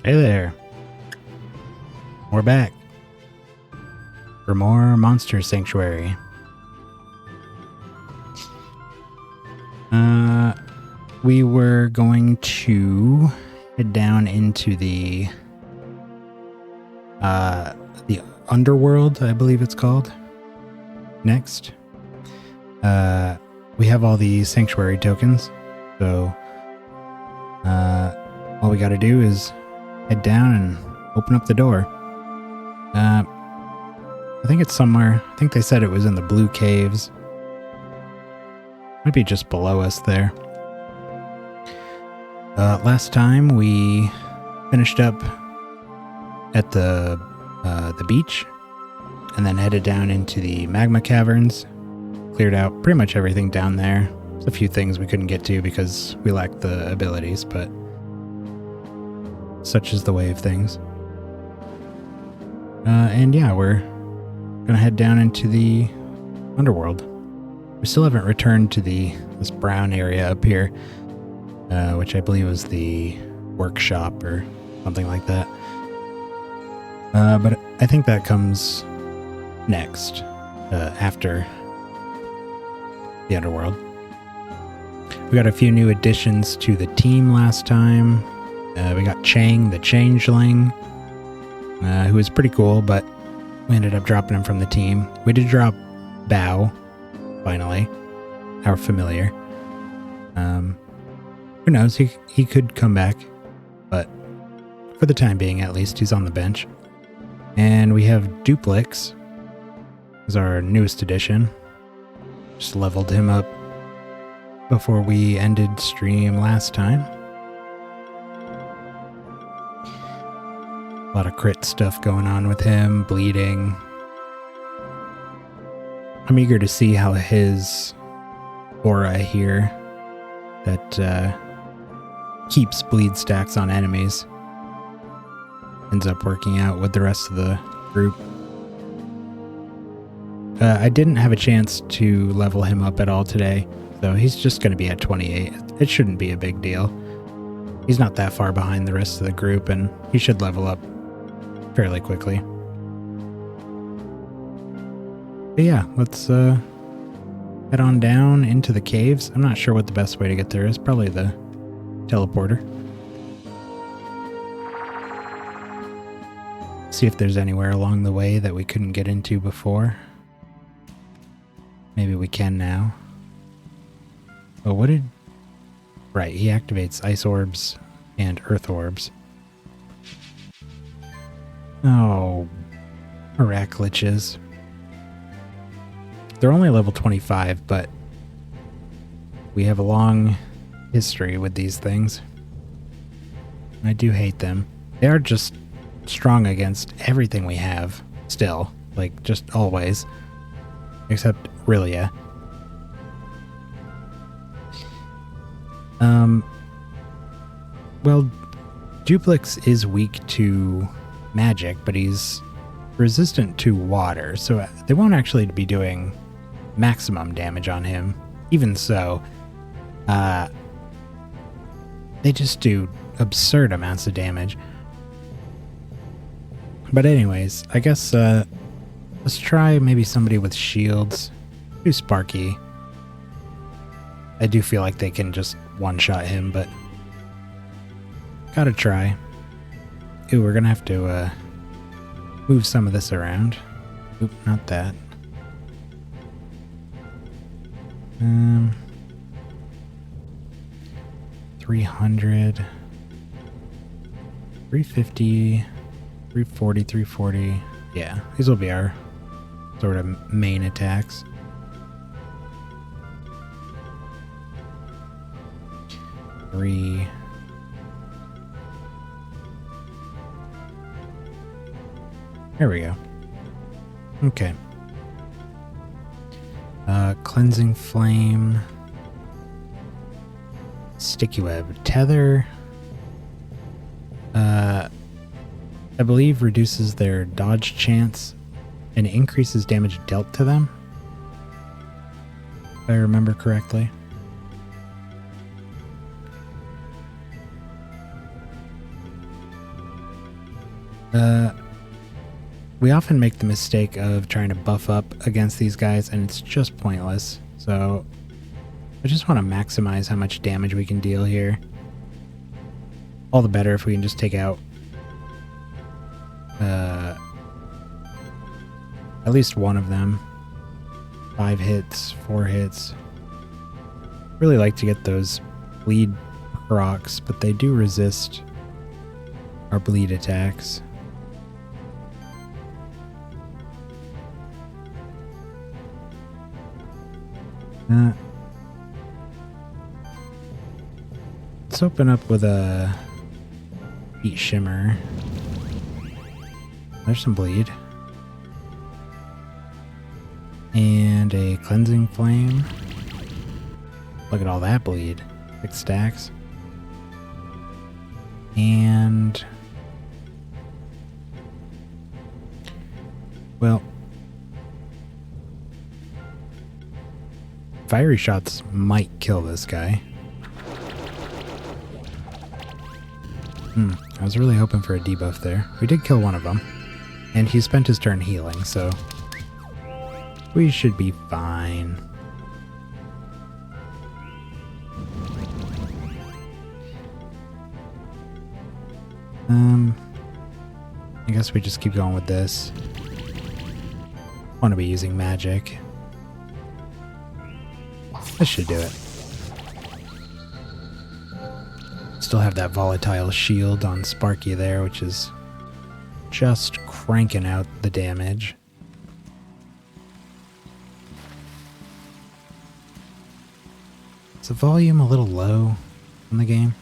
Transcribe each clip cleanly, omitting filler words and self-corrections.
Hey there. We're back for more Monster Sanctuary. We were going to head down into the Underworld, I believe it's called. Next. We have all the Sanctuary tokens, so all we gotta do is head down and open up the door. I think it's somewhere. I think they said it was in the Blue Caves. Might be just below us there. Last time we finished up at the beach and then headed down into the magma caverns. Cleared out pretty much everything down there. There's a few things we couldn't get to because we lacked the abilities, but such is the way of things. And yeah, we're gonna head down into the Underworld. We still haven't returned to this brown area up here, which I believe was the workshop or something like that. But I think that comes next, after the Underworld. We got a few new additions to the team last time. We got Chang, the Changeling, who was pretty cool, but we ended up dropping him from the team. We did drop Bao, finally, our familiar. Who knows, he could come back, but for the time being, at least, he's on the bench. And we have Duplix, as our newest addition. Just leveled him up before we ended stream last time. A lot of crit stuff going on with him, bleeding. I'm eager to see how his aura here that keeps bleed stacks on enemies ends up working out with the rest of the group. I didn't have a chance to level him up at all today, so he's just going to be at 28. It shouldn't be a big deal. He's not that far behind the rest of the group, and he should level up fairly quickly. But yeah, let's head on down into the caves. I'm not sure what the best way to get there is. Probably the teleporter. See if there's anywhere along the way that we couldn't get into before. Maybe we can now. Oh, what did... Right, he activates ice orbs and earth orbs. Oh, Miraculous. They're only level 25, but we have a long history with these things. I do hate them. They are just strong against everything we have still, like just always, except Rilia. Well, Duplix is weak to magic, but he's resistant to water, so they won't actually be doing maximum damage on him. Even so, they just do absurd amounts of damage. But anyways, I guess let's try maybe somebody with shields. Do Sparky. I do feel like they can just one-shot him, but gotta try. Ooh, we're gonna have to move some of this around. Oop, not that. 300, 350, 340, 340. Yeah, these will be our sort of main attacks. Three. There we go. Okay. Cleansing Flame. Sticky Web. Tether. I believe reduces their dodge chance and increases damage dealt to them, if I remember correctly. We often make the mistake of trying to buff up against these guys, and it's just pointless. So I just want to maximize how much damage we can deal here. All the better if we can just take out at least one of them. 5 hits, 4 hits. Really like to get those bleed procs, but they do resist our bleed attacks. Let's open up with a Heat Shimmer. There's some bleed. And a Cleansing Flame. Look at all that bleed. 6 stacks. And... well... Fiery shots might kill this guy. I was really hoping for a debuff there. We did kill one of them. And he spent his turn healing, so... we should be fine. I guess we just keep going with this. Want to be using magic. This should do it. Still have that volatile shield on Sparky there, which is just cranking out the damage. Is the volume a little low on the game?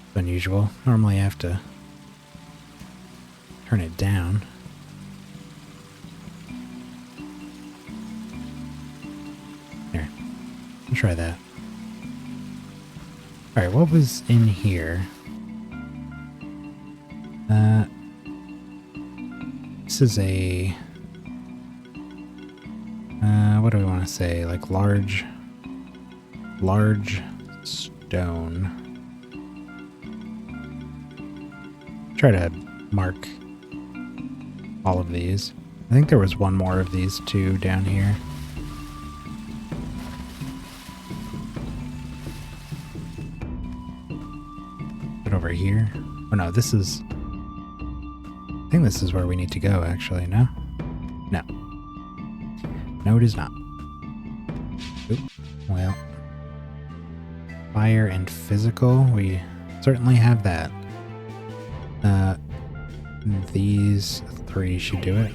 It's unusual. Normally I have to turn it down. Here, I'll try that. Alright, what was in here? This is a... what do we want to say? Like large stone. Try to mark all of these. I think there was one more of these two down here. But over here? Oh no, this is... I think this is where we need to go, actually, no? No. No, it is not. Oop. Well... fire and physical, we certainly have that. These 3 should do it.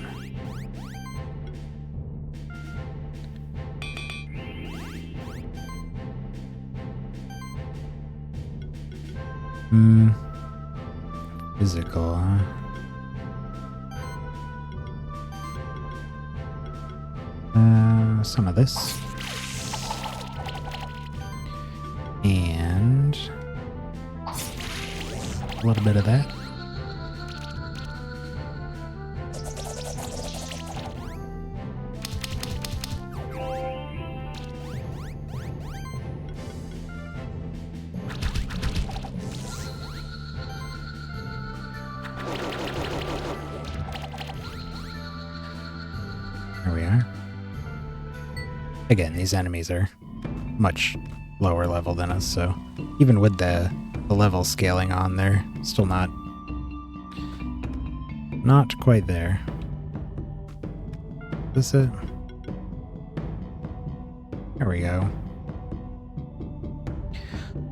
Physical, huh? Some of this. And a little bit of that. There we are. Again, these enemies are much lower level than us, so even with the level scaling on, they're still not quite there. Is this it? There we go.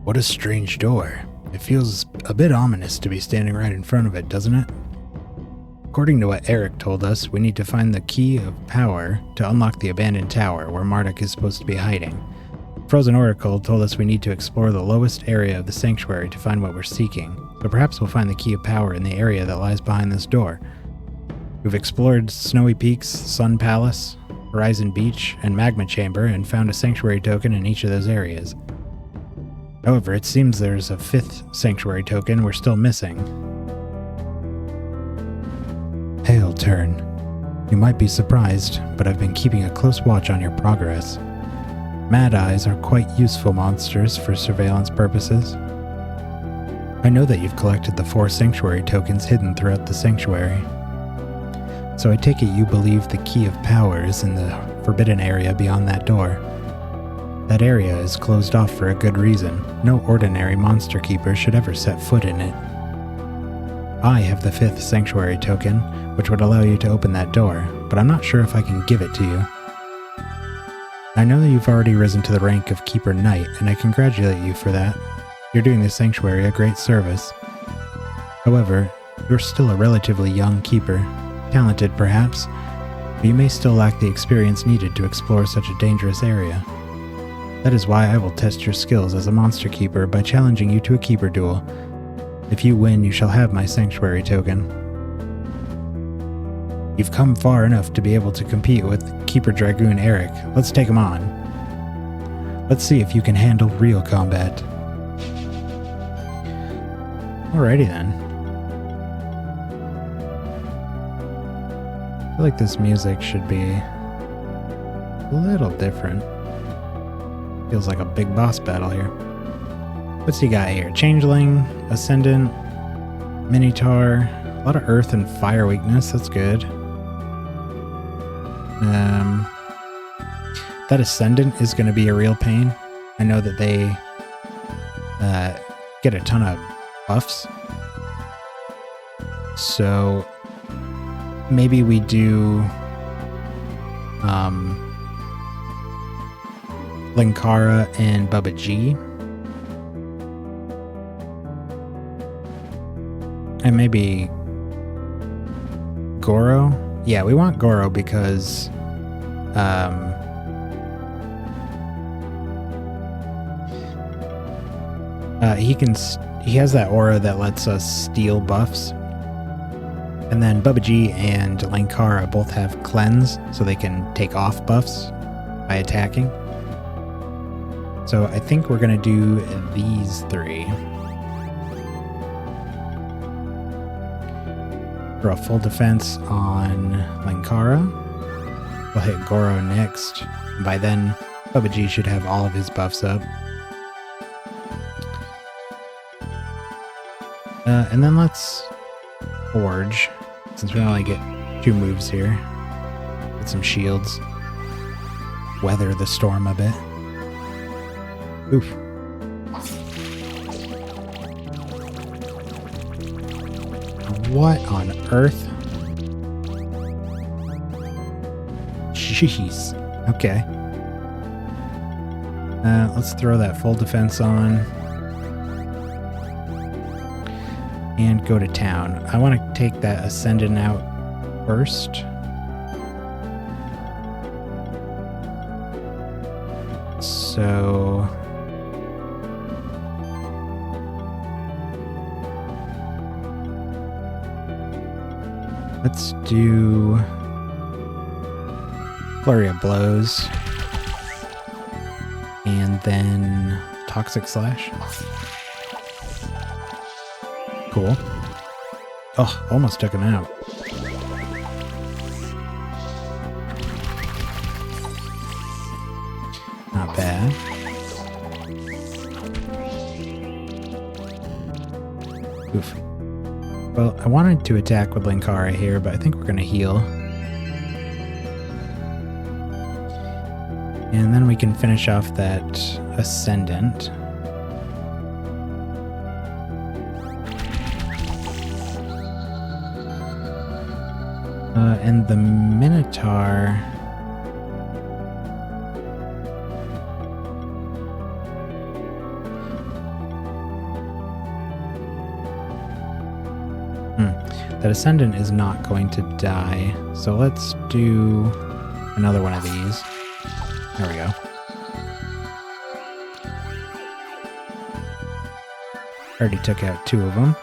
What a strange door. It feels a bit ominous to be standing right in front of it, doesn't it? According to what Eric told us, we need to find the key of power to unlock the abandoned tower where Marduk is supposed to be hiding. Frozen Oracle told us we need to explore the lowest area of the sanctuary to find what we're seeking, so perhaps we'll find the key of power in the area that lies behind this door. We've explored Snowy Peaks, Sun Palace, Horizon Beach, and Magma Chamber and found a sanctuary token in each of those areas. However, it seems there's a 5th sanctuary token we're still missing. Hail, Turn. You might be surprised, but I've been keeping a close watch on your progress. Mad Eyes are quite useful monsters for surveillance purposes. I know that you've collected the 4 sanctuary tokens hidden throughout the sanctuary. So I take it you believe the key of power is in the forbidden area beyond that door. That area is closed off for a good reason. No ordinary monster keeper should ever set foot in it. I have the 5th sanctuary token, which would allow you to open that door, but I'm not sure if I can give it to you. I know that you've already risen to the rank of Keeper Knight, and I congratulate you for that. You're doing the sanctuary a great service. However, you're still a relatively young keeper, talented perhaps, but you may still lack the experience needed to explore such a dangerous area. That is why I will test your skills as a monster keeper by challenging you to a keeper duel. If you win, you shall have my sanctuary token. You've come far enough to be able to compete with Keeper Dragoon Eric. Let's take him on. Let's see if you can handle real combat. Alrighty then. I feel like this music should be a little different. Feels like a big boss battle here. What's he got here? Changeling, Ascendant, Minotaur, a lot of earth and fire weakness, that's good. That Ascendant is going to be a real pain. I know that they get a ton of buffs. So maybe we do Linkara and Bubba G. And maybe Goro. Yeah, we want Goro because he has that aura that lets us steal buffs. And then Bubba G and Linkara both have cleanse, so they can take off buffs by attacking. So I think we're gonna do these 3. For a full defense on Linkara. We'll hit Goro next. By then, Bubba G should have all of his buffs up. And then let's Forge, since we only get 2 moves here. Get some shields. Weather the storm a bit. Oof. What on earth? Jeez. Okay. Let's throw that full defense on. And go to town. I want to take that Ascendant out first. So let's do Flurry of Blows. And then Toxic Slash. Cool. Oh, almost took him out. Not bad. Oof. Well, I wanted to attack with Linkara here, but I think we're going to heal. And then we can finish off that Ascendant. And the Minotaur... That Ascendant is not going to die, so let's do another one of these. There we go. Already took out 2 of them.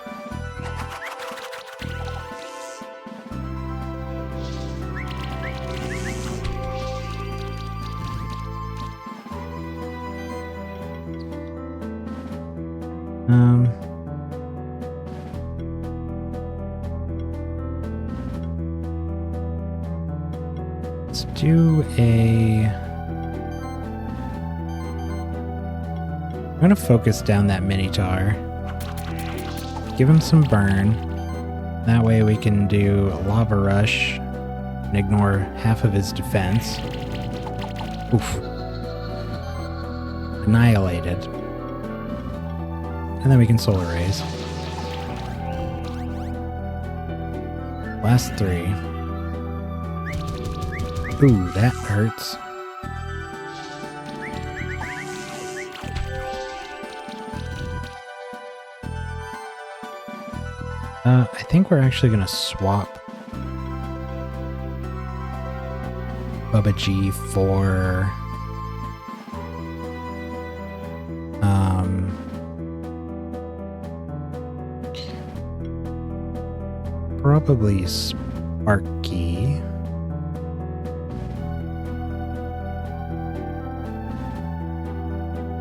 Let's do a... I'm going to focus down that Minotaur. give him some burn. That way we can do a lava rush and ignore half of his defense. Oof. Annihilated. And then we can solar raise. Last 3. Ooh, that hurts. I think we're actually going to swap Bubba G for probably Sparky.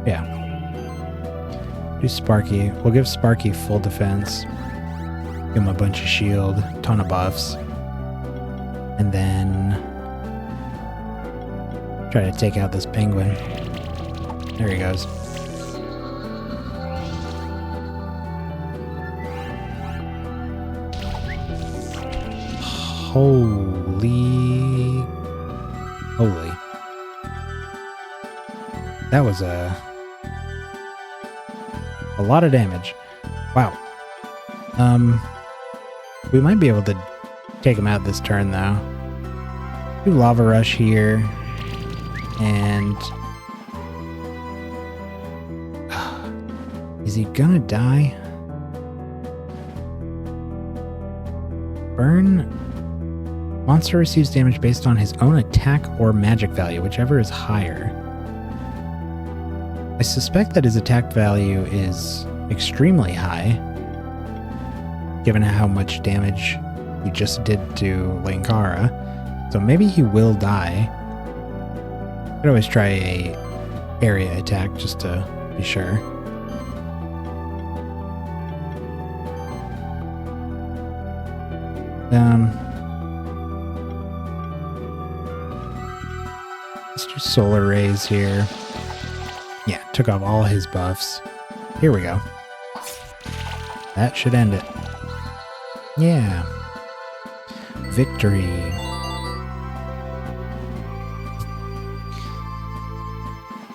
Yeah. Do Sparky. We'll give Sparky full defense. Give him a bunch of shield, ton of buffs. And then try to take out this penguin. There he goes. Holy. That was a lot of damage. Wow. We might be able to take him out this turn, though. Do Lava Rush here. And is he gonna die? Burn. Monster receives damage based on his own attack or magic value, whichever is higher. I suspect that his attack value is extremely high, given how much damage he just did to Linkara. So maybe he will die. Could always try a area attack just to be sure. Let's do Solar Rays here. Yeah, took off all his buffs. Here we go. That should end it. Yeah. Victory.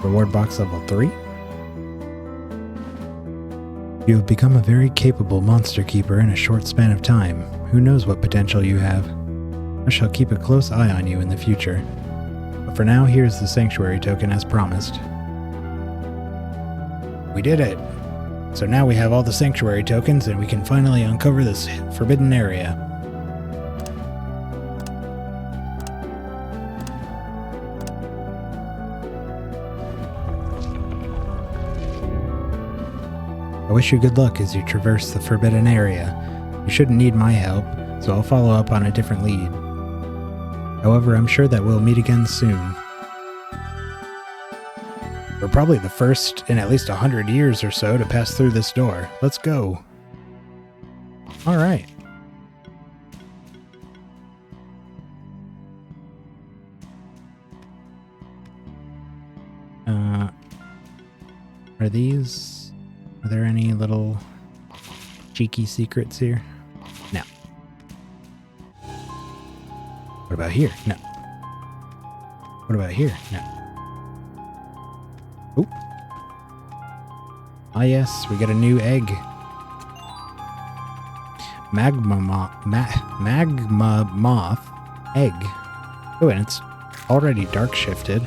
Reward box level 3. You have become a very capable monster keeper in a short span of time. Who knows what potential you have? I shall keep a close eye on you in the future. But for now, here's the sanctuary token as promised. We did it! So now we have all the sanctuary tokens and we can finally uncover this forbidden area. I wish you good luck as you traverse the forbidden area. You shouldn't need my help, so I'll follow up on a different lead. However, I'm sure that we'll meet again soon. We're probably the first in at least 100 years or so to pass through this door. Let's go. All right. Are there any little cheeky secrets here? No. What about here? No. What about here? No. Oop. Ah yes, we got a new egg. Magma moth egg. Oh, and it's already dark shifted.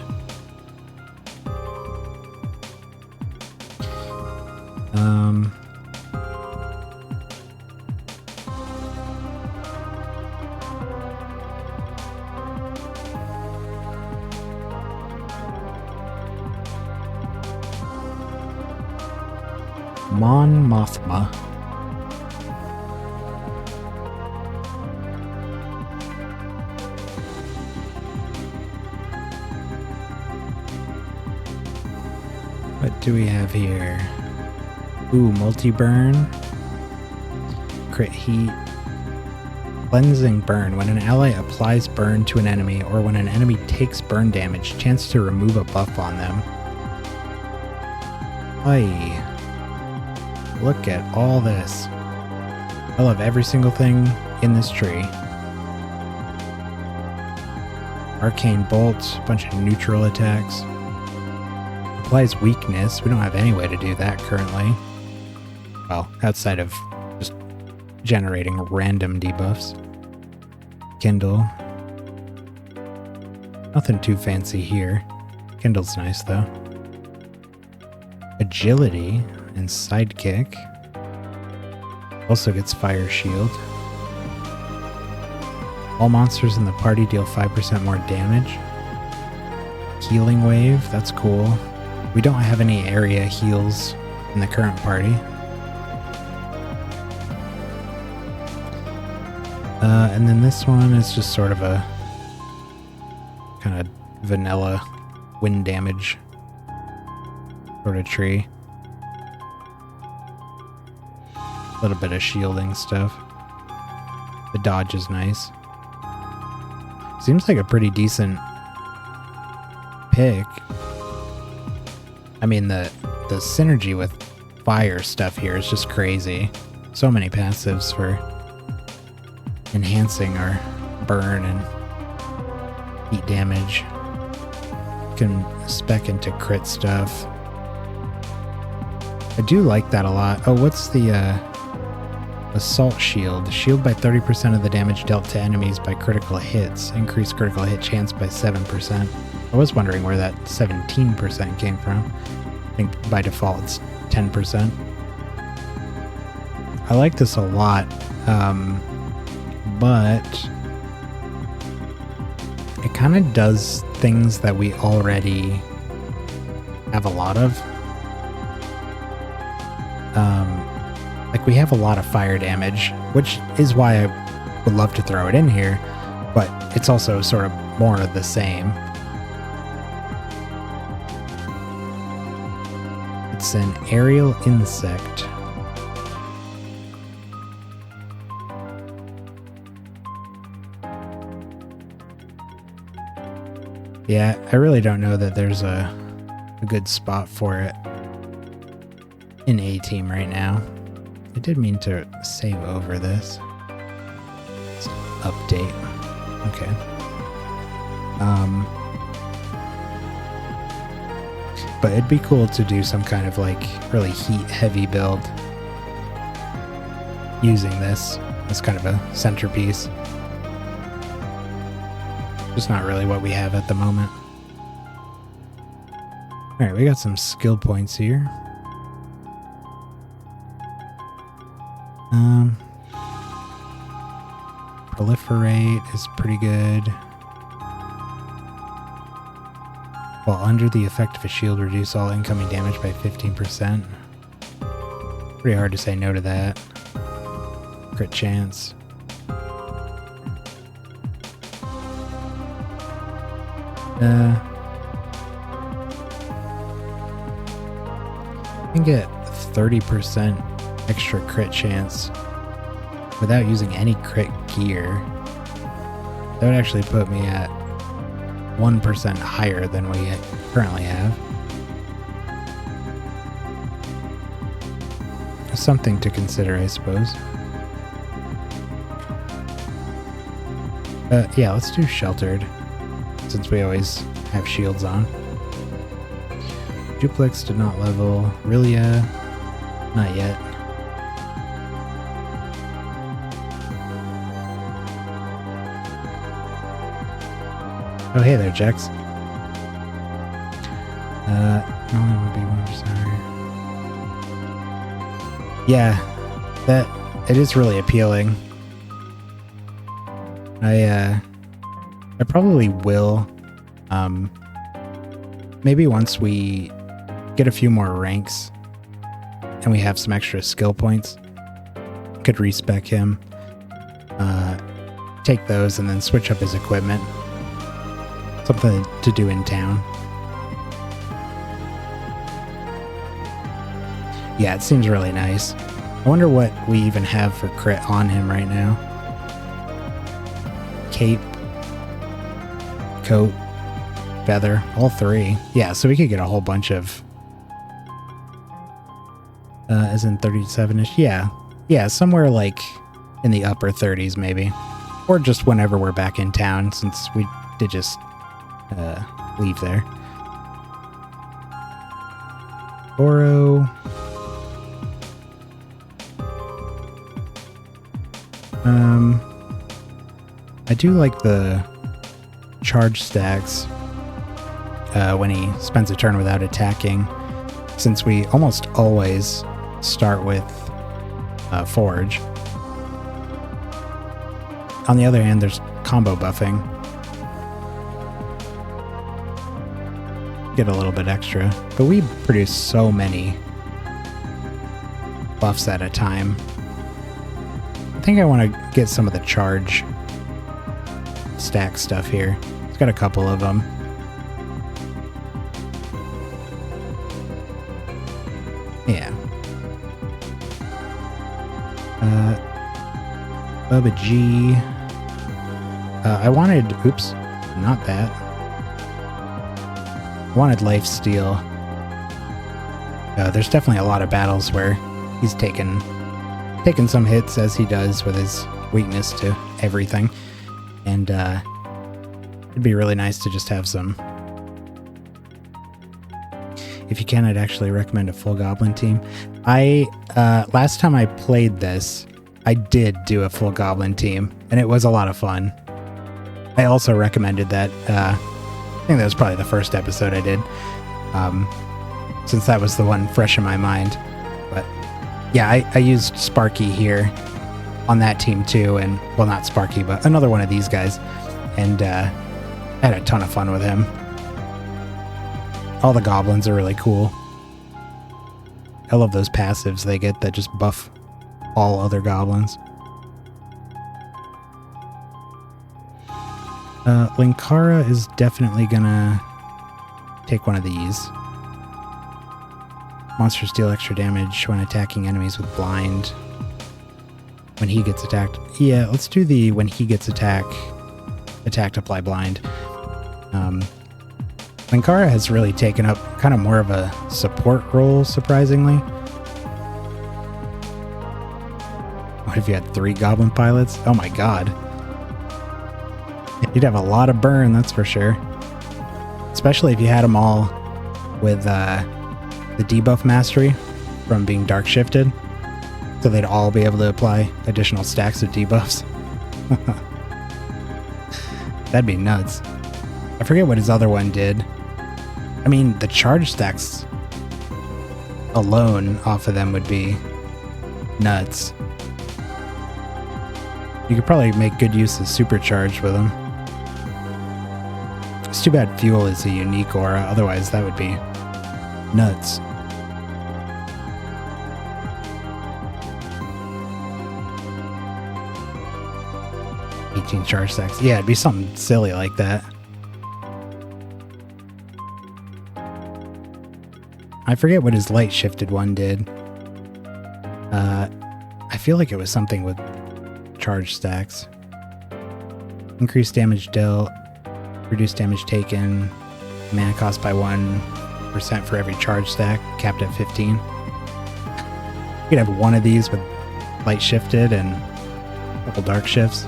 Mon Mothma. What do we have here? Ooh, multi-burn. Crit heat. Cleansing burn. When an ally applies burn to an enemy or when an enemy takes burn damage, chance to remove a buff on them. Aye. Look at all this. I love every single thing in this tree. Arcane Bolt, a bunch of neutral attacks. Applies weakness. We don't have any way to do that currently. Well, outside of just generating random debuffs. Kindle. Nothing too fancy here. Kindle's nice though. Agility and Sidekick. Also gets Fire Shield. All monsters in the party deal 5% more damage. Healing Wave, that's cool. We don't have any area heals in the current party. And then this one is just sort of a kind of vanilla wind damage sort of tree. A little bit of shielding stuff. The dodge is nice. Seems like a pretty decent pick. I mean, the synergy with fire stuff here is just crazy. So many passives for enhancing our burn and heat damage. Can spec into crit stuff. I do like that a lot. Oh, what's the Assault Shield? Shield by 30% of the damage dealt to enemies by critical hits. Increase critical hit chance by 7%. I was wondering where that 17% came from. I think by default it's 10%. I like this a lot, but it kind of does things that we already have a lot of. Like we have a lot of fire damage, which is why I would love to throw it in here, but it's also sort of more of the same. It's an aerial insect. Yeah, I really don't know that there's a good spot for it in A-Team right now. I did mean to save over this. Let's update. Okay. But it'd be cool to do some kind of like really heat-heavy build using this as kind of a centerpiece. Just not really what we have at the moment. Alright, we got some skill points here. Proliferate is pretty good. While under the effect of a shield, reduce all incoming damage by 15%. Pretty hard to say no to that. Crit chance. I can get 30% extra crit chance without using any crit gear. That would actually put me at 1% higher than we currently have. Something to consider, I suppose. Yeah, let's do Sheltered, since we always have shields on. Duplex did not level. Rilia, not yet. Oh, hey there, Jax. Only would be 1%. Yeah, it is really appealing. I probably will. Maybe once we get a few more ranks and we have some extra skill points, could respec him, take those, and then switch up his equipment. Something to do in town. Yeah, it seems really nice. I wonder what we even have for crit on him right now. Cape, coat, feather, all three. Yeah, so we could get a whole bunch of as in 37-ish. Yeah, somewhere like in the upper 30s maybe. Or just whenever we're back in town, since we did just leave there. Oro. I do like the charge stacks when he spends a turn without attacking, since we almost always start with Forge. On the other hand, there's combo buffing. Get a little bit extra, but we produce so many buffs at a time. I think I want to get some of the charge stack stuff here. It's got a couple of them. Yeah. Bubba G. I wanted... Oops. Not that. I wanted Lifesteal. There's definitely a lot of battles where he's taken some hits, as he does with his weakness to everything. And it'd be really nice to just have some... If you can, I'd actually recommend a full Goblin team. Last time I played this, I did do a full Goblin team, and it was a lot of fun. I also recommended that. I think that was probably the first episode I did, since that was the one fresh in my mind. But yeah, I used Sparky here on that team too, and well, not Sparky, but another one of these guys, and had a ton of fun with him. All the goblins are really cool. I love those passives they get that just buff all other goblins. Linkara is definitely gonna take one of these. Monsters deal extra damage when attacking enemies with blind. When he gets attacked. Yeah, let's do the when he gets attacked, apply blind. Linkara has really taken up kind of more of a support role, surprisingly. What if you had 3 goblin pilots? Oh my god. You'd have a lot of burn, that's for sure. Especially if you had them all with the debuff mastery from being dark shifted. So they'd all be able to apply additional stacks of debuffs. That'd be nuts. I forget what his other one did. I mean, the charge stacks alone off of them would be nuts. You could probably make good use of supercharge with them. It's too bad fuel is a unique aura, otherwise that would be nuts. Charge stacks. Yeah, it'd be something silly like that. I forget what his light shifted one did. I feel like it was something with charge stacks. Increased damage dealt, reduced damage taken, mana cost by 1% for every charge stack, capped at 15. You could have one of these with light shifted and a couple dark shifts.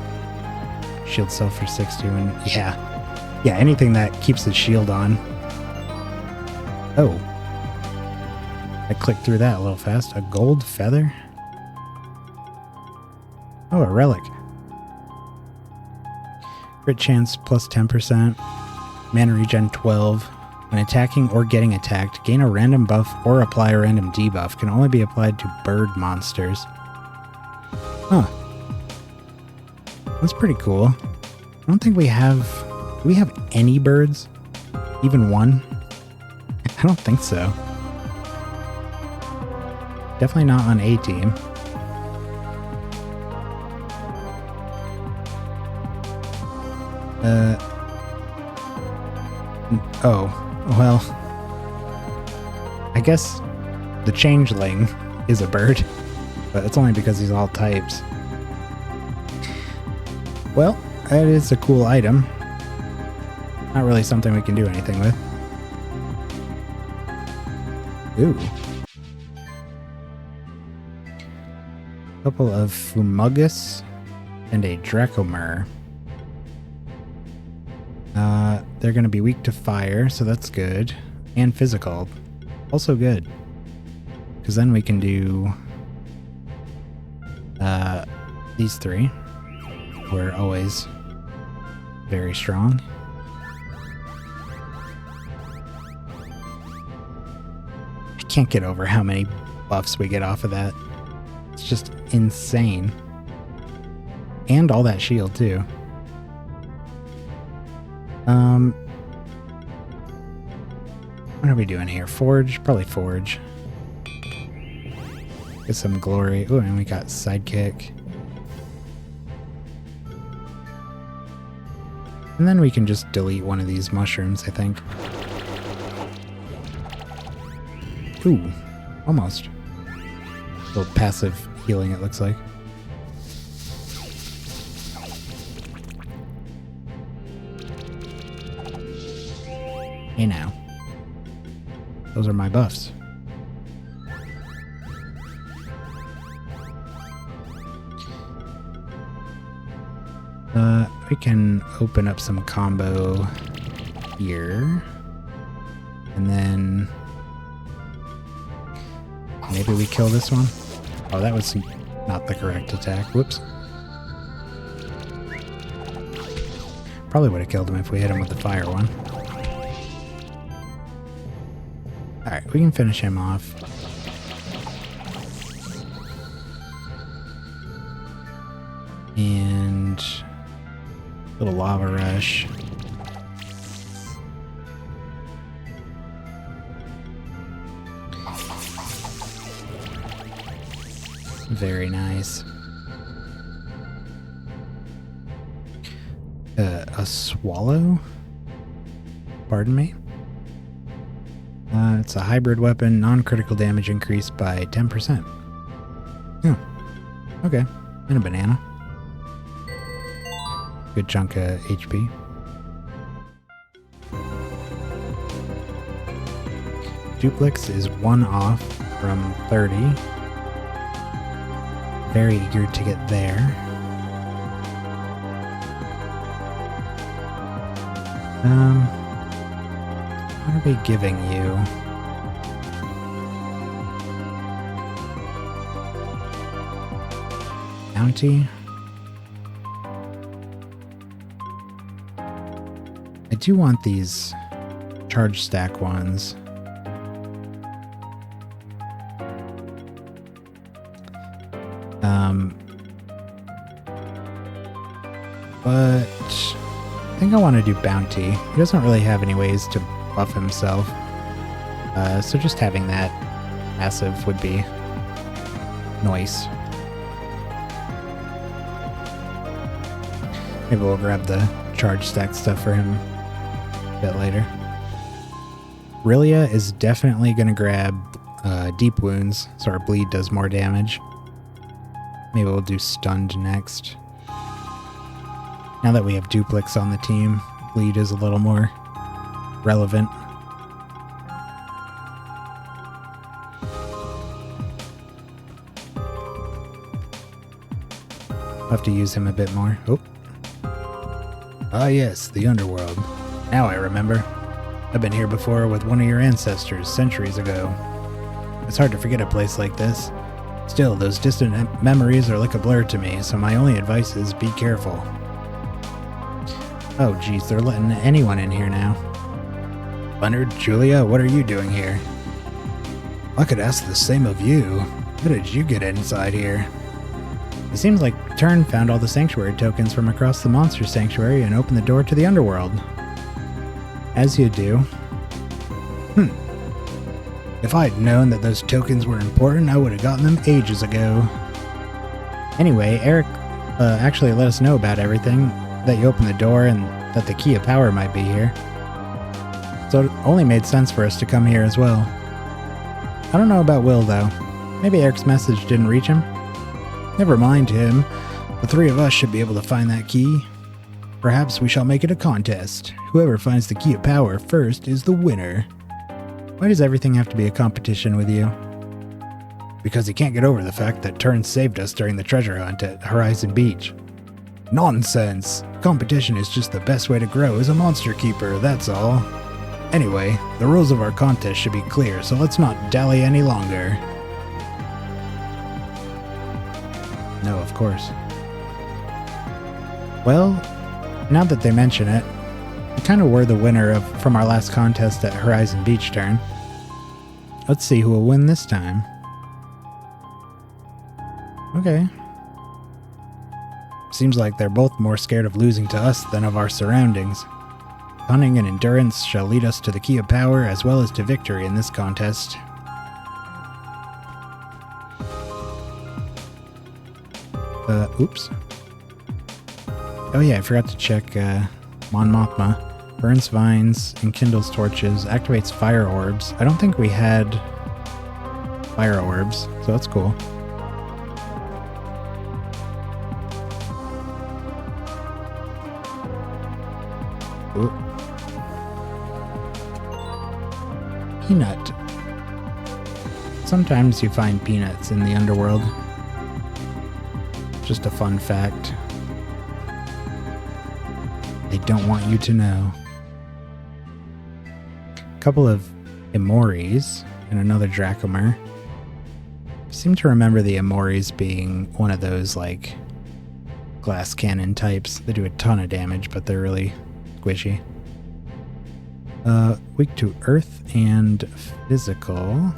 Shield self for 60 and yeah, anything that keeps the shield on. Oh, I clicked through that a little fast. A gold feather. Oh, a relic. Crit chance plus 10%. Mana regen 12. When attacking or getting attacked, gain a random buff or apply a random debuff. Can only be applied to bird monsters. Huh. That's pretty cool. I don't think we have... Do we have any birds? Even one? I don't think so. Definitely not on A team. Oh, well... I guess the changeling is a bird, but it's only because he's all types. Well, that is a cool item. Not really something we can do anything with. Ooh. Couple of Fumugus and a Dracomur. They're going to be weak to fire, so that's good. And physical. Also good. Because then we can do these three. We're always very strong. I can't get over how many buffs we get off of that. It's just insane. And all that shield too. What are we doing here? Forge? Probably Forge. Get some glory. Oh, and we got Sidekick. And then we can just delete one of these mushrooms, I think. Ooh, almost. A little passive healing, it looks like. Hey now. Those are my buffs. We can open up some combo here. And then maybe we kill this one. Oh, that was not the correct attack. Whoops. Probably would have killed him if we hit him with the fire one. Alright, we can finish him off. And a little lava rush. Very nice. A swallow? Pardon me? It's a hybrid weapon, non-critical damage increased by 10%. Oh, okay. And a banana. Good chunk of HP. Duplex is 1 off from 30. Very eager to get there. What are we giving you? Bounty? I do want these charge stack ones. But I think I want to do bounty. He doesn't really have any ways to buff himself. So just having that passive would be nice. Maybe we'll grab the charge stack stuff for him a bit later. Rilia is definitely going to grab deep wounds, so our bleed does more damage. Maybe we'll do stunned next. Now that we have Duplex on the team, bleed is a little more relevant. I'll have to use him a bit more. Oh. Ah yes, the Underworld. Now I remember. I've been here before with one of your ancestors centuries ago. It's hard to forget a place like this. Still, those distant memories are like a blur to me, so my only advice is be careful. Oh geez, they're letting anyone in here now. Leonard, Julia, what are you doing here? I could ask the same of you. How did you get inside here? It seems like Turn found all the sanctuary tokens from across the monster sanctuary and opened the door to the Underworld. As you do. If I had known that those tokens were important, I would have gotten them ages ago. Anyway, Eric actually let us know about everything, that you opened the door and that the key of power might be here. So it only made sense for us to come here as well. I don't know about Will though. Maybe Eric's message didn't reach him? Never mind him. The three of us should be able to find that key. Perhaps we shall make it a contest. Whoever finds the key of power first is the winner. Why does everything have to be a competition with you? Because he can't get over the fact that Turn saved us during the treasure hunt at Horizon Beach. Nonsense! Competition is just the best way to grow as a monster keeper, that's all. Anyway, the rules of our contest should be clear, so let's not dally any longer. No, of course. Well, now that they mention it, we kind of were the winner from our last contest at Horizon Beach Turn. Let's see who will win this time. Okay. Seems like they're both more scared of losing to us than of our surroundings. Cunning and endurance shall lead us to the key of power as well as to victory in this contest. Oops. Oh yeah, I forgot to check Mon Mothma. Burns vines, enkindles torches, activates fire orbs. I don't think we had fire orbs, so that's cool. Ooh. Peanut. Sometimes you find peanuts in the Underworld. Just a fun fact. They don't want you to know. A couple of Imoris and another Dracomer. I seem to remember the Imoris being one of those, like, glass cannon types. They do a ton of damage, but they're really squishy. Weak to earth and physical.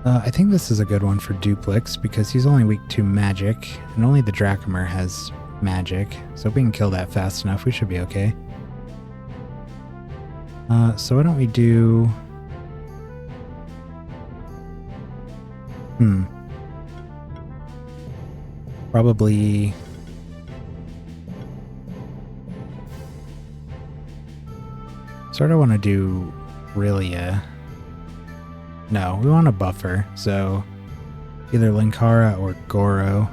I think this is a good one for Duplex because he's only weak to magic, and only the Dracomer has magic. So if we can kill that fast enough, we should be okay. So why don't we do... Probably... Sort of want to do Rilia. No, we want a buffer, so either Linkara or Goro.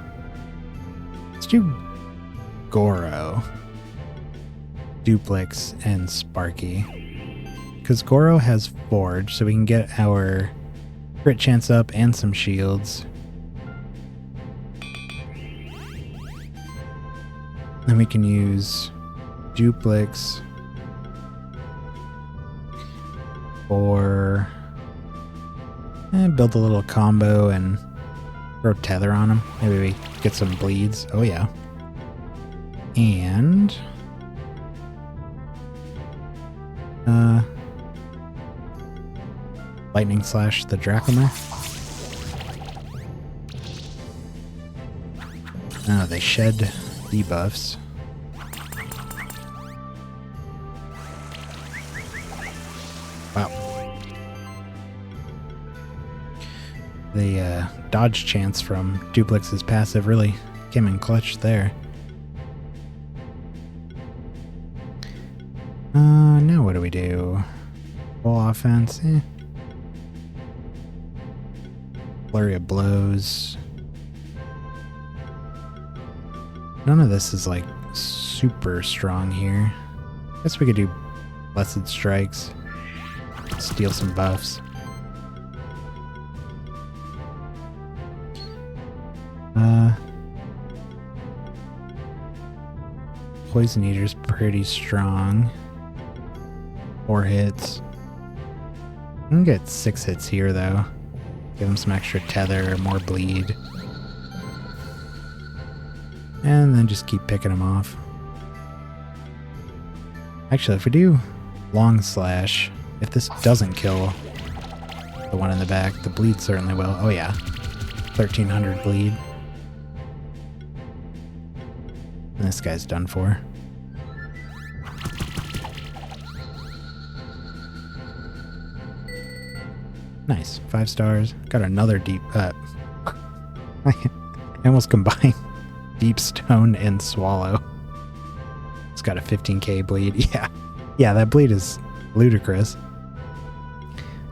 Let's do Goro, Duplex, and Sparky. Because Goro has Forge, so we can get our crit chance up and some shields. Then we can use Duplex for... build a little combo and throw Tether on him. Maybe we get some bleeds. Oh yeah. And... Lightning Slash the Dracomer. Oh, they shed debuffs. Wow. The dodge chance from Duplex's passive really came in clutch there. Now what do we do? Full offense? Flurry of blows. None of this is like super strong here. Guess we could do Blessed Strikes. Steal some buffs. Poison Eater's pretty strong. 4 hits. I'm gonna get 6 hits here though. Give him some extra tether, more bleed. And then just keep picking him off. Actually, if we do Long Slash, if this doesn't kill the one in the back, the bleed certainly will. Oh yeah, 1300 bleed. And this guy's done for. Nice, 5 stars. Got another deep, I almost combined Deep Stone and Swallow. It's got a 15k bleed. Yeah, that bleed is ludicrous.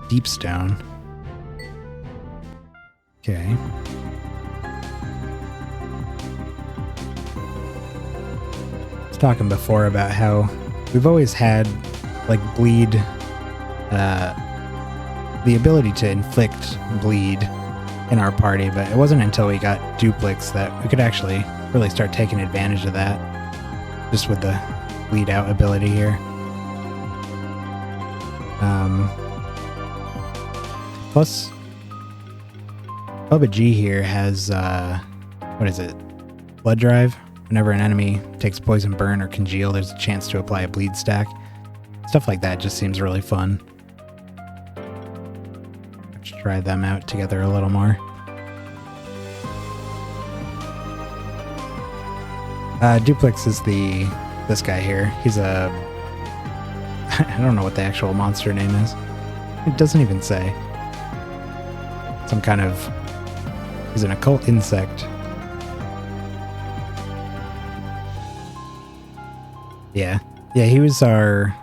Deep Stone. Okay. I was talking before about how we've always had like bleed, the ability to inflict bleed in our party, but it wasn't until we got Duplix that we could actually really start taking advantage of that, just with the bleed out ability here. Plus, Bubba G here has, what is it? Blood Drive. Whenever an enemy takes poison burn or congeal, there's a chance to apply a bleed stack. Stuff like that just seems really fun. Let's try them out together a little more. Duplix is this guy here. He's a... I don't know what the actual monster name is. It doesn't even say. Some kind of... He's an occult insect. Yeah. Yeah, he was our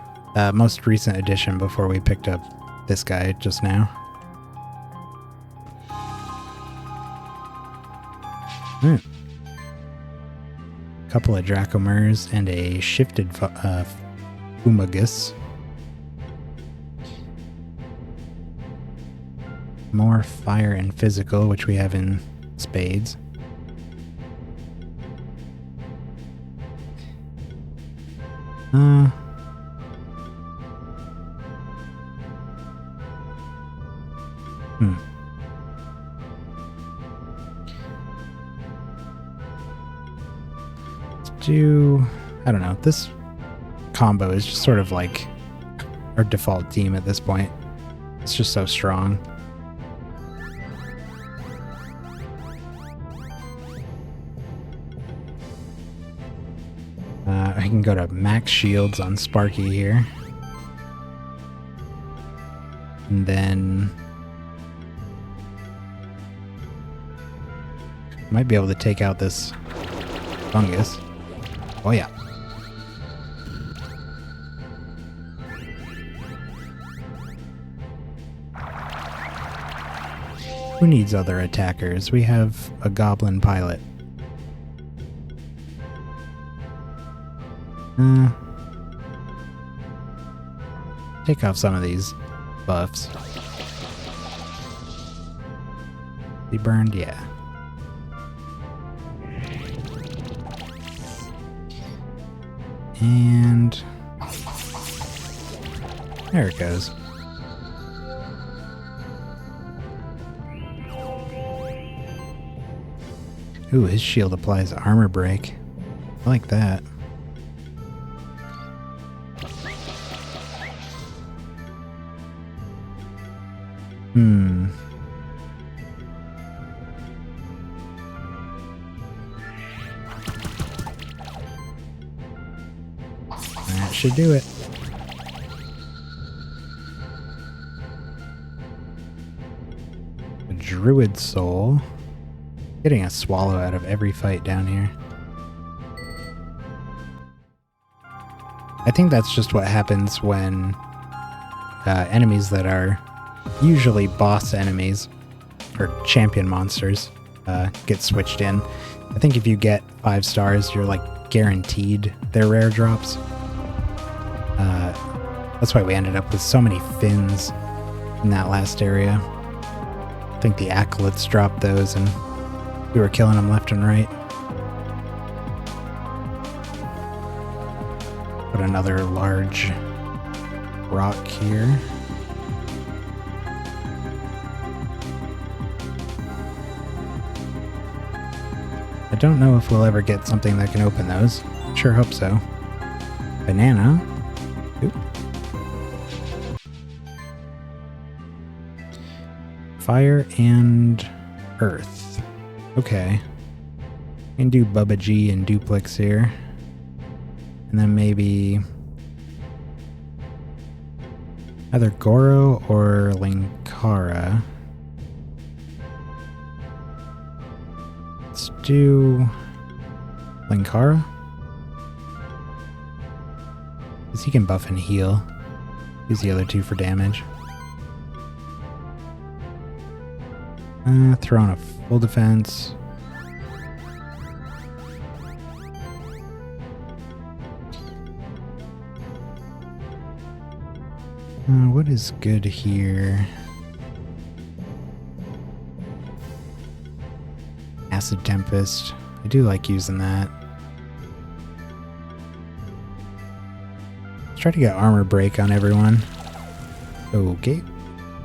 most recent addition before we picked up this guy just now. Couple of Dracomers and a shifted Fumagus. More fire and physical, which we have in spades. Let's do... I don't know. This combo is just sort of like our default team at this point. It's just so strong. I can go to max shields on Sparky here. And then... might be able to take out this fungus. Oh yeah. Who needs other attackers? We have a goblin pilot. Take off some of these buffs. He burned, yeah. And there it goes. Ooh, his shield applies armor break. I like that. That should do it. A druid soul. Getting a swallow out of every fight down here. I think that's just what happens when enemies that are usually boss enemies or champion monsters get switched in. I think if you get 5 stars, you're like guaranteed their rare drops. That's why we ended up with so many fins in that last area. I think the acolytes dropped those and we were killing them left and right. Put another large rock here. I don't know if we'll ever get something that can open those. Sure hope so. Banana. Oop. Fire and earth. Okay. We can do Bubba G and Duplix here. And then maybe either Goro or Linkara. Let's do Linkara. Because he can buff and heal. Use the other two for damage. Throw on a full defense. What is good here? Acid Tempest. I do like using that. Let's try to get Armor Break on everyone. Okay.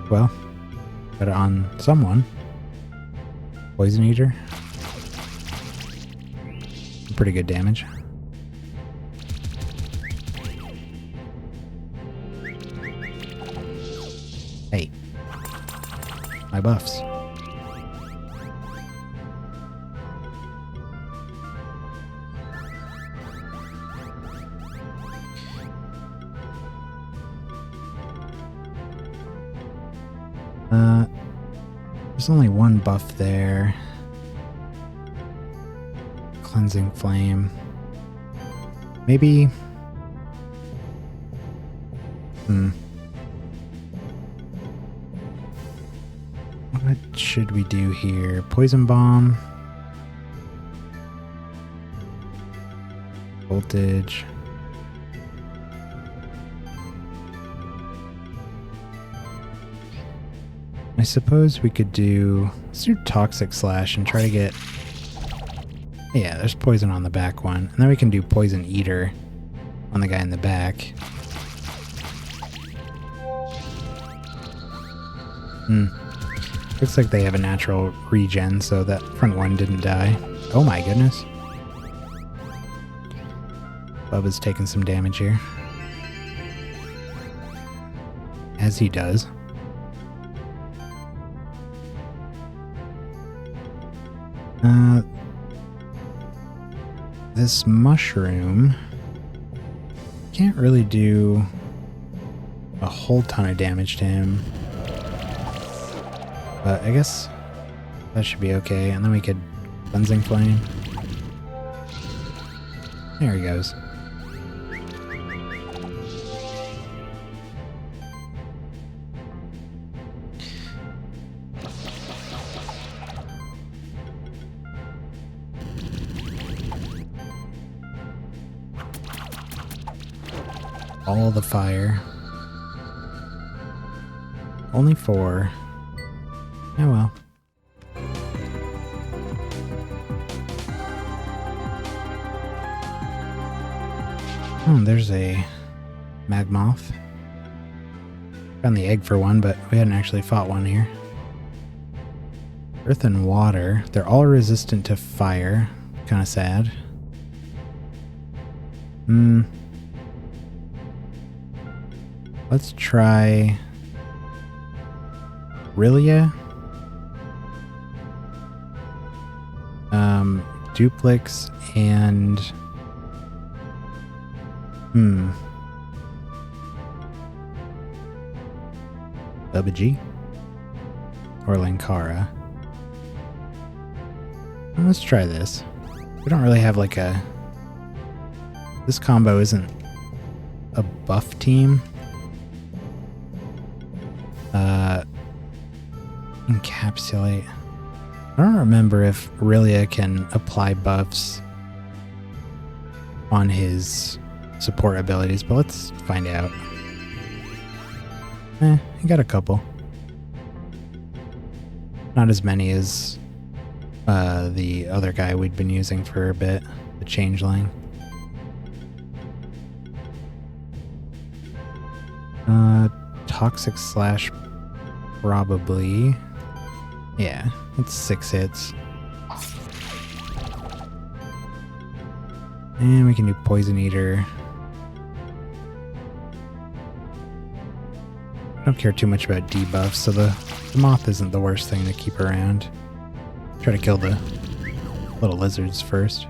Well, got it on someone. Poison Eater. Pretty good damage. Hey. My buffs. There's only one buff there. Cleansing Flame. Maybe... What should we do here? Poison Bomb. Voltage. I suppose we could let's do Toxic Slash and try to get... Yeah, there's poison on the back one. And then we can do Poison Eater on the guy in the back. Looks like they have a natural regen, so that front one didn't die. Oh my goodness. Bubba's taking some damage here. As he does. This mushroom can't really do a whole ton of damage to him. But I guess that should be okay. And then we could Cleansing Flame. There he goes. All the fire. Only 4. Oh well. There's a Magmoth. Found the egg for one, but we hadn't actually fought one here. Earth and water. They're all resistant to fire. Kind of sad. Let's try Rilia. Duplex and Bubba G or Linkara. Let's try this. We don't really have like a... This combo isn't a buff team. Encapsulate. I don't remember if Rilia can apply buffs on his support abilities, but let's find out. He got a couple. Not as many as the other guy we'd been using for a bit, the Changeling. Toxic Slash, probably. Yeah, it's 6 hits. And we can do Poison Eater. I don't care too much about debuffs, so the moth isn't the worst thing to keep around. Try to kill the little lizards first.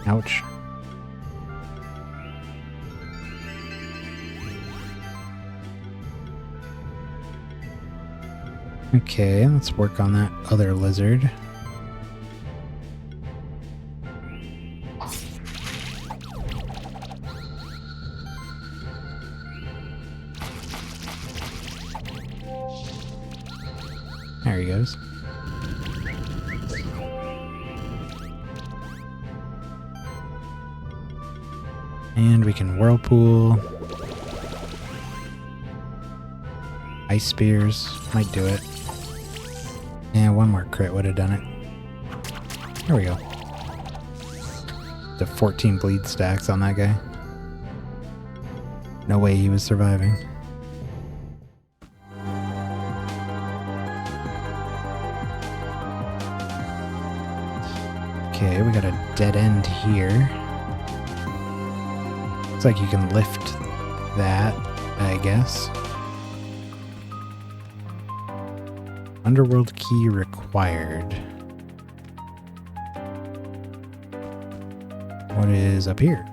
Ouch. Okay, let's work on that other lizard. There he goes. And we can whirlpool. Ice spears might do it. Yeah, one more crit would have done it. There we go. The 14 bleed stacks on that guy. No way he was surviving. Okay, we got a dead end here. Looks like you can lift that, I guess. Underworld key required. What is up here?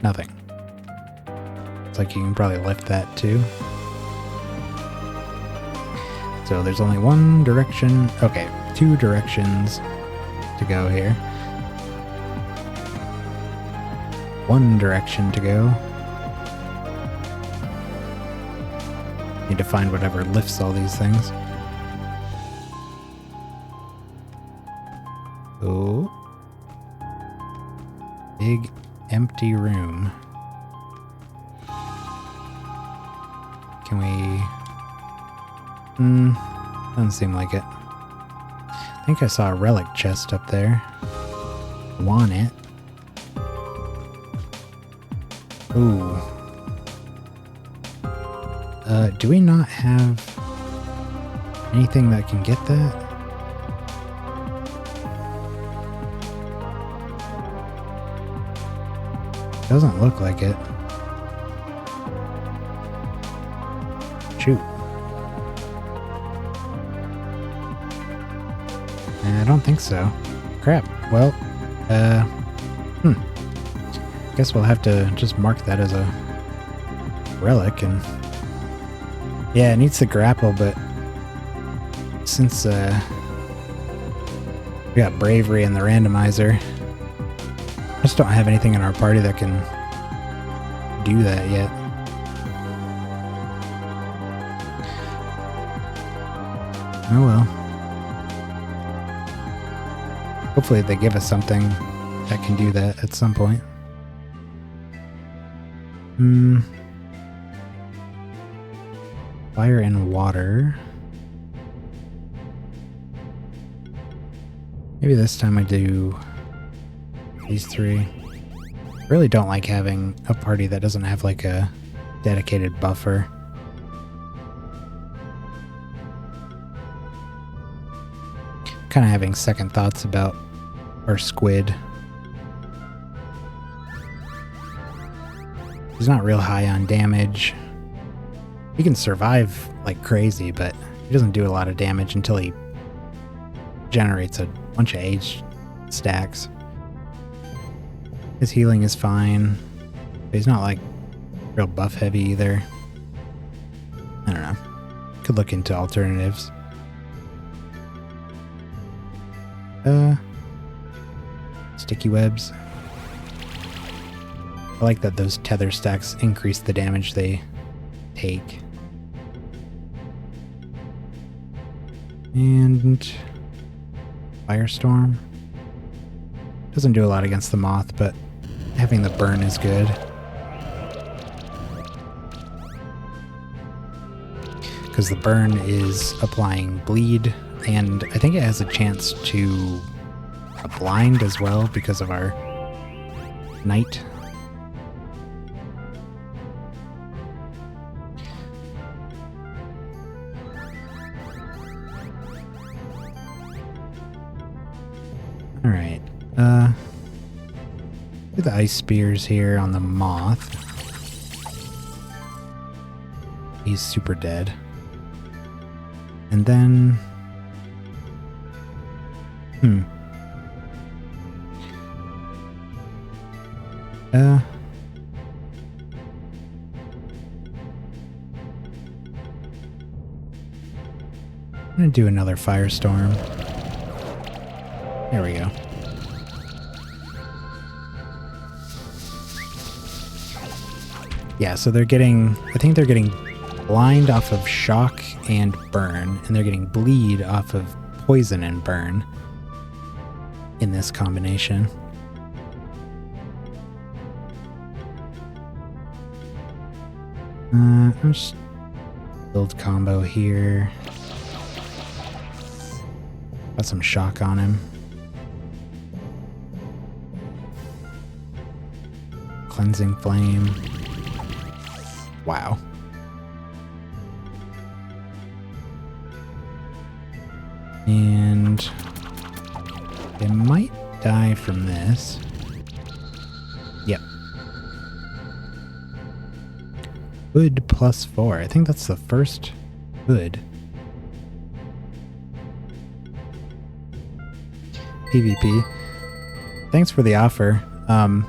Nothing. It's like you can probably lift that too. So there's only one direction. Okay, two directions to go here. One direction to go. Need to find whatever lifts all these things. Oh. Big empty room. Can we... doesn't seem like it. I think I saw a relic chest up there. Want it. Ooh. Do we not have anything that can get that? Doesn't look like it. Shoot. I don't think so. Crap. Well, guess we'll have to just mark that as a relic and... Yeah, it needs to grapple, but since we got bravery in the randomizer, I just don't have anything in our party that can do that yet. Oh well. Hopefully they give us something that can do that at some point. Fire and water. Maybe this time I do these three. Really don't like having a party that doesn't have like a dedicated buffer. Kind of having second thoughts about our squid. He's not real high on damage. He can survive like crazy, but he doesn't do a lot of damage until he generates a bunch of age stacks. His healing is fine, but he's not like real buff heavy either. I don't know. Could look into alternatives. Sticky webs. I like that those tether stacks increase the damage they take. And Firestorm. Doesn't do a lot against the moth, but having the burn is good. Because the burn is applying bleed, and I think it has a chance to blind as well because of our night. Alright, do the ice spears here on the moth. He's super dead. And then... I'm gonna do another firestorm. There we go. Yeah, so they're getting... I think they're getting blind off of shock and burn, and they're getting bleed off of poison and burn. in this combination. I'm just build combo here. Got some shock on him. Cleansing flame. Wow. And they might die from this. Yep. Hood +4. I think that's the first hood. PvP. Thanks for the offer. I'm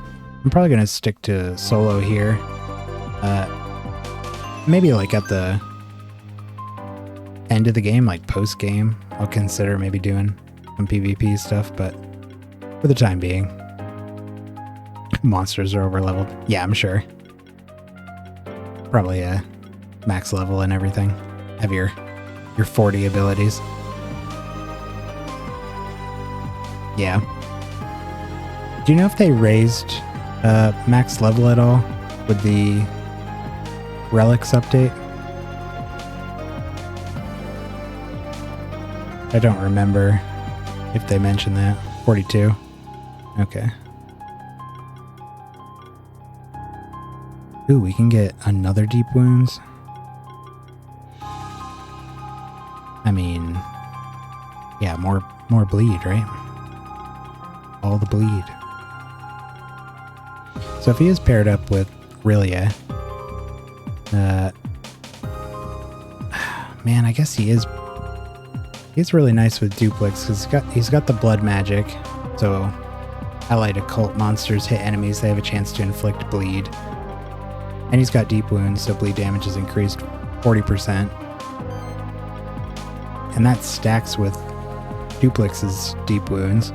probably going to stick to solo here. Maybe like at the end of the game, like post game, I'll consider maybe doing some PvP stuff, but for the time being, monsters are over leveled. Yeah, I'm sure. Probably a max level and everything. Have your 40 abilities. Yeah. Do you know if they raised max level at all with the relics update? I don't remember if they mentioned that. 42. Okay. Ooh, we can get another deep wounds. I mean, yeah, more bleed, right? All the bleed. So if he is paired up with Rilia, man, I guess he's really nice with duplex because he's got the blood magic. So allied occult monsters hit enemies, they have a chance to inflict bleed. And he's got deep wounds, so bleed damage is increased 40%. And that stacks with Duplex's deep wounds.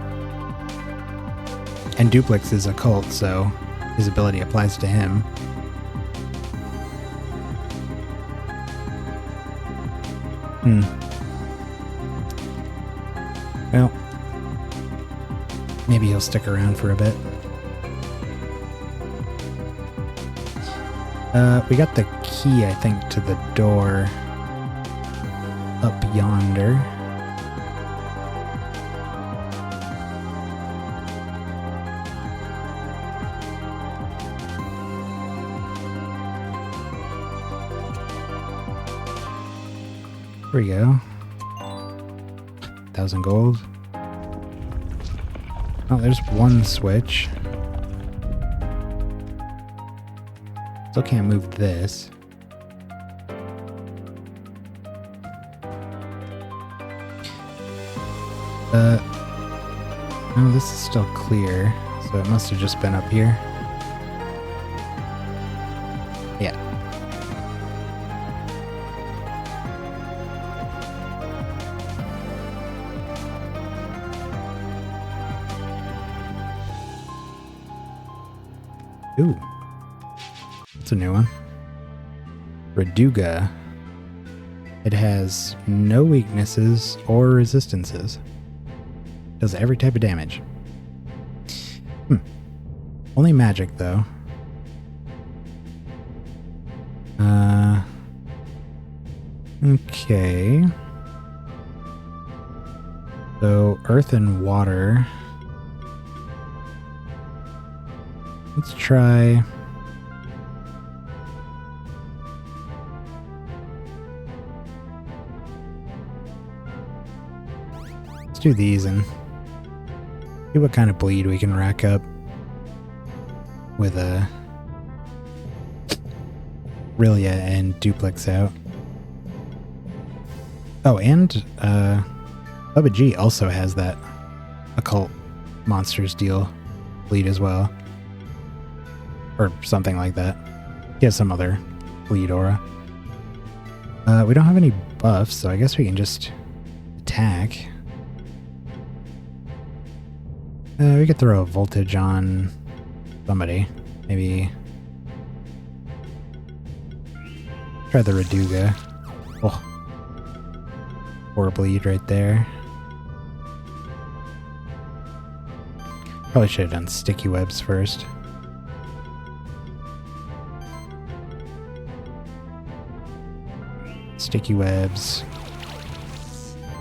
And Duplex is occult, so his ability applies to him. Well, maybe he'll stick around for a bit. We got the key, I think, to the door up yonder. Here we go. 1,000 gold. Oh, there's one switch. Still can't move this. Oh, this is still clear, so it must have just been up here. Yeah. Ooh. That's a new one. Raduga. It has no weaknesses or resistances. Does every type of damage. Only magic, though. Okay. So, earth and water. Let's try... Let's do these and see what kind of bleed we can rack up with a Rilia and Duplex out. Oh, and Bubba G also has that occult monsters deal bleed as well. Or something like that. He has some other bleed aura. We don't have any buffs, so I guess we can just attack. We could throw a voltage on somebody. Maybe try the Raduga. Oh. 4 bleed right there. Probably should have done sticky webs first. Sticky webs.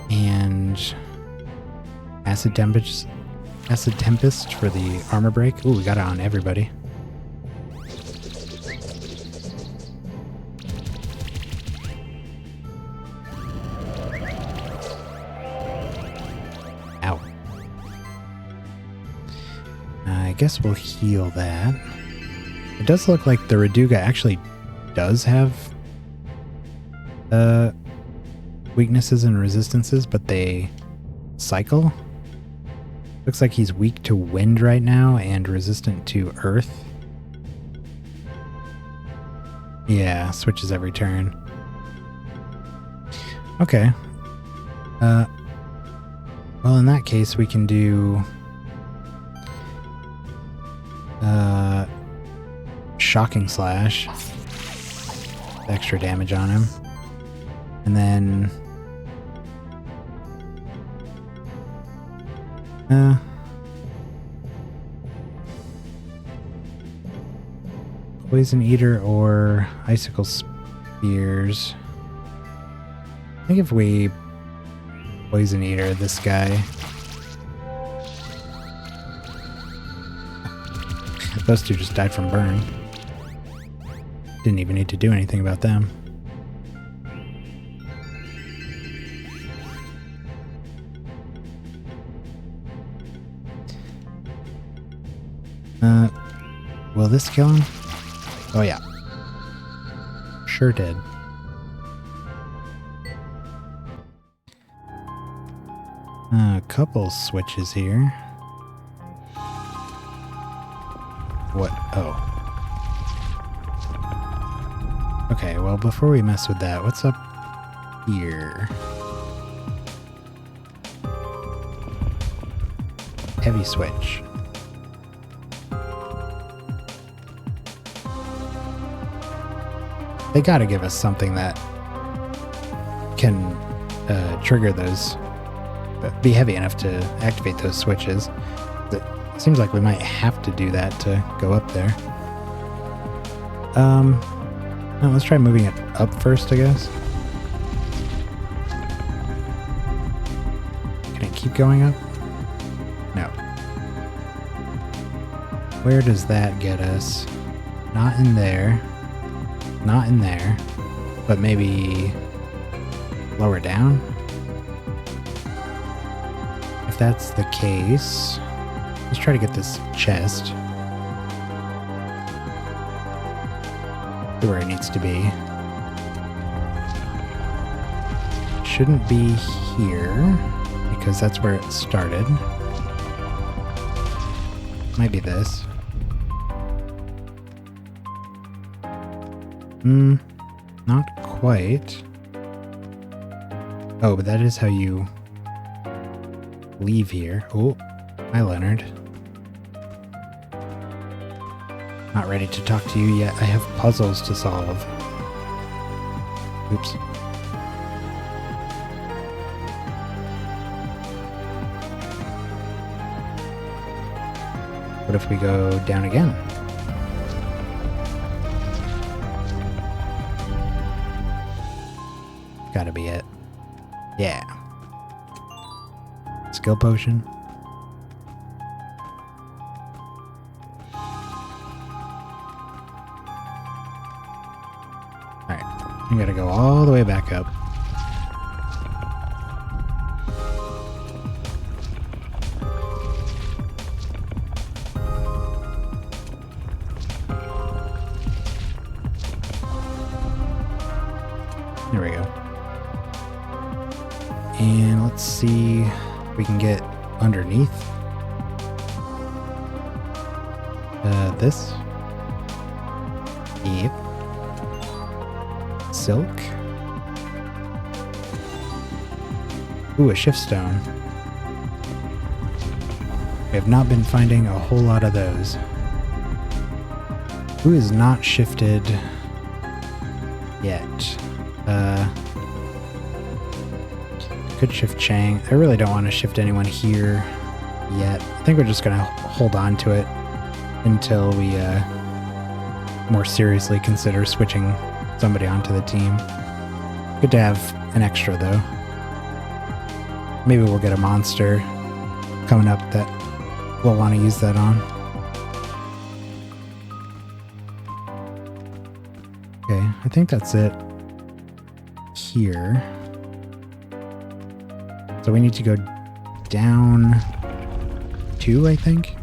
And acid tempest for the armor break. Ooh, we got it on everybody. Ow. I guess we'll heal that. It does look like the Raduga actually does have weaknesses and resistances, but they cycle. Looks like he's weak to wind right now and resistant to earth. Yeah, switches every turn. Okay. Well, in that case, we can do Shocking Slash. Extra damage on him. And then Poison Eater or Icicle Spears. I think if we Poison Eater this guy. Those two just died from burn. Didn't even need to do anything about them. Will this kill him? Oh yeah. Sure did. A couple switches here. What? Oh. Okay, well before we mess with that, what's up here? Heavy switch. They gotta give us something that can trigger those, be heavy enough to activate those switches. It seems like we might have to do that to go up there. No, let's try moving it up first, I guess. Can it keep going up? No. Where does that get us? Not in there. Not in there, but maybe lower down? If that's the case, let's try to get this chest to where it needs to be. Shouldn't be here, because that's where it started. Might be this. Not quite. Oh, but that is how you leave here. Oh, hi Leonard. Not ready to talk to you yet. I have puzzles to solve. Oops. What if we go down again? Gotta be it. Yeah. Skill potion. Alright. We gotta go all the way back up. There we go. And let's see if we can get underneath. This. Yep. Silk. Ooh, a shift stone. We have not been finding a whole lot of those. Who is not shifted yet? Could shift Chang. I really don't want to shift anyone here yet. I think we're just going to hold on to it until we more seriously consider switching somebody onto the team. Good to have an extra, though. Maybe we'll get a monster coming up that we'll want to use that on. Okay, I think that's it here. So we need to go down 2, I think.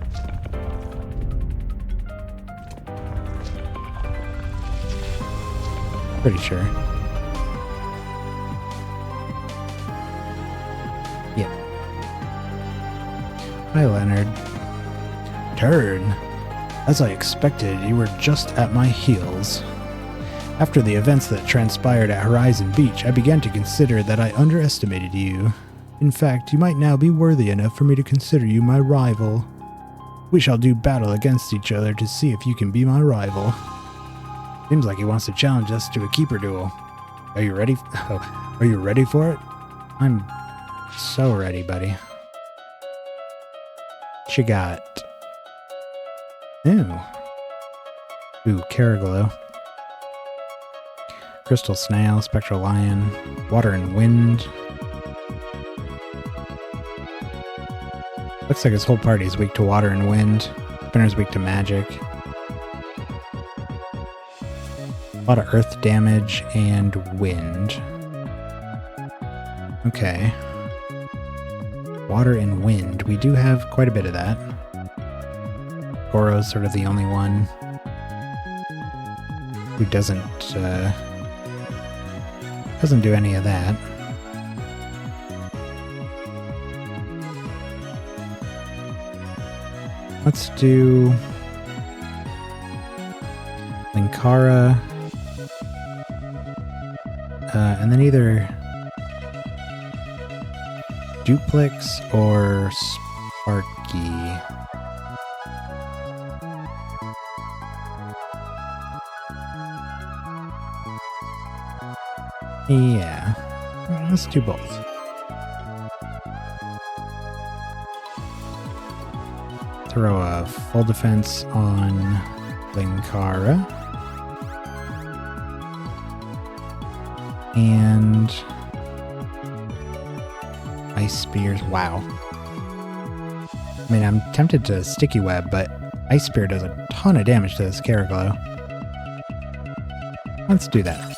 Pretty sure. Yep. Hi, Leonard. Turn. As I expected, you were just at my heels. After the events that transpired at Horizon Beach, I began to consider that I underestimated you. In fact, you might now be worthy enough for me to consider you my rival. We shall do battle against each other to see if you can be my rival. Seems like he wants to challenge us to a keeper duel. Are you ready? Are you ready for it? I'm so ready, buddy. What you got? Ooh, Caraglow. Crystal Snail, Spectral Lion, Water and Wind. Looks like his whole party is weak to Water and Wind. Spinner's weak to Magic. A lot of Earth damage and Wind. Okay. Water and Wind. We do have quite a bit of that. Goro's sort of the only one who doesn't do any of that. Let's do Linkara, and then either Duplex or Sparky. Yeah, let's do both. Throw a full defense on Linkara. And Ice Spears. Wow. I mean, I'm tempted to Sticky Web, but Ice Spear does a ton of damage to this Caraglow. Let's do that.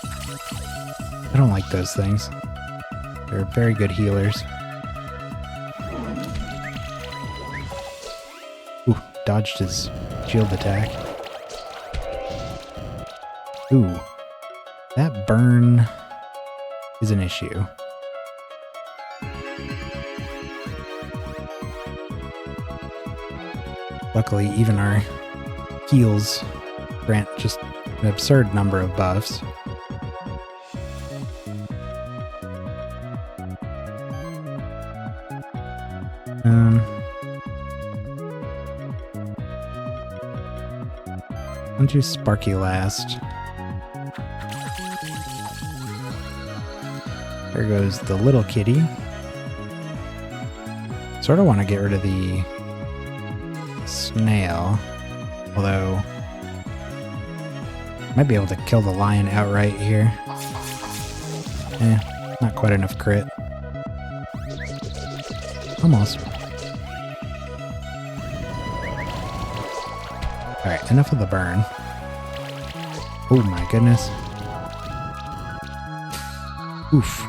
I don't like those things. They're very good healers. Ooh, dodged his shield attack. Ooh, that burn is an issue. Luckily, even our heals grant just an absurd number of buffs. I'll do Sparky last. There goes the little kitty. Sort of want to get rid of the snail, although might be able to kill the lion outright here. Not quite enough crit. Almost. Alright, enough of the burn. Oh my goodness. Oof.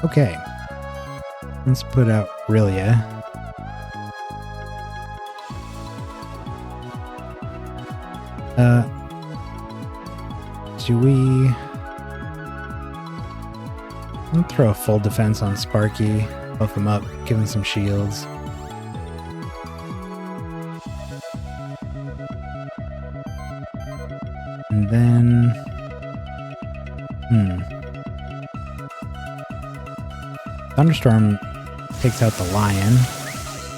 Okay. Let's put out Rillia. Do we... I'll throw a full defense on Sparky. Buff him up, give him some shields. And then... Thunderstorm takes out the lion.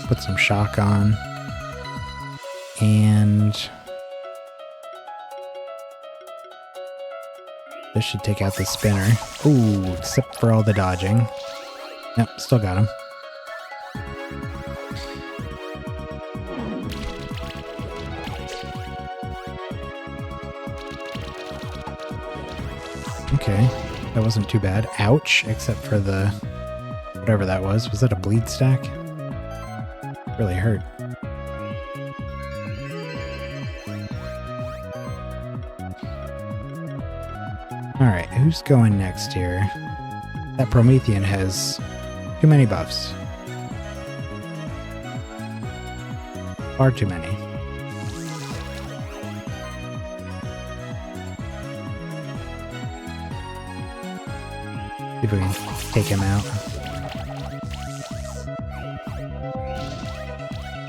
Put some shock on. And... this should take out the spinner. Ooh, except for all the dodging. Yep, still got him. Okay, that wasn't too bad. Ouch, except for the... whatever that was. Was that a bleed stack? Really hurt. Alright, who's going next here? That Promethean has too many buffs. Far too many. See if we can take him out.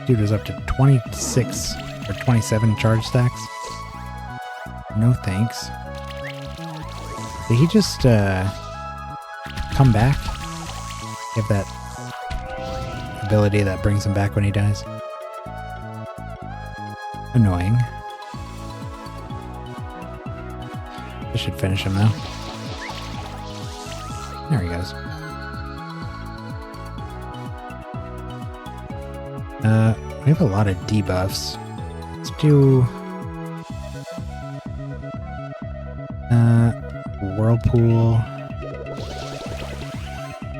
Dude was up to 26 or 27 charge stacks. No thanks. Did he just come back? Give that ability that brings him back when he dies. Annoying. This should finish him though. There he goes. We have a lot of debuffs. Let's do Whirlpool.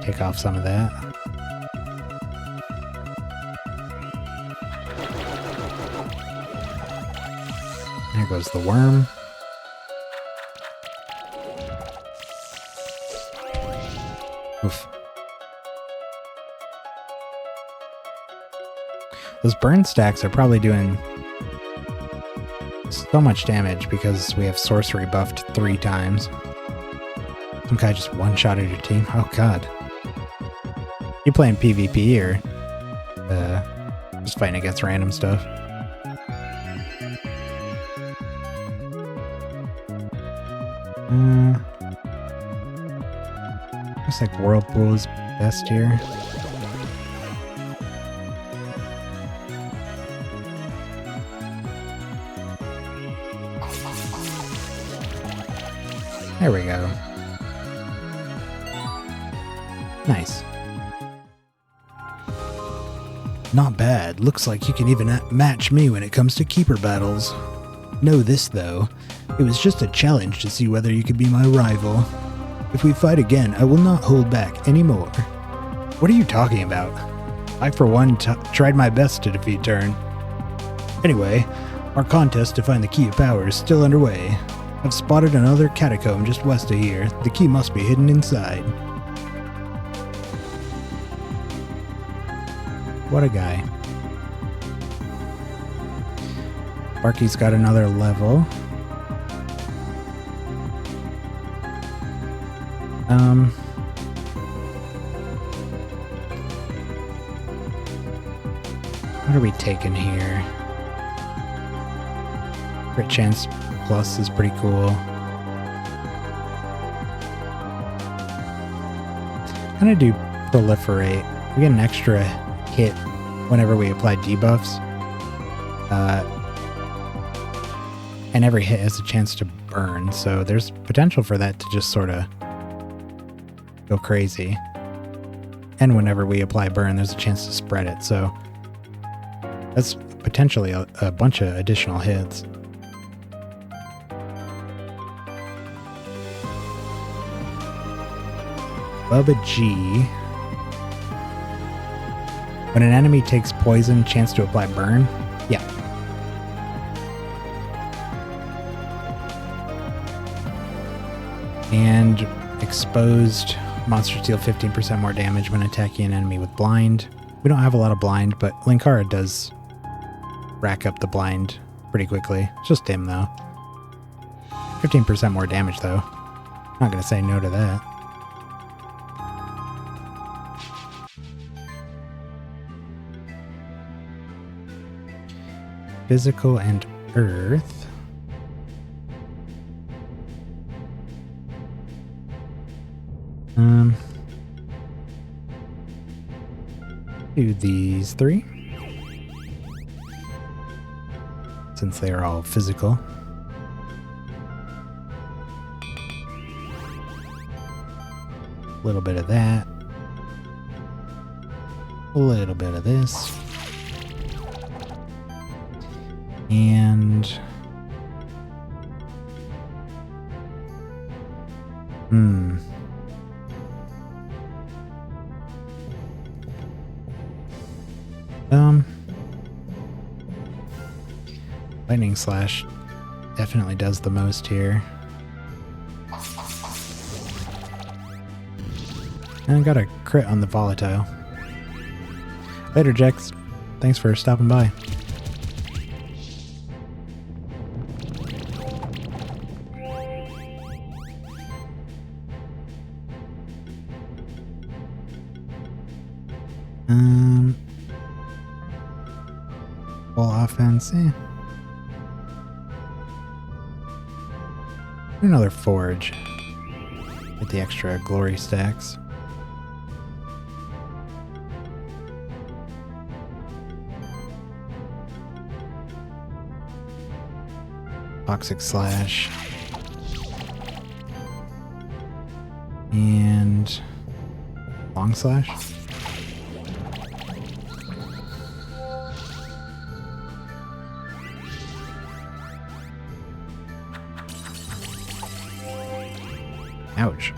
Take off some of that. There goes the worm. Oof. Those burn stacks are probably doing so much damage because we have sorcery buffed 3 times. Some guy just one-shotted your team. Oh god. You playing PvP or just fighting against random stuff? Looks like Whirlpool is best here. There we go. Nice. Not bad. Looks like you can even match me when it comes to keeper battles. Know this though, it was just a challenge to see whether you could be my rival. If we fight again, I will not hold back anymore. What are you talking about? I for one tried my best to defeat Turn. Anyway, our contest to find the key of power is still underway. I've spotted another catacomb just west of here. The key must be hidden inside. What a guy. Barky's got another level. What are we taking here? Crit chance plus is pretty cool. I'm gonna do proliferate. We get an extra hit whenever we apply debuffs. And every hit has a chance to burn, so there's potential for that to just sort of go crazy. And whenever we apply burn, there's a chance to spread it, so that's potentially a bunch of additional hits. Bubba G. When an enemy takes poison, chance to apply burn? Yeah. And exposed monsters deal 15% more damage when attacking an enemy with blind. We don't have a lot of blind, but Linkara does rack up the blind pretty quickly. It's just him though. 15% more damage though. Not gonna say no to that. Physical and earth. Do these 3. Since they are all physical. A little bit of that. A little bit of this. And Hmm. Lightning Slash definitely does the most here. And I got a crit on the volatile. Later, Jex. Thanks for stopping by. Full offense, Another forge. Get the extra glory stacks. Toxic Slash. And Long Slash. Ouch.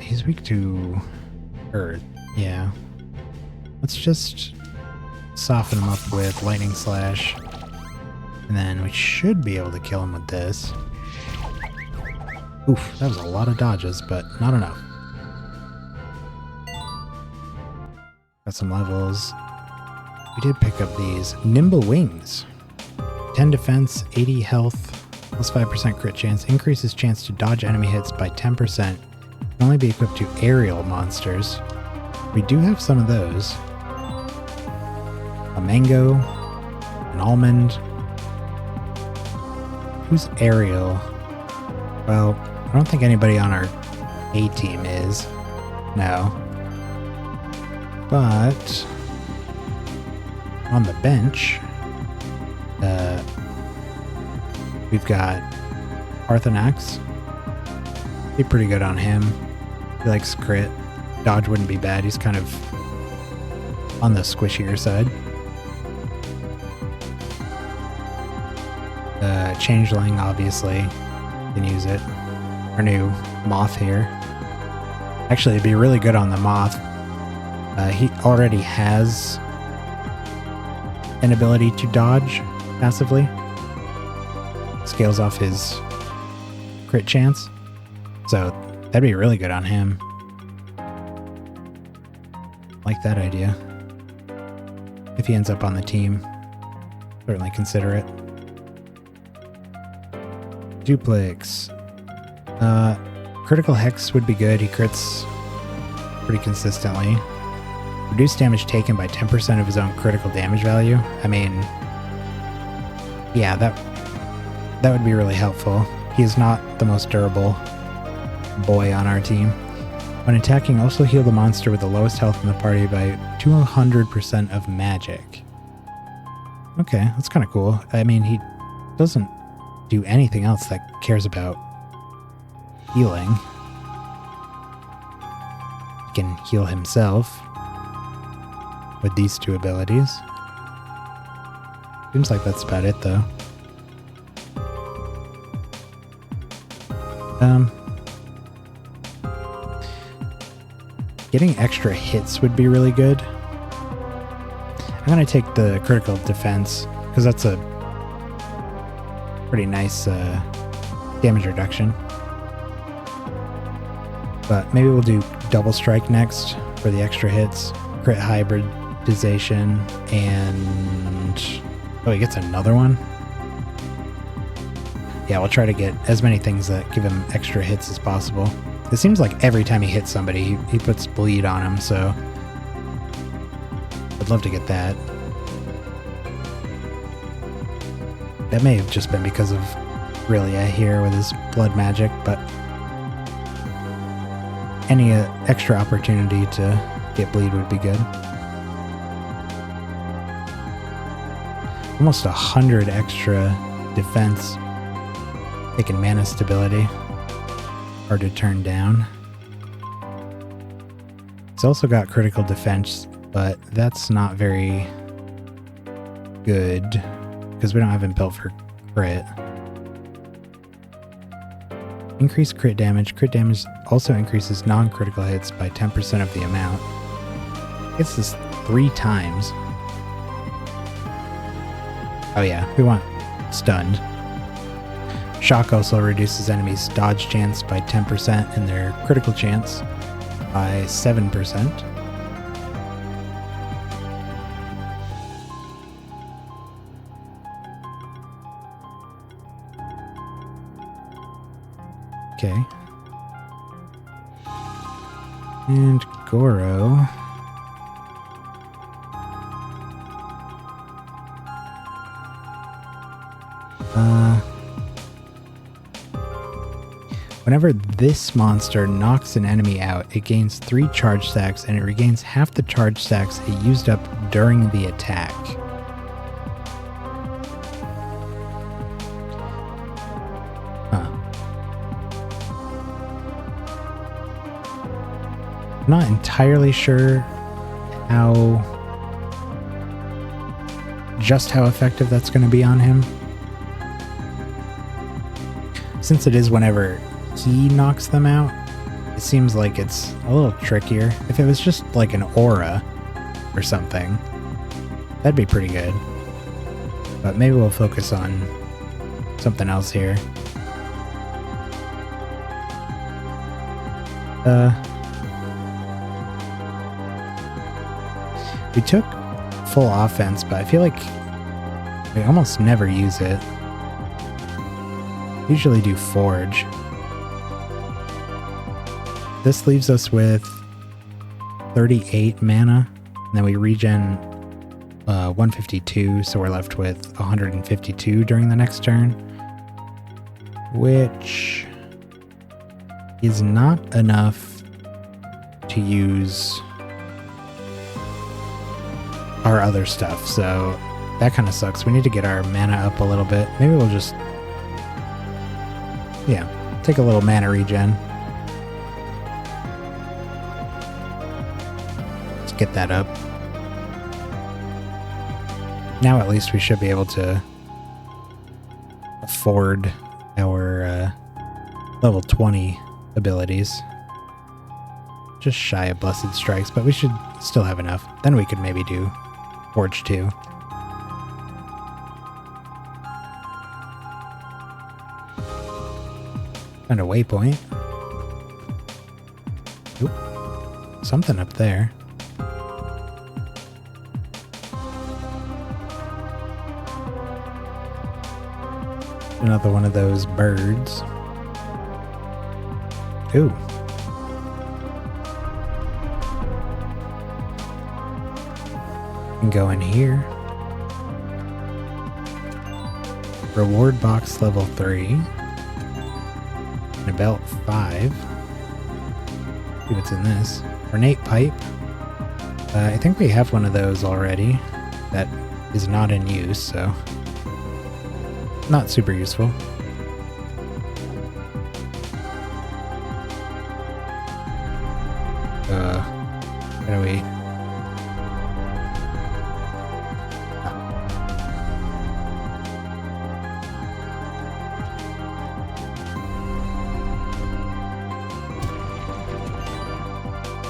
He's weak to Earth. Yeah. Let's just soften him up with Lightning Slash. And then we should be able to kill him with this. Oof, that was a lot of dodges, but not enough. Got some levels. We did pick up these Nimble Wings. 10 defense, 80 health, plus 5% crit chance. Increases chance to dodge enemy hits by 10%. Can only be equipped to aerial monsters. We do have some of those. A mango, an almond. Who's aerial? Well, I don't think anybody on our A team is. No. But on the bench, we've got Parthenax. Be pretty good on him. He likes crit. Dodge wouldn't be bad. He's kind of on the squishier side. Changeling, obviously, can use it. Our new Moth here. Actually, it'd be really good on the Moth. He already has an ability to dodge passively. Scales off his crit chance. So that'd be really good on him. Like that idea. If he ends up on the team, certainly consider it. Duplex. Critical Hex would be good. He crits pretty consistently. Reduce damage taken by 10% of his own critical damage value. I mean, yeah, that would be really helpful. He is not the most durable boy on our team. When attacking, also heal the monster with the lowest health in the party by 200% of magic. Okay, that's kind of cool. I mean, he doesn't do anything else that cares about healing. He can heal himself with these two abilities. Seems like that's about it, though. Getting extra hits would be really good. I'm going to take the critical defense, because that's a pretty nice damage reduction. But maybe we'll do double strike next for the extra hits. Crit hybridization, and oh, he gets another one. Yeah, we'll try to get as many things that give him extra hits as possible. It seems like every time he hits somebody, he puts bleed on him, so I'd love to get that. That may have just been because of Rillia here with his blood magic, but any extra opportunity to get bleed would be good. Almost 100 extra defense. Taking mana stability. Hard to turn down. It's also got critical defense, but that's not very good because we don't have him built for crit. Increased crit damage. Crit damage also increases non-critical hits by 10% of the amount. It's this 3 times. Oh yeah, we want stunned. Shock also reduces enemies' dodge chance by 10% and their critical chance by 7%. Okay. And Goro. Whenever this monster knocks an enemy out, it gains 3 charge stacks and it regains half the charge stacks it used up during the attack. Huh. I'm not entirely sure just how effective that's going to be on him. Since it is whenever he knocks them out, it seems like it's a little trickier. If it was just like an aura or something, that'd be pretty good. But maybe we'll focus on something else here. We took full offense, but I feel like we almost never use it. Usually do Forge. This leaves us with 38 mana, and then we regen 152, so we're left with 152 during the next turn, which is not enough to use our other stuff, so that kind of sucks. We need to get our mana up a little bit. Maybe we'll just, take a little mana regen. Let's get that up. Now at least we should be able to afford our level 20 abilities. Just shy of Blessed Strikes, but we should still have enough. Then we could maybe do Forge 2. Found a waypoint. Oop. Something up there. Another one of those birds. Ooh. Can go in here. Reward box level 3. And a belt 5. See what's in this. Ornate pipe. I think we have one of those already. That is not in use, so not super useful. How do we?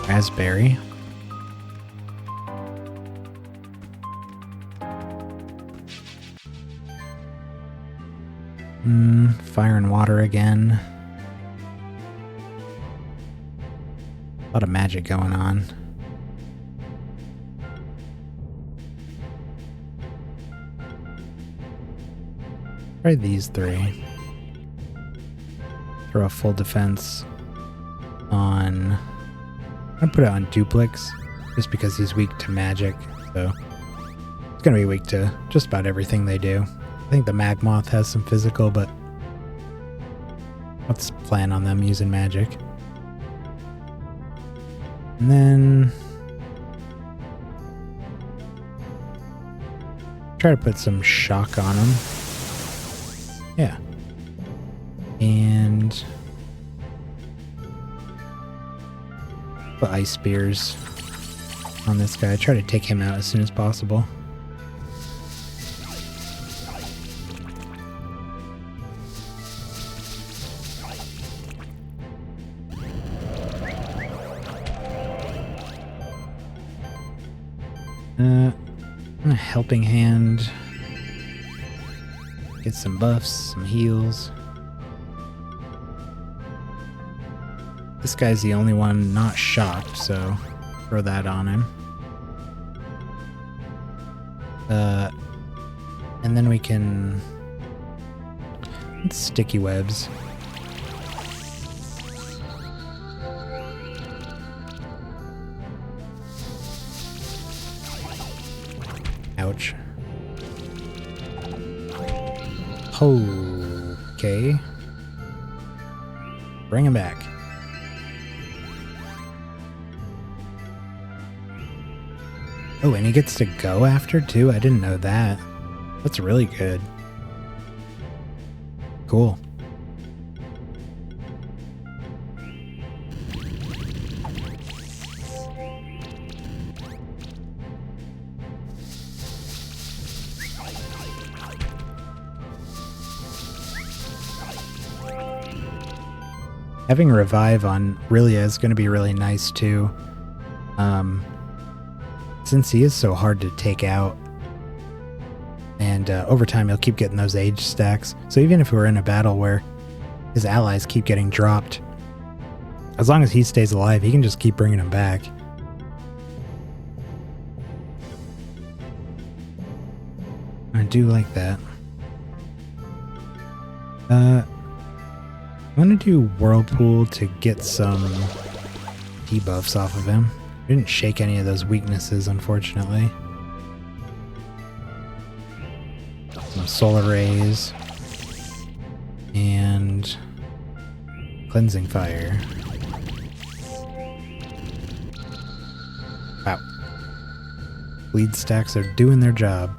Raspberry. Fire and water again. A lot of magic going on. Try these 3. Throw a full defense on... I'm gonna put it on Duplex, just because he's weak to magic, so it's gonna be weak to just about everything they do. I think the Magmoth has some physical, but let's plan on them using magic. And then try to put some shock on them. Yeah. And Put ice spears on this guy. Try to take him out as soon as possible. A helping hand. Get some buffs, some heals. This guy's the only one not shocked, so throw that on him. And then we can... sticky webs. Ouch. Okay. Bring him back. Oh, and he gets to go after too? I didn't know that. That's really good. Cool. Having revive on Rillia is going to be really nice too. Since he is so hard to take out. And over time he'll keep getting those age stacks. So even if we're in a battle where his allies keep getting dropped, as long as he stays alive, he can just keep bringing them back. I do like that. I'm gonna do Whirlpool to get some debuffs off of him. Didn't shake any of those weaknesses, unfortunately. Some Solar Rays. And Cleansing Fire. Wow. Bleed stacks are doing their job.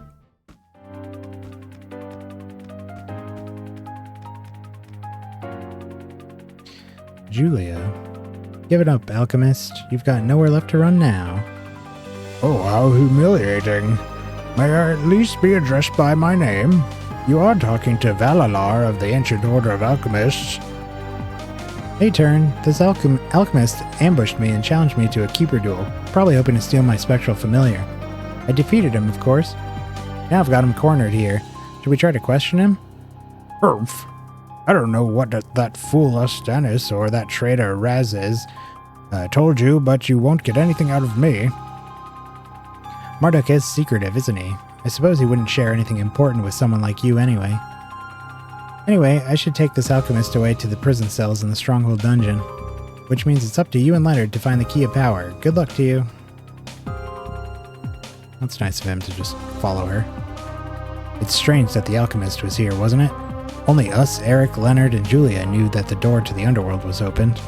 Julia. Give it up, Alchemist. You've got nowhere left to run now. Oh, how humiliating. May I at least be addressed by my name? You are talking to Valalar of the Ancient Order of Alchemists. Hey, Turn. This alchemist ambushed me and challenged me to a keeper duel, probably hoping to steal my spectral familiar. I defeated him, of course. Now I've got him cornered here. Should we try to question him? Oof. I don't know what that fool Astanis or that traitor Raz is. I told you, but you won't get anything out of me. Marduk is secretive, isn't he? I suppose he wouldn't share anything important with someone like you anyway. Anyway, I should take this alchemist away to the prison cells in the Stronghold dungeon. Which means it's up to you and Leonard to find the key of power. Good luck to you. That's nice of him to just follow her. It's strange that the alchemist was here, wasn't it? Only us, Eric, Leonard, and Julia knew that the door to the Underworld was opened.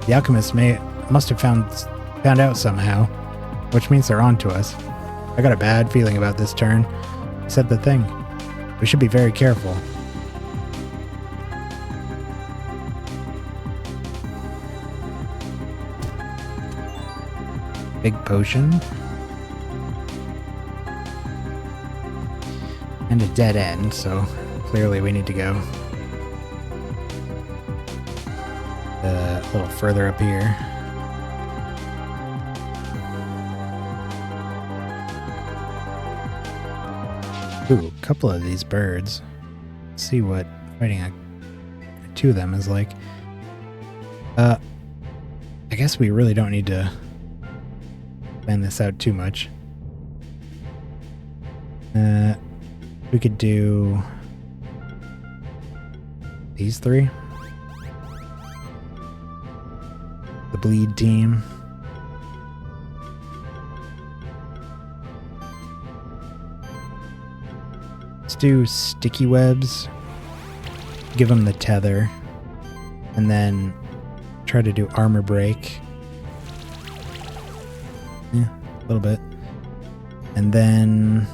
The alchemist must have found out somehow, which means they're on to us. I got a bad feeling about this turn. I said the thing. We should be very careful. Big potion. And a dead end, so clearly we need to go a little further up here. Ooh, a couple of these birds. Let's see what fighting two of them is like. I guess we really don't need to plan this out too much. We could do these three. The bleed team. Let's do sticky webs. Give them the tether. And then try to do armor break. Yeah, a little bit. And then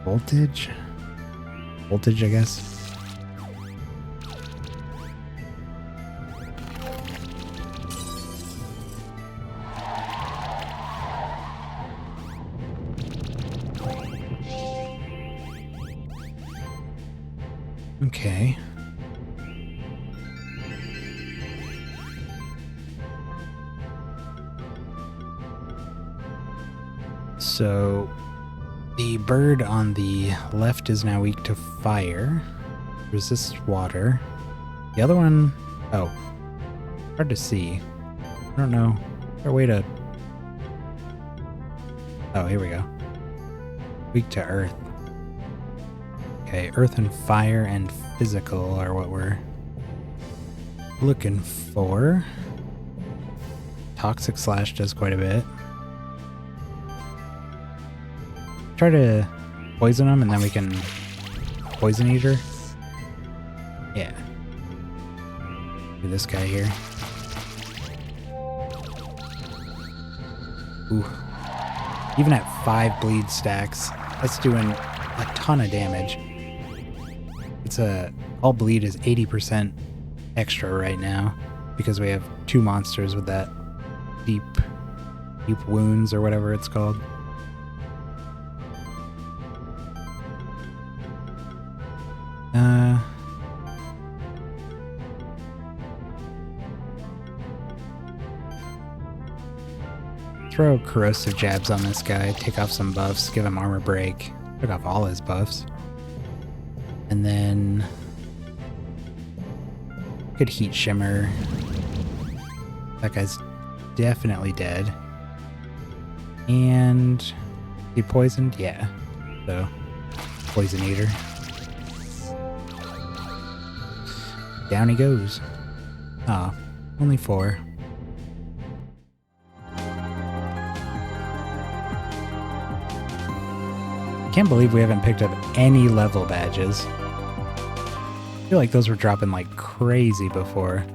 Voltage? Voltage, I guess. Okay. So the bird on the left is now weak to fire, resists water. The other one, oh, hard to see. I don't know. Is there a way to... Oh, here we go. Weak to earth. Okay, earth and fire and physical are what we're looking for. Toxic Slash does quite a bit. Try to poison them and then we can poison eater. Yeah. Do this guy here. Ooh. Even at 5 bleed stacks, that's doing a ton of damage. It's all bleed is 80% extra right now because we have 2 monsters with that deep wounds or whatever it's called. Throw corrosive jabs on this guy, take off some buffs, give him armor break, took off all his buffs. And then could heat shimmer. That guy's definitely dead. And he poisoned? Yeah. So poison eater. Down he goes. Ah, only 4. Can't believe we haven't picked up any level badges. I feel like those were dropping like crazy before.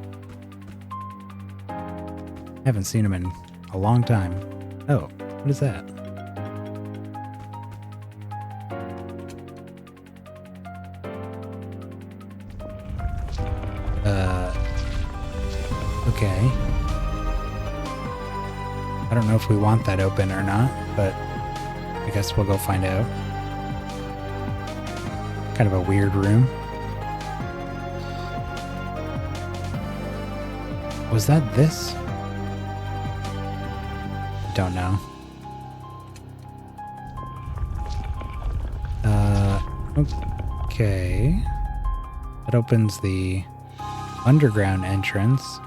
Haven't seen them in a long time. Oh, what is that? Okay. I don't know if we want that open or not, but I guess we'll go find out. Kind of a weird room. Was that this? Don't know. Okay. That opens the underground entrance.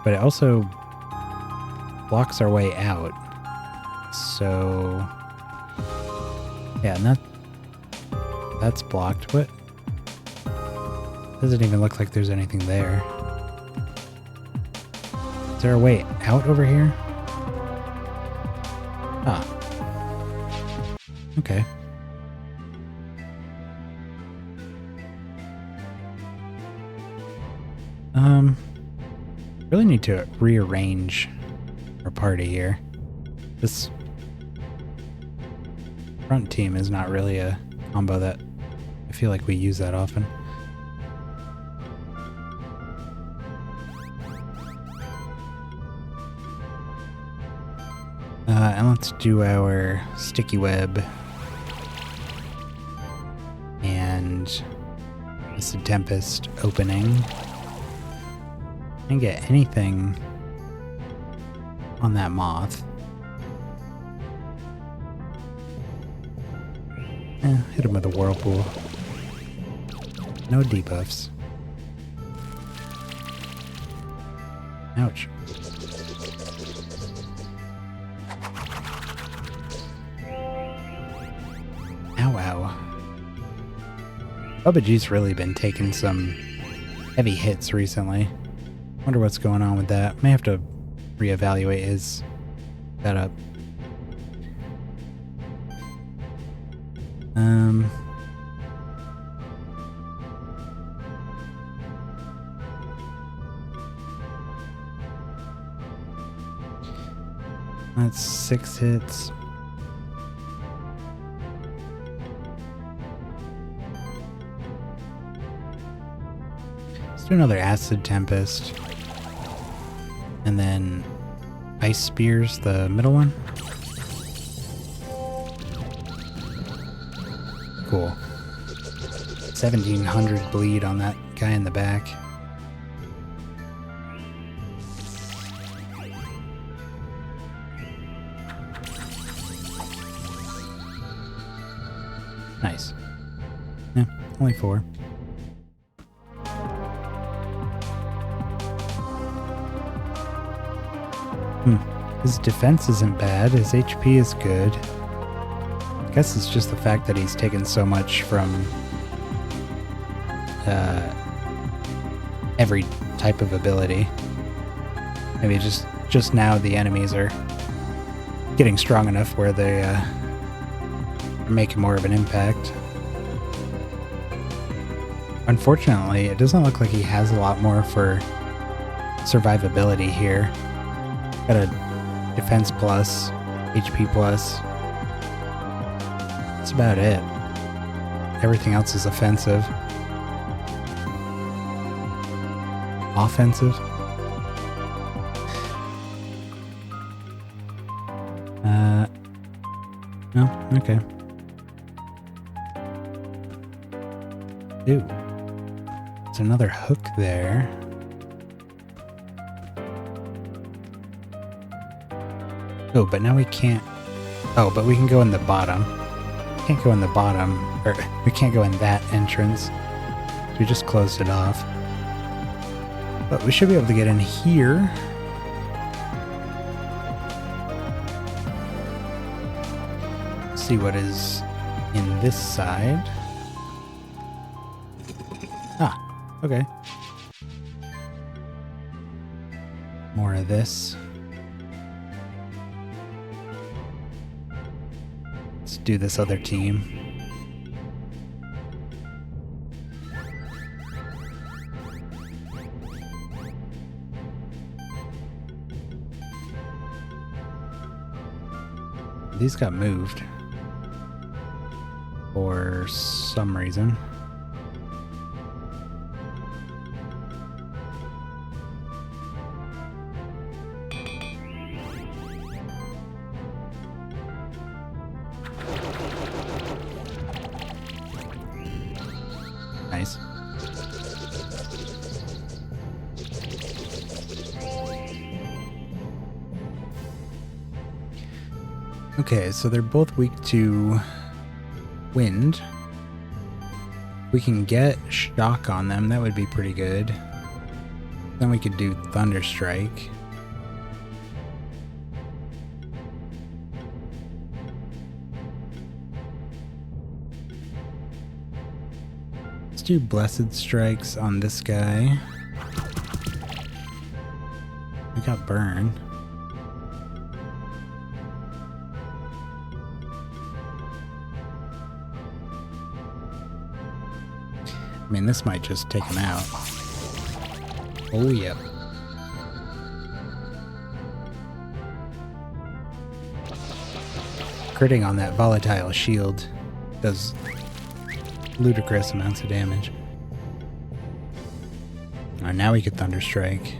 But it also blocks our way out. So... yeah, and that's blocked. What? Doesn't even look like there's anything there. Is there a way out over here? Ah. Okay. Really need to rearrange our party here. This front team is not really a combo that I feel like we use that often. And let's do our sticky web and this Tempest opening. Can't get anything on that moth. Hit him with a whirlpool. No debuffs. Ouch. Ow, ow. Bubba G's really been taking some heavy hits recently. Wonder what's going on with that. May have to reevaluate his setup. That's 6 hits. do another Acid Tempest. And then Ice Spears, the middle one. Cool. 1700 bleed on that guy in the back. Nice. Yeah, only 4. His defense isn't bad. His HP is good. I guess it's just the fact that he's taken so much from every type of ability. Maybe just now the enemies are getting strong enough where they are making more of an impact. Unfortunately, it doesn't look like he has a lot more for survivability here. Got a defense plus, HP plus. That's about it. Everything else is offensive. Offensive? No? Okay. Ooh. There's another hook there. Oh, but now we can't... Oh, but we can go in the bottom. Can't go in the bottom, or we can't go in that entrance. So we just closed it off. But we should be able to get in here. See what is in this side. Ah, okay. More of this. Let's do this other team. These got moved for some reason. Nice. Okay, so they're both weak to wind. We can get shock on them, that would be pretty good. Then we could do Thunder Strike. Let's do Blessed Strikes on this guy. We got Burn. I mean, this might just take him out. Oh, yep. Critting on that volatile shield does ludicrous amounts of damage. Alright, now we get Thunder Strike.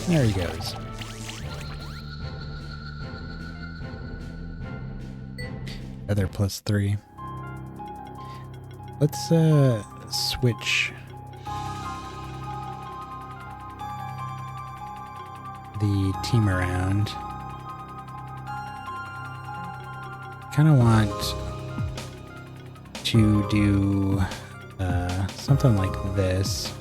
There he goes. Other +3. Let's switch the team around. Kind of want to do something like this.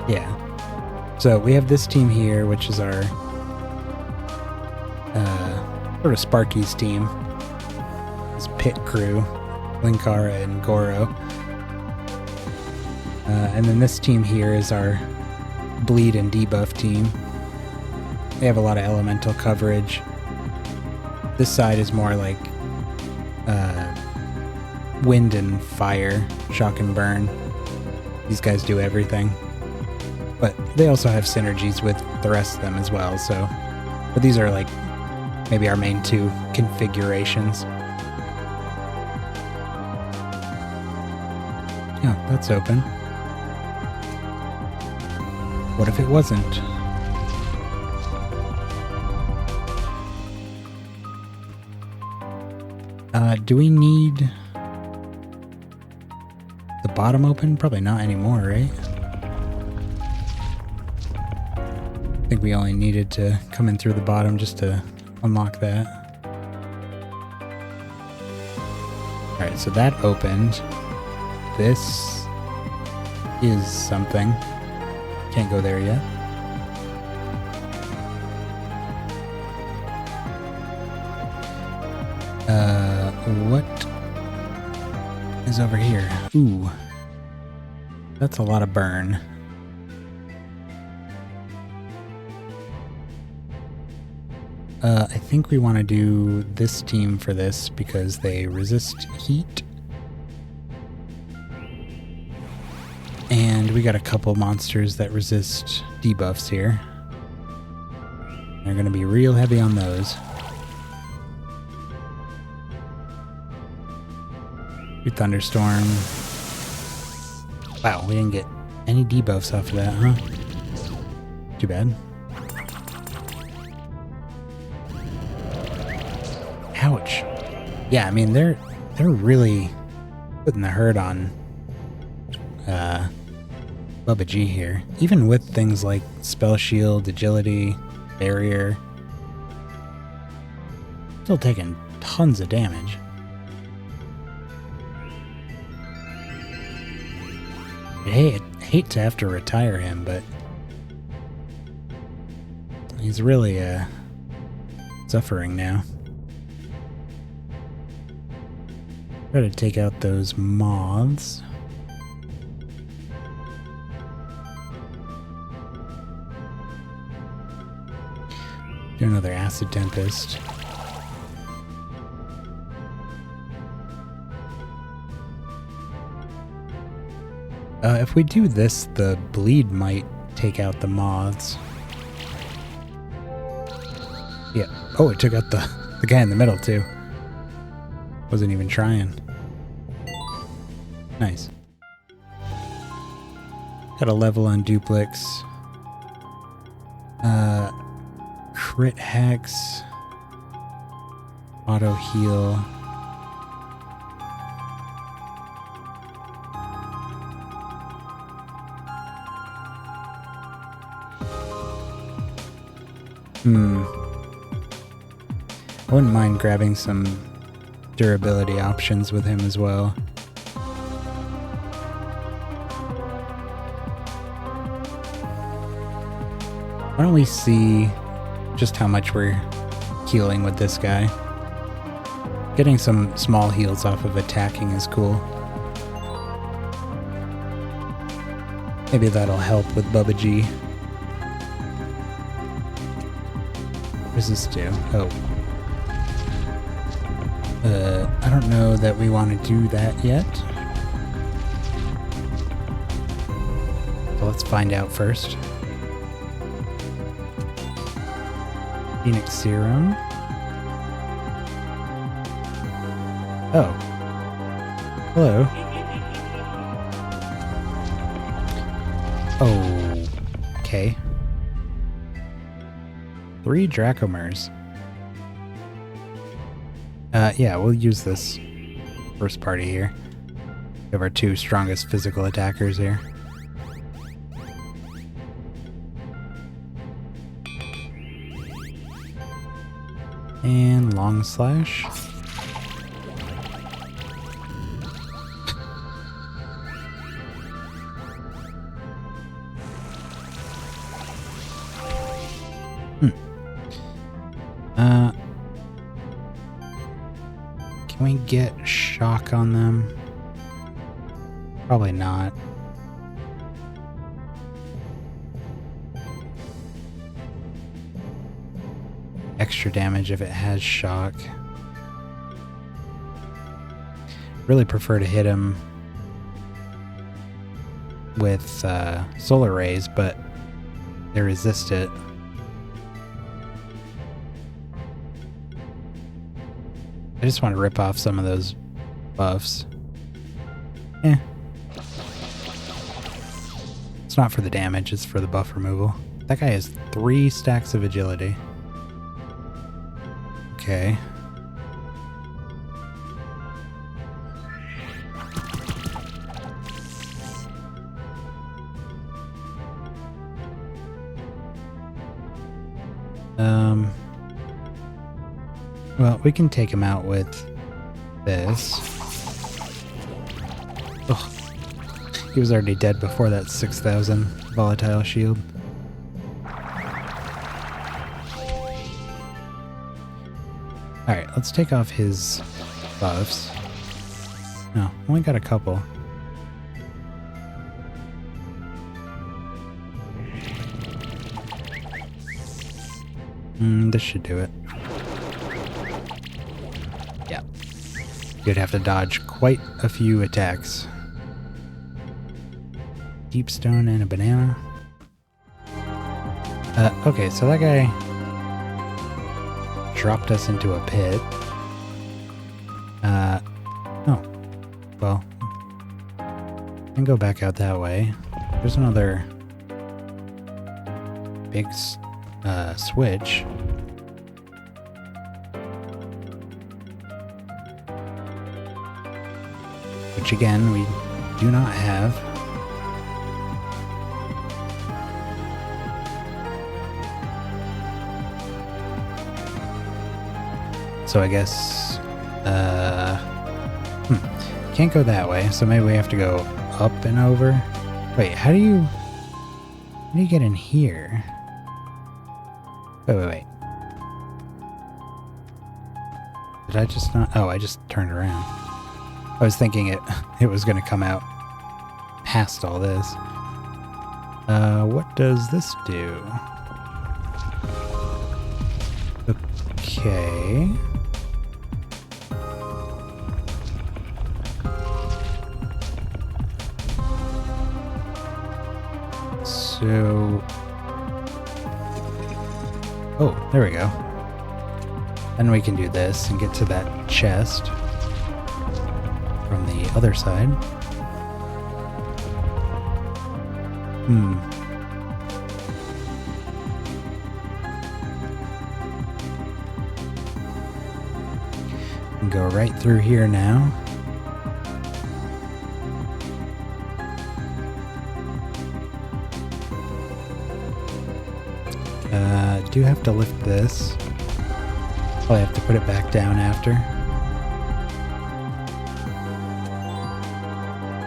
Yeah. So we have this team here, which is our sort of Sparky's team. His pit crew, Linkara and Goro. And then this team here is our bleed and debuff team. They have a lot of elemental coverage. This side is more like wind and fire, shock and burn. These guys do everything. But they also have synergies with the rest of them as well, so... But these are like maybe our main two configurations. Yeah, that's open. What if it wasn't? Do we need the bottom open? Probably not anymore, right? I think we only needed to come in through the bottom just to unlock that. Alright, so that opened. This is something. Can't go there yet. What is over here? Ooh. That's a lot of burn. I think we want to do this team for this because they resist heat. And we got a couple monsters that resist debuffs here. They're going to be real heavy on those. Thunderstorm. Wow, we didn't get any debuffs off of that, huh? Too bad. Ouch. Yeah, I mean they're really putting the hurt on Bubba G here. Even with things like Spell Shield, Agility, Barrier. Still taking tons of damage. I hate to have to retire him, but he's really suffering now. Try to take out those moths. Do another Acid Tempest. If we do this, the bleed might take out the moths. Yeah. Oh, it took out the guy in the middle, too. Wasn't even trying. Nice. Got a level on Duplex. Crit Hex. Auto Heal. I wouldn't mind grabbing some durability options with him as well. Why don't we see just how much we're healing with this guy? Getting some small heals off of attacking is cool. Maybe that'll help with Bubba G. What does this do? Oh. I don't know that we want to do that yet. So let's find out first. Phoenix Serum. Oh. Hello. Oh. Okay. 3 Dracomers. Yeah, we'll use this first party here. We have our 2 strongest physical attackers here. And Long Slash. Can we get shock on them? Probably not. Extra damage if it has shock. really prefer to hit him with solar rays, but they resist it. I just want to rip off some of those buffs. Eh. It's not for the damage, it's for the buff removal. That guy has 3 stacks of agility. Okay. Well, we can take him out with this. Ugh. He was already dead before that 6,000 volatile shield. Alright, let's take off his buffs. No, only got a couple. This should do it. Yeah. You'd have to dodge quite a few attacks. Deep stone and a banana. Okay, so that guy dropped us into a pit. Oh. Well. I can go back out that way. There's another big switch. Which again, we do not have. So I guess, can't go that way, so maybe we have to go up and over. Wait, how do you get in here? Wait. Did I just not? Oh, I just turned around. I was thinking it was going to come out past all this. What does this do? Okay. So... Oh, there we go. Then we can do this and get to that chest from the other side. And go right through here now. Do have to lift this. Probably have to put it back down after.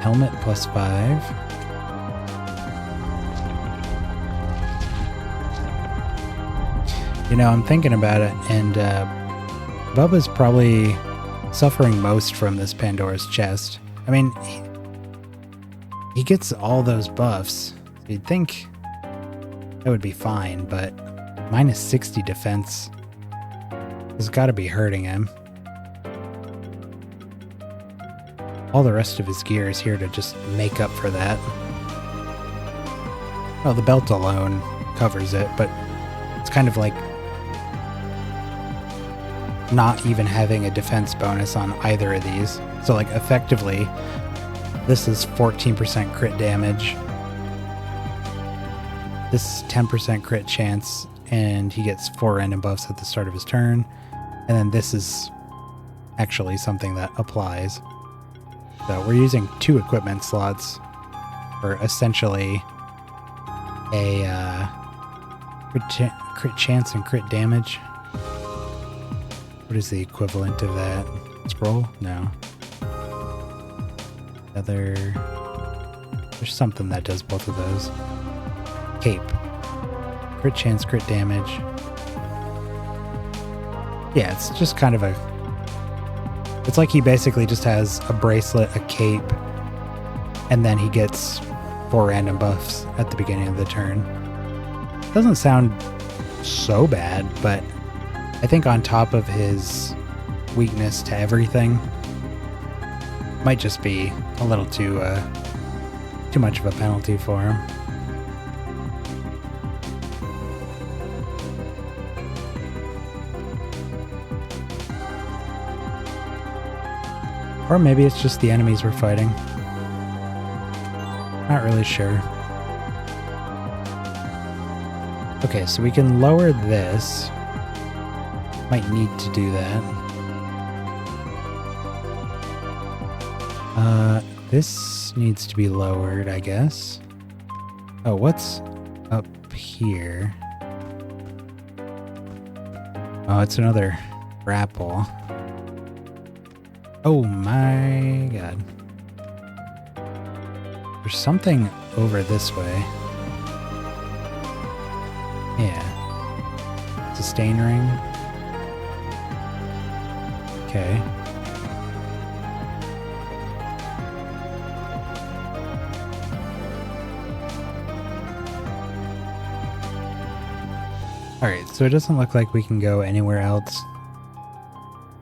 Helmet +5. You know, I'm thinking about it, and Bubba's probably suffering most from this Pandora's chest. I mean, he gets all those buffs. You'd think that would be fine, but minus 60 defense has got to be hurting him. All the rest of his gear is here to just make up for that. Well, the belt alone covers it, but it's kind of like not even having a defense bonus on either of these. So, like, effectively, this is 14% crit damage. This is 10% crit chance, and he gets 4 random buffs at the start of his turn. And then this is actually something that applies. So we're using 2 equipment slots for essentially a crit chance and crit damage. What is the equivalent of that? Scroll? No. There's something that does both of those. Cape. Crit chance, crit damage. Yeah, it's just kind of it's like he basically just has a bracelet, a cape, and then he gets 4 random buffs at the beginning of the turn. Doesn't sound so bad, but I think on top of his weakness to everything, Might just be a little too much of a penalty for him. Or maybe it's just the enemies we're fighting. Not really sure. Okay, so we can lower this. Might need to do that. This needs to be lowered, I guess. Oh, what's up here? Oh, it's another grapple. Oh my god. There's something over this way. Yeah. Sustain ring. Okay. Alright, so it doesn't look like we can go anywhere else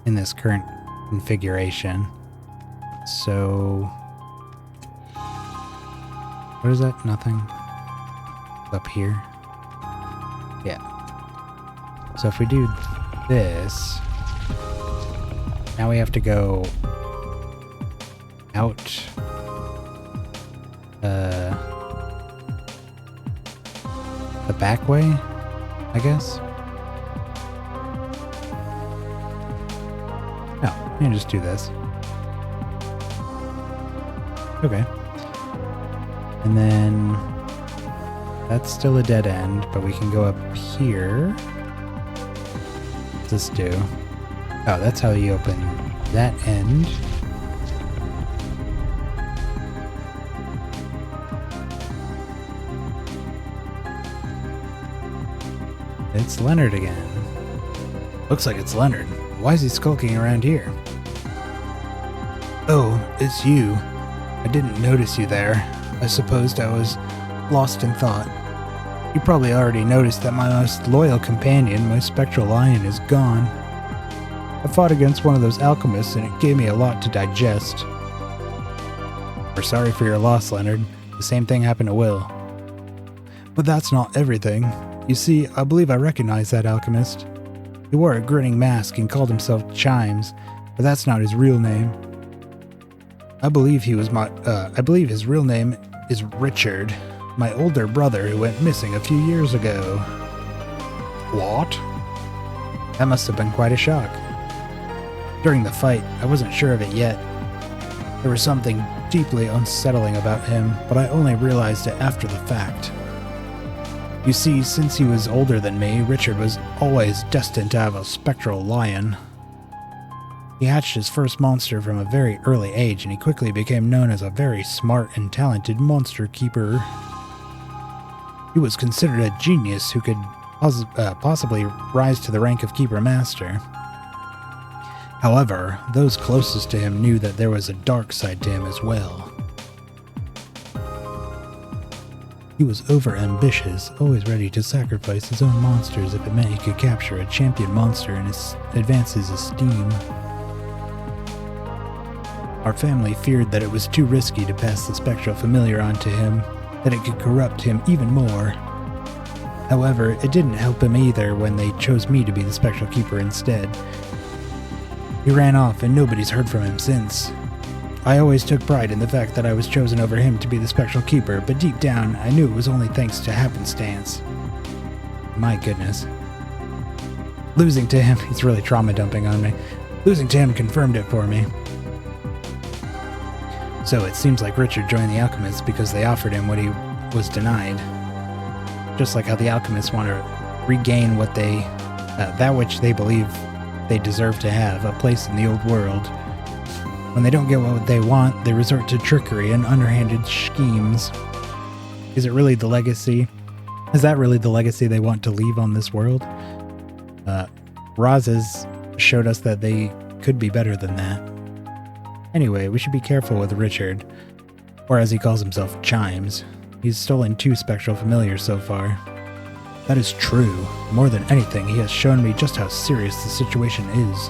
in this current configuration. So... what is that? Nothing? Up here? Yeah. So if we do this... now we have to go... out... the back way, I guess? No, we can just do this. Okay. And then that's still a dead end, but we can go up here. What's this do? Oh, that's how you open that end. It's Leonard again. Looks like it's Leonard. Why is he skulking around here? Oh, it's you. I didn't notice you there. I supposed I was lost in thought. You probably already noticed that my most loyal companion, my spectral lion, is gone. I fought against one of those alchemists and it gave me a lot to digest. We're sorry for your loss, Leonard. The same thing happened to Will. But that's not everything. You see, I believe I recognize that alchemist. He wore a grinning mask and called himself Chimes, but that's not his real name. I believe his real name is Richard, my older brother who went missing a few years ago. What? That must have been quite a shock. During the fight, I wasn't sure of it yet. There was something deeply unsettling about him, but I only realized it after the fact. You see, since he was older than me, Richard was always destined to have a spectral lion. He hatched his first monster from a very early age, and he quickly became known as a very smart and talented monster keeper. He was considered a genius who could possibly rise to the rank of Keeper Master. However, those closest to him knew that there was a dark side to him as well. He was over-ambitious, always ready to sacrifice his own monsters if it meant he could capture a champion monster and advance his esteem. Our family feared that it was too risky to pass the spectral familiar on to him, that it could corrupt him even more. However, it didn't help him either when they chose me to be the spectral keeper instead. He ran off and nobody's heard from him since. I always took pride in the fact that I was chosen over him to be the spectral keeper, but deep down, I knew it was only thanks to happenstance. My goodness. Losing to him, he's really trauma dumping on me. Losing to him confirmed it for me. So it seems like Richard joined the Alchemists because they offered him what he was denied. Just like how the Alchemists want to regain what that which they believe they deserve to have, a place in the old world. When they don't get what they want, they resort to trickery and underhanded schemes. Is it really the legacy? Is that really the legacy they want to leave on this world? Roz has showed us that they could be better than that. Anyway, we should be careful with Richard, or as he calls himself, Chimes. He's stolen 2 spectral familiars so far. That is true. More than anything, he has shown me just how serious the situation is.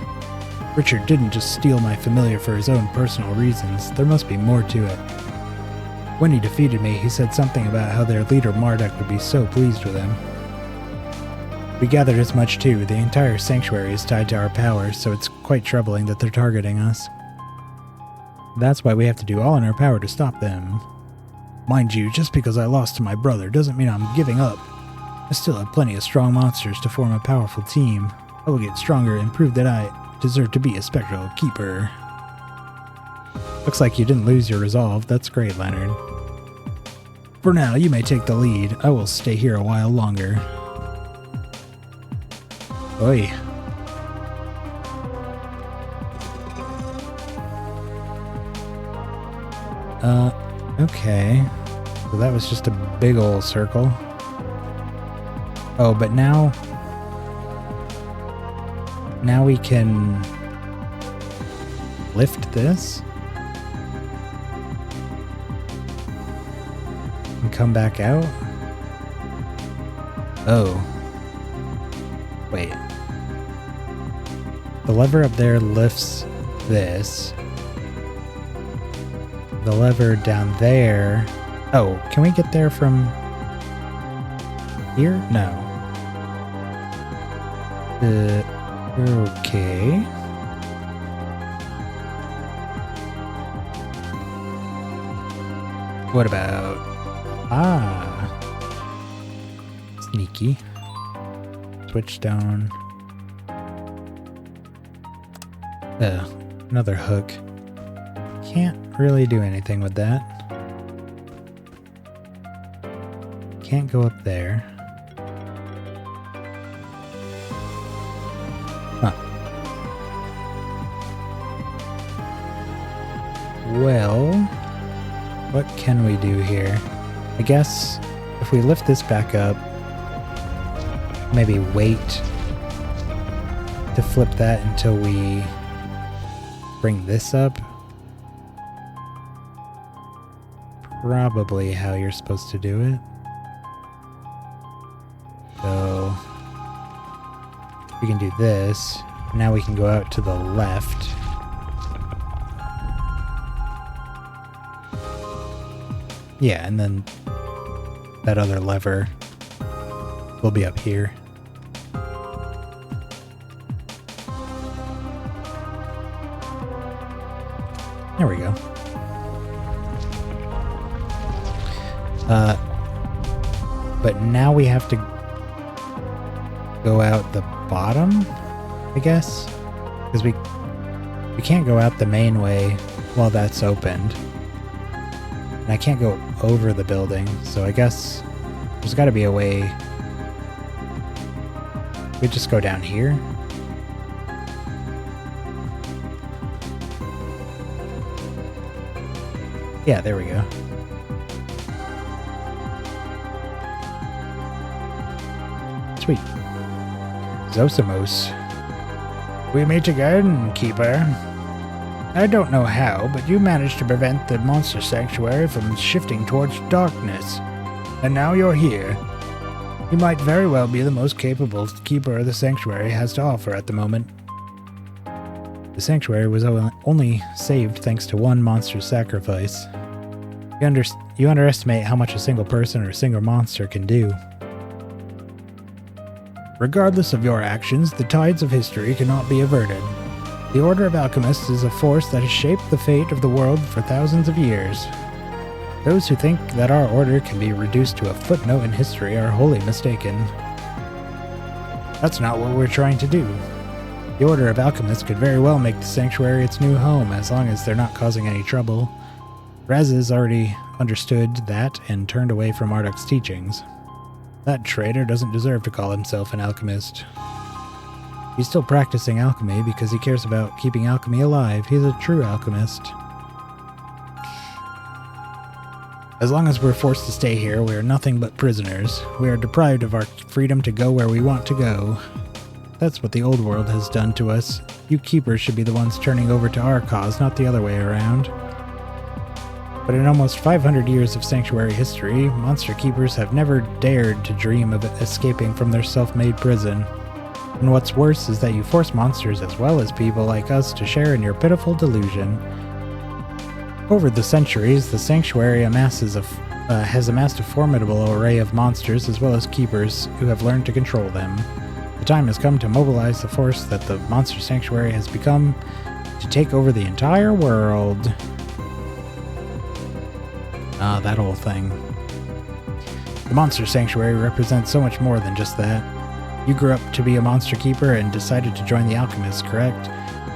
Richard didn't just steal my familiar for his own personal reasons. There must be more to it. When he defeated me, he said something about how their leader Marduk would be so pleased with him. We gathered as much too. The entire sanctuary is tied to our power, so it's quite troubling that they're targeting us. That's why we have to do all in our power to stop them. Mind you, just because I lost to my brother doesn't mean I'm giving up. I still have plenty of strong monsters to form a powerful team. I will get stronger and prove that I deserve to be a spectral keeper. Looks like you didn't lose your resolve. That's great, Leonard. For now, you may take the lead. I will stay here a while longer. Oi. Okay. So that was just a big old circle. Oh, but now we can lift this and come back out. Oh. Wait. The lever up there lifts this. The lever down there... Oh, can we get there from here? No. Okay. What about... Sneaky. Switch down. Another hook. Can't really do anything with that. Can't go up there. Huh. Well, what can we do here? I guess if we lift this back up, maybe wait to flip that until we bring this up. Probably how you're supposed to do it. So we can do this. Now we can go out to the left. Yeah, and then that other lever will be up here. There we go. But now we have to go out the bottom, I guess? Because we can't go out the main way while that's opened. And I can't go over the building, so I guess there's got to be a way. We just go down here. Yeah, there we go. Sweet. Zosamos. We meet again, Keeper. I don't know how, but you managed to prevent the monster sanctuary from shifting towards darkness. And now you're here. You might very well be the most capable keeper the sanctuary has to offer at the moment. The sanctuary was only saved thanks to one monster's sacrifice. You underestimate how much a single person or a single monster can do. Regardless of your actions, the tides of history cannot be averted. The Order of Alchemists is a force that has shaped the fate of the world for thousands of years. Those who think that our order can be reduced to a footnote in history are wholly mistaken. That's not what we're trying to do. The Order of Alchemists could very well make the sanctuary its new home, as long as they're not causing any trouble. Raz's already understood that and turned away from Marduk's teachings. That traitor doesn't deserve to call himself an alchemist. He's still practicing alchemy because he cares about keeping alchemy alive. He's a true alchemist. As long as we're forced to stay here, we are nothing but prisoners. We are deprived of our freedom to go where we want to go. That's what the old world has done to us. You keepers should be the ones turning over to our cause, not the other way around. But in almost 500 years of sanctuary history, monster keepers have never dared to dream of escaping from their self-made prison. And what's worse is that you force monsters as well as people like us to share in your pitiful delusion. Over the centuries, the Sanctuary has amassed a formidable array of monsters as well as keepers who have learned to control them. The time has come to mobilize the force that the Monster Sanctuary has become to take over the entire world. Ah, that whole thing. The Monster Sanctuary represents so much more than just that. You grew up to be a monster keeper and decided to join the alchemists, correct?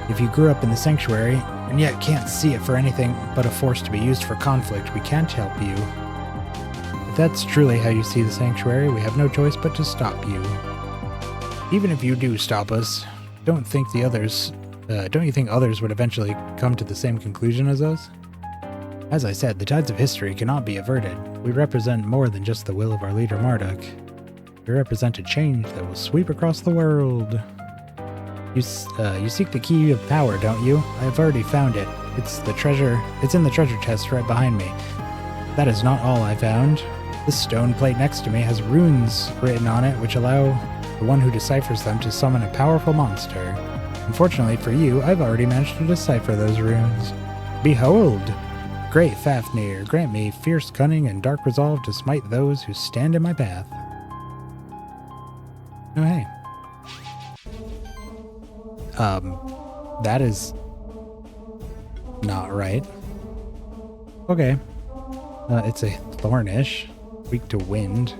If you grew up in the Sanctuary, and yet can't see it for anything but a force to be used for conflict, we can't help you. If that's truly how you see the Sanctuary, we have no choice but to stop you. Even if you do stop us, don't you think others would eventually come to the same conclusion as us? As I said, the tides of history cannot be averted. We represent more than just the will of our leader Marduk. We represent a change that will sweep across the world. You seek the key of power, don't you? I've already found it. It's in the treasure chest right behind me. That is not all I found. This stone plate next to me has runes written on it which allow the one who deciphers them to summon a powerful monster. Unfortunately for you, I've already managed to decipher those runes. Behold! Great Fafnir, grant me fierce cunning and dark resolve to smite those who stand in my path. Oh, hey. That is not right. Okay. It's a thornish, weak to wind.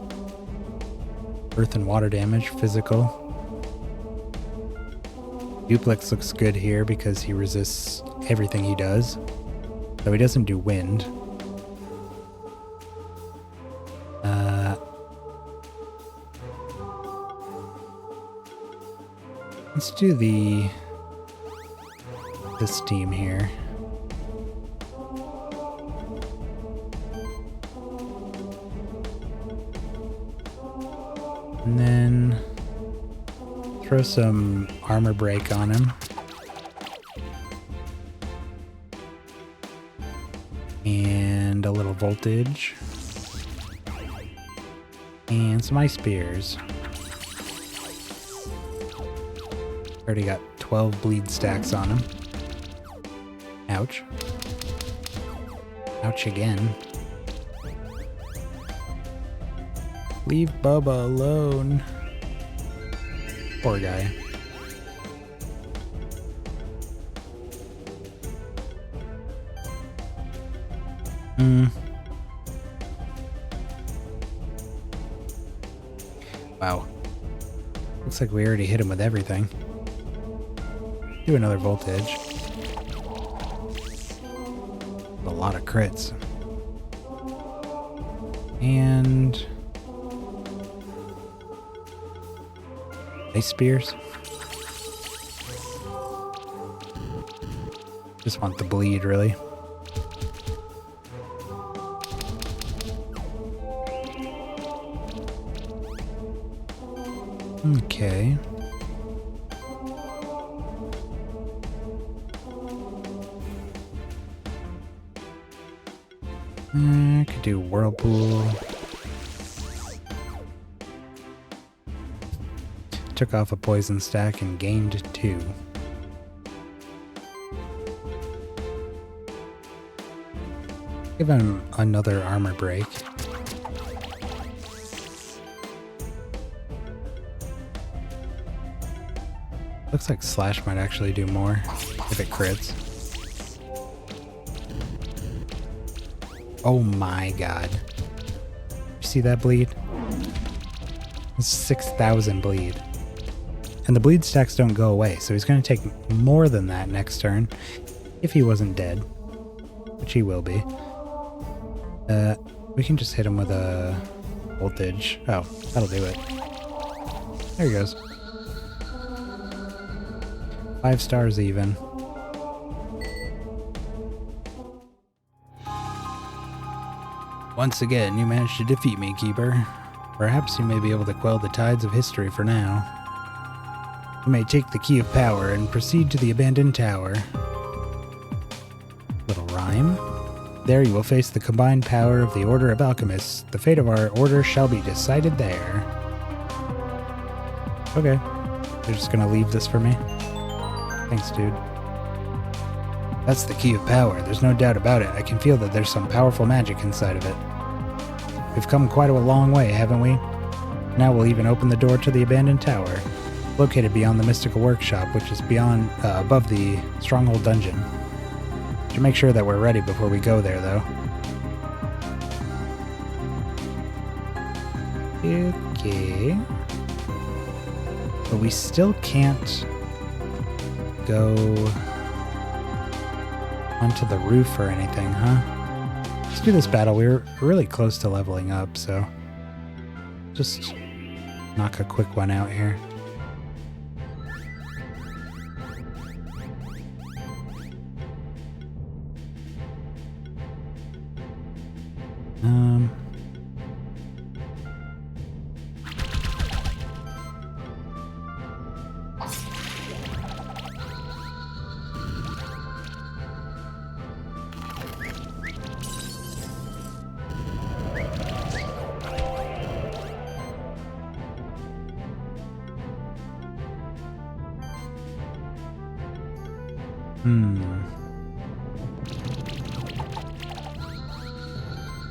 Earth and water damage, physical. Duplex looks good here because he resists everything he does. Though he doesn't do wind. Let's do this team here. And then throw some armor break on him. And a little voltage. And some ice spears. Already got 12 bleed stacks on him. Ouch. Ouch again. Leave Bubba alone. Poor guy. Wow. Looks like we already hit him with everything. Do another voltage. A lot of crits. And ice spears. Just want the bleed, really. Okay. I could do Whirlpool. Took off a poison stack and gained 2. Give him another armor break. Looks like Slash might actually do more if it crits. Oh my god. You see that bleed? It's 6,000 bleed. And the bleed stacks don't go away, so he's going to take more than that next turn if he wasn't dead, which he will be. We can just hit him with a voltage. Oh, that'll do it. There he goes. 5 stars even. Once again, you managed to defeat me, Keeper. Perhaps you may be able to quell the tides of history for now. You may take the key of power and proceed to the abandoned tower. Little rhyme. There you will face the combined power of the Order of Alchemists. The fate of our order shall be decided there. Okay. You're just gonna leave this for me? Thanks, dude. That's the key of power. There's no doubt about it. I can feel that there's some powerful magic inside of it. We've come quite a long way, haven't we? Now we'll even open the door to the abandoned tower, located beyond the mystical workshop, which is beyond above the stronghold dungeon. Should make sure that we're ready before we go there, though. Okay. But we still can't go onto the roof or anything, huh? Let's do this battle. We're really close to leveling up, so just knock a quick one out here.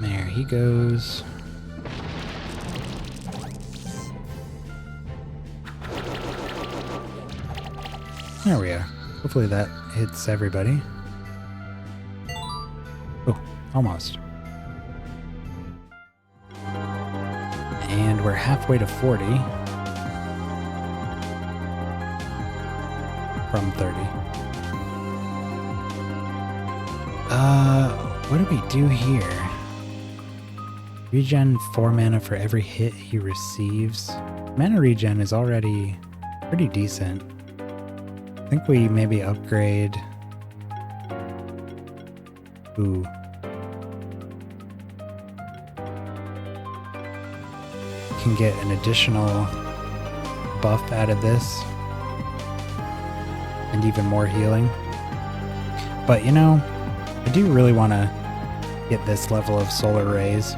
There he goes. There we are. Hopefully that hits everybody. Oh, almost. And we're halfway to 40 from 30. What do we do here? Regen 4 mana for every hit he receives. Mana regen is already pretty decent. I think we maybe upgrade. Ooh. Can get an additional buff out of this. And even more healing. But you know, I do really want to get this level of solar rays.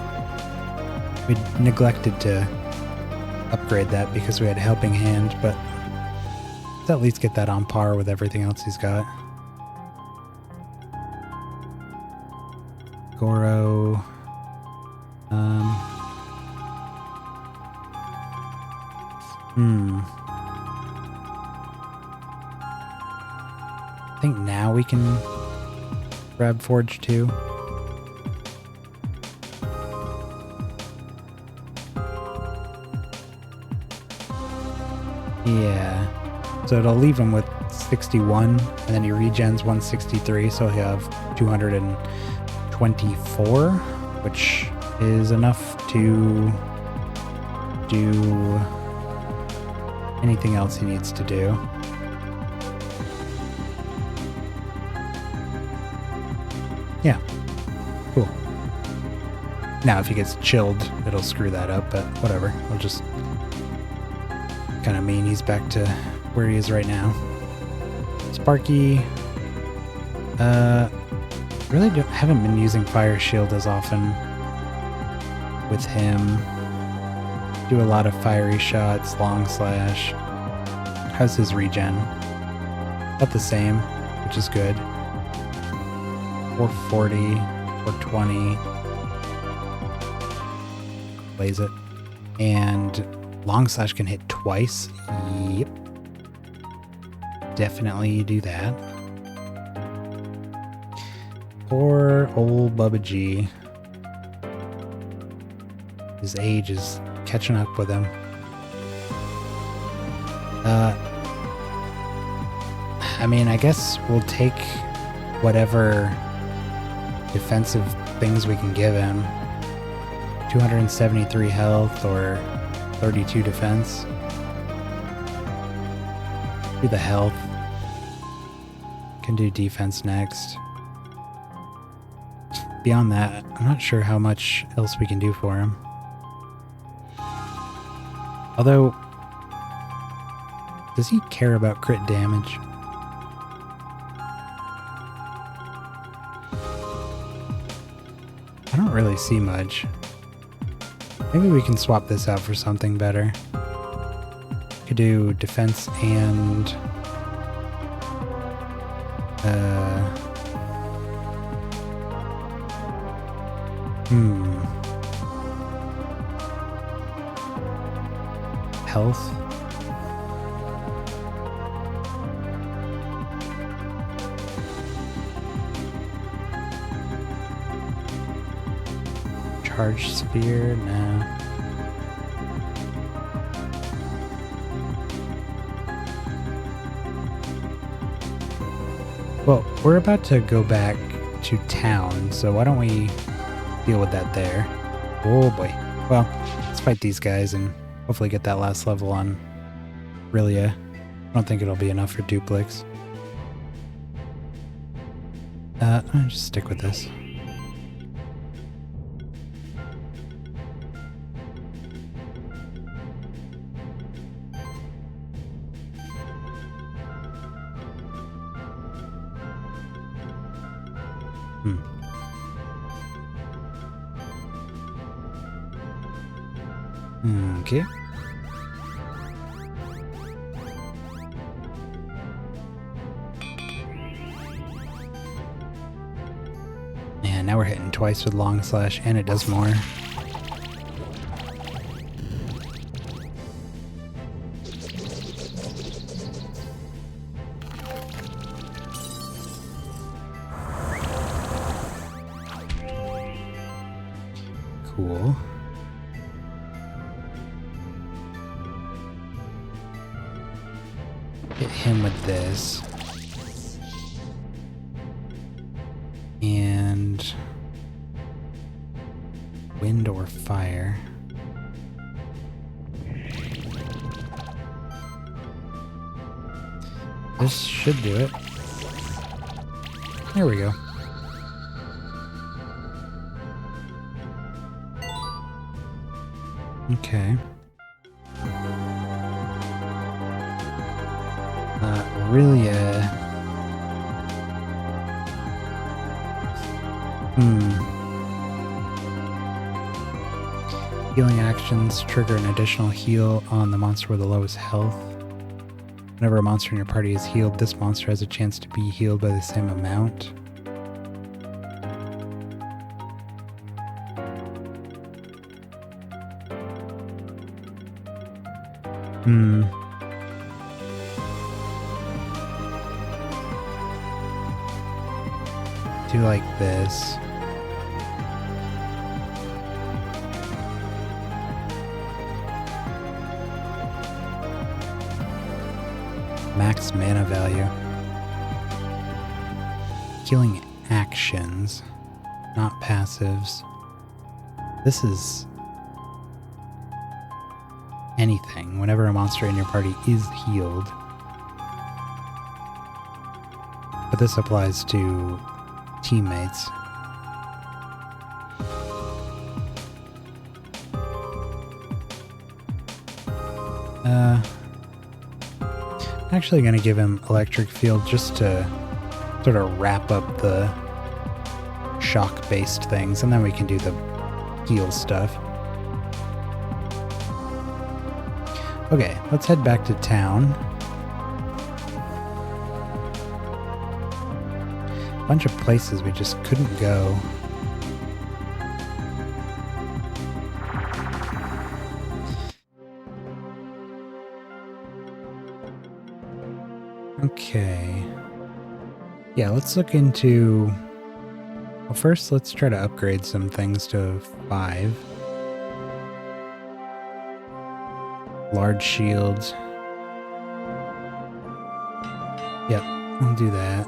We neglected to upgrade that because we had Helping Hand, but let's at least get that on par with everything else he's got. Goro. I think now we can grab Forge 2. Yeah. So it'll leave him with 61, and then he regens 163, so he'll have 224, which is enough to do anything else he needs to do. Yeah. Cool. Now, if he gets chilled, it'll screw that up, but whatever. We'll just kind of mean he's back to where he is right now. Sparky. Really haven't been using Fire Shield as often with him. Do a lot of fiery shots, long slash. How's his regen? About the same, which is good. 440, 420. Plays it. And long slash can hit twice. Yep. Definitely do that. Poor old Bubba G. His age is catching up with him. I mean, I guess we'll take whatever defensive things we can give him. 273 health or 32 defense. Do the health. Can do defense next. Beyond that, I'm not sure how much else we can do for him. Although, does he care about crit damage? I don't really see much. Maybe we can swap this out for something better. Could do defense and health. Charge sphere, no. Well, we're about to go back to town, so why don't we deal with that there? Oh boy. Well, let's fight these guys and hopefully get that last level on Rilia. I don't think it'll be enough for Duplex. I'll just stick with this. Okay. And now we're hitting twice with long slash, and it does more. Cool. Hit him with this. And wind or fire. This should do it. There we go. Okay. Really, Healing actions trigger an additional heal on the monster with the lowest health. Whenever a monster in your party is healed, this monster has a chance to be healed by the same amount. Do like this. Max mana value. Healing actions, not passives. This is anything. Whenever a monster in your party is healed. But this applies to teammates. I'm actually going to give him electric field just to sort of wrap up the shock-based things, and then we can do the heal stuff. Okay, let's head back to town. Bunch of places we just couldn't go. Okay. Yeah, let's look into... Well, first let's try to upgrade some things to 5. Large shields. Yep, I'll do that.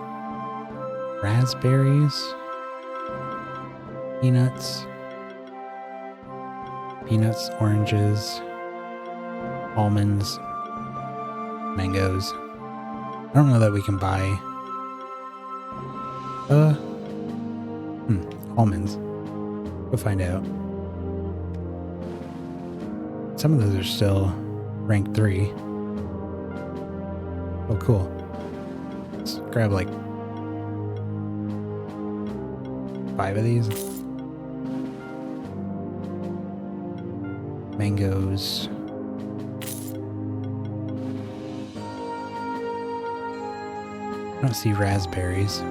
Raspberries. Peanuts. Peanuts, oranges. Almonds. Mangoes. I don't know that we can buy... almonds. We'll find out. Some of those are still rank 3. Oh, cool. Let's grab like 5 of these. Mangoes. I don't see raspberries.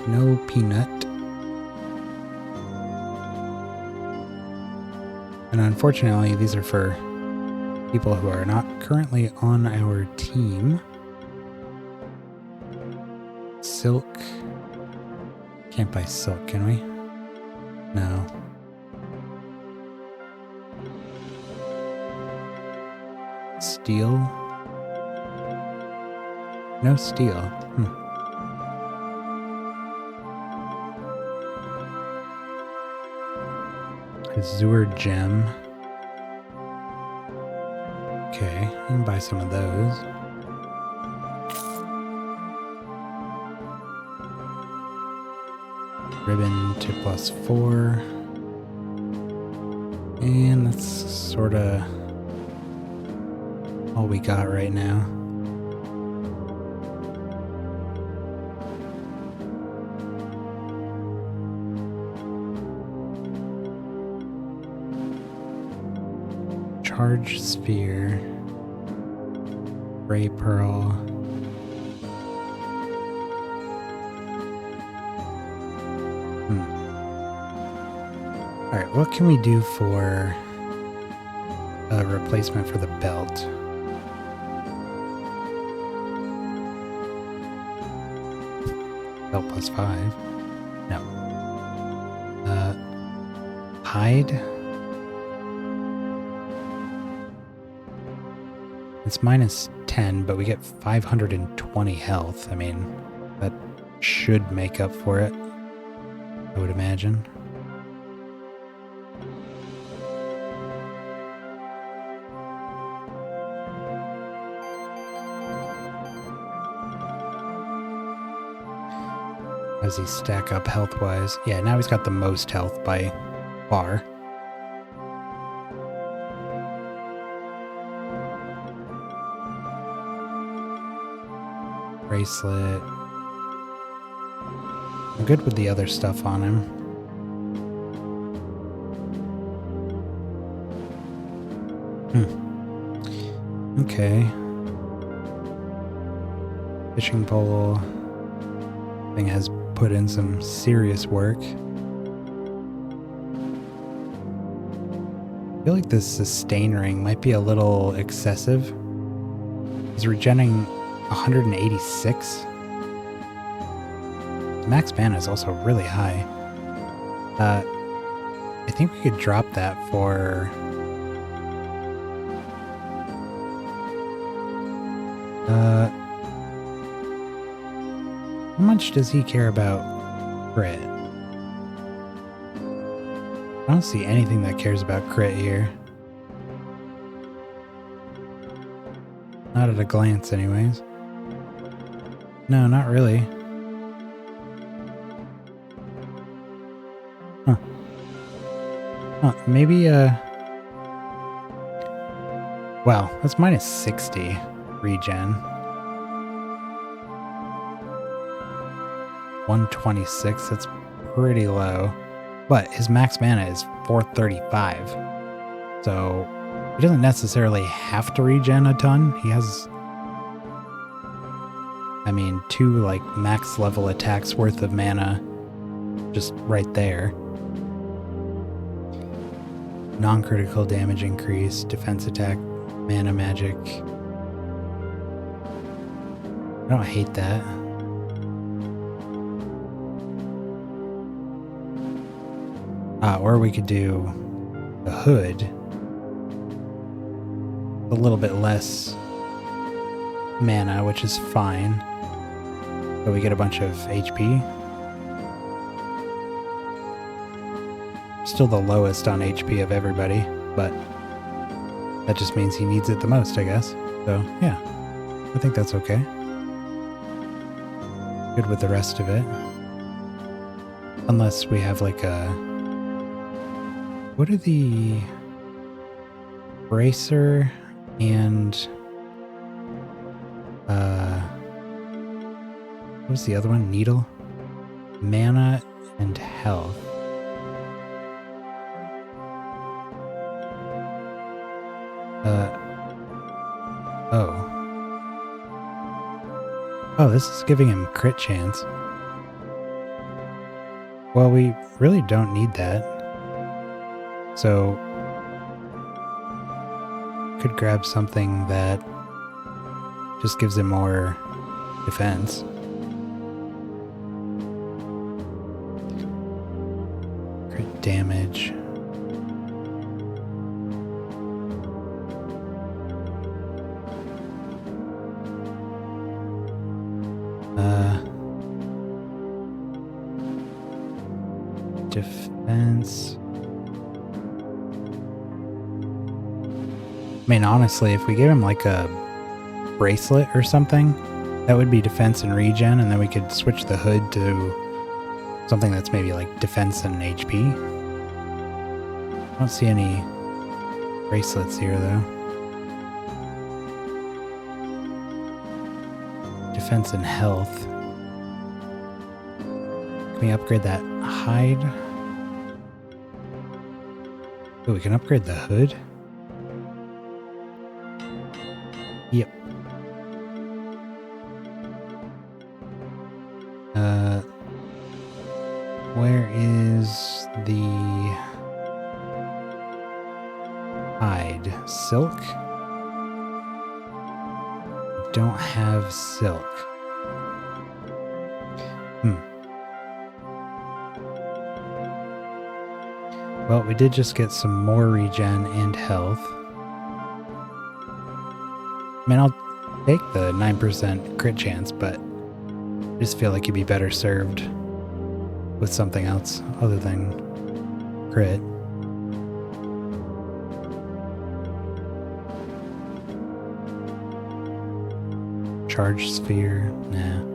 No peanut. And unfortunately, these are for people who are not currently on our team. Silk. Can't buy silk, can we? No. Steel. No steel. Azure gem. Okay, I can buy some of those. Ribbon to +4. And that's sort of all we got right now. Charge sphere. Ray pearl. Alright, what can we do for a replacement for the belt? Belt +5. No. Hide. It's -10, but we get 520 health. I mean, that should make up for it, I would imagine. How does he stack up health-wise? Yeah, now he's got the most health by far. Bracelet. I'm good with the other stuff on him. Okay. Fishing pole. Thing has put in some serious work. I feel like this sustain ring might be a little excessive. He's regenerating 186. Max mana is also really high. I think we could drop that for how much does he care about crit? I don't see anything that cares about crit here. Not at a glance, anyways. No, not really. Huh. Maybe, wow, that's -60 regen. 126, that's pretty low. But his max mana is 435. So he doesn't necessarily have to regen a ton. He has, I mean, 2 like max level attacks worth of mana just right there. Non-critical damage increase, defense attack, mana magic. I don't hate that. Or we could do the hood. A little bit less mana, which is fine. But we get a bunch of HP. Still the lowest on HP of everybody, but that just means he needs it the most, I guess. So, yeah, I think that's okay. Good with the rest of it. Unless we have like a... What are the... Bracer and... what was the other one? Needle? Mana and health. Oh. Oh, this is giving him crit chance. Well, we really don't need that. So, could grab something that just gives him more defense. Crit damage. Defense. I mean, honestly, if we give him like a bracelet or something, that would be defense and regen, and then we could switch the hood to something that's maybe like defense and HP. I don't see any bracelets here, though. Defense and health. Can we upgrade that hide? Oh, we can upgrade the hood? Yep. Where is the hide? Silk? Don't have silk. Well, we did just get some more regen and health. I mean, I'll take the 9% crit chance, but I just feel like you'd be better served with something else other than crit. Charge sphere? Nah.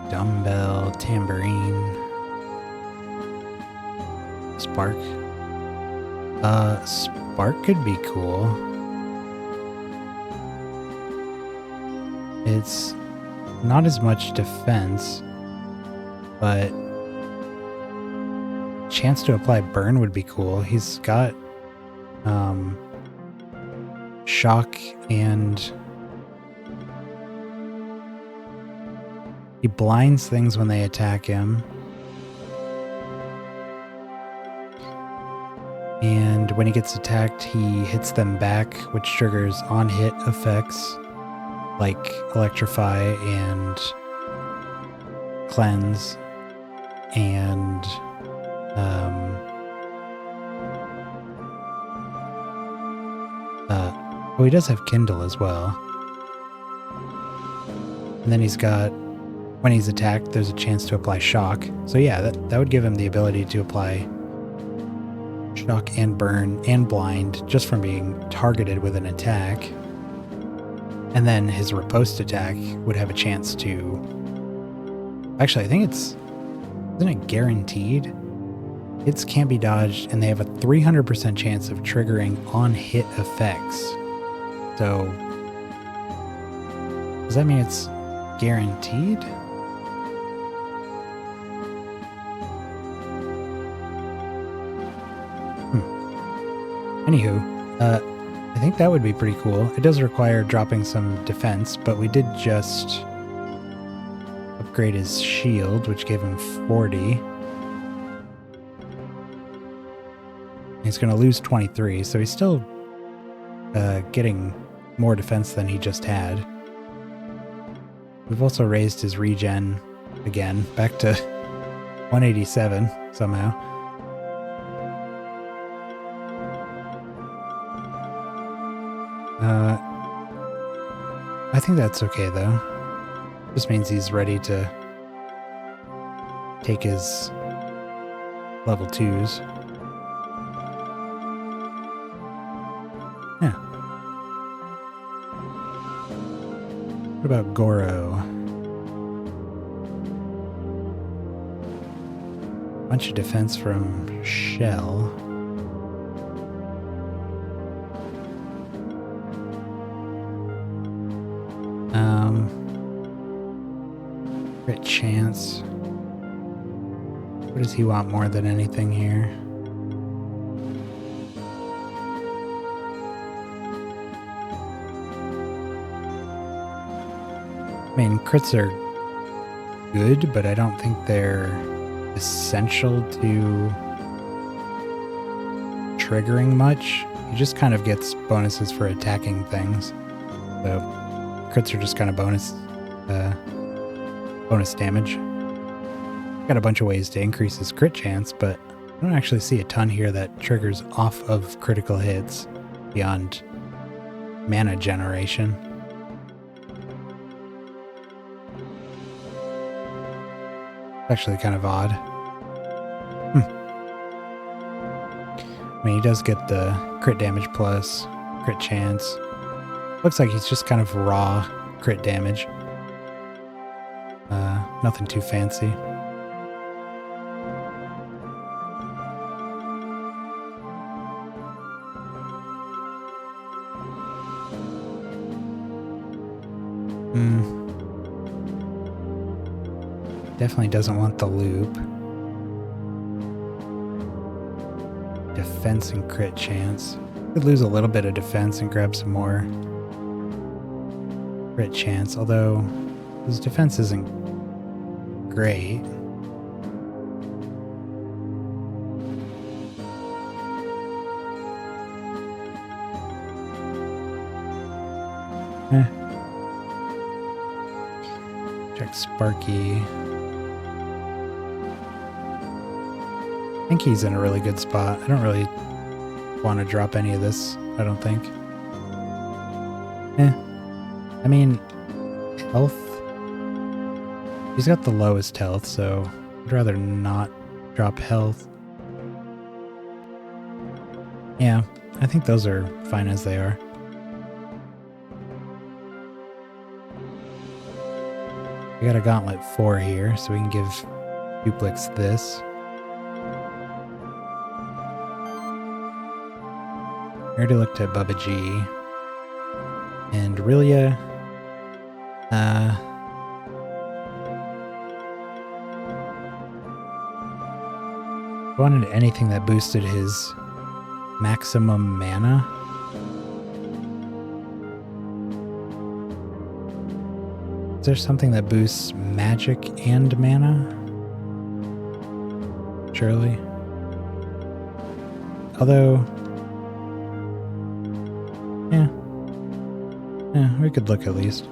Dumbbell, tambourine, spark. Spark could be cool. It's not as much defense, but chance to apply burn would be cool. He's got shock and he blinds things when they attack him. And when he gets attacked, he hits them back, which triggers on-hit effects like Electrify and Cleanse and oh, he does have Kindle as well. And then he's got, when he's attacked, there's a chance to apply shock. So yeah, that would give him the ability to apply shock and burn and blind just from being targeted with an attack. And then his riposte attack would have a chance to... Actually, I think it's... Isn't it guaranteed? Hits can't be dodged, and they have a 300% chance of triggering on-hit effects. So... Does that mean it's guaranteed? Anywho, I think that would be pretty cool. It does require dropping some defense, but we did just upgrade his shield, which gave him 40. He's going to lose 23, so he's still getting more defense than he just had. We've also raised his regen again, back to 187 somehow. I think that's okay though. Just means he's ready to take his level 2s. Yeah. What about Goro? Bunch of defense from Shell. Crit chance. What does he want more than anything here? I mean, crits are good, but I don't think they're essential to triggering much. He just kind of gets bonuses for attacking things. So crits are just kind of bonus damage. Got a bunch of ways to increase his crit chance, but I don't actually see a ton here that triggers off of critical hits beyond mana generation. Actually kind of odd. I mean, he does get the crit damage plus crit chance. Looks like he's just kind of raw crit damage. Nothing too fancy. Definitely doesn't want the loop. Defense and crit chance. Could lose a little bit of defense and grab some more crit chance, although his defense isn't great. Check Sparky. I think he's in a really good spot. I don't really want to drop any of this, I don't think. I mean, health. He's got the lowest health, so I'd rather not drop health. Yeah, I think those are fine as they are. We got a Gauntlet 4 here, so we can give Duplex this. I already looked at Bubba G. And Aurelia, wanted anything that boosted his maximum mana. Is there something that boosts magic and mana? Surely. Although, yeah, we could look at least.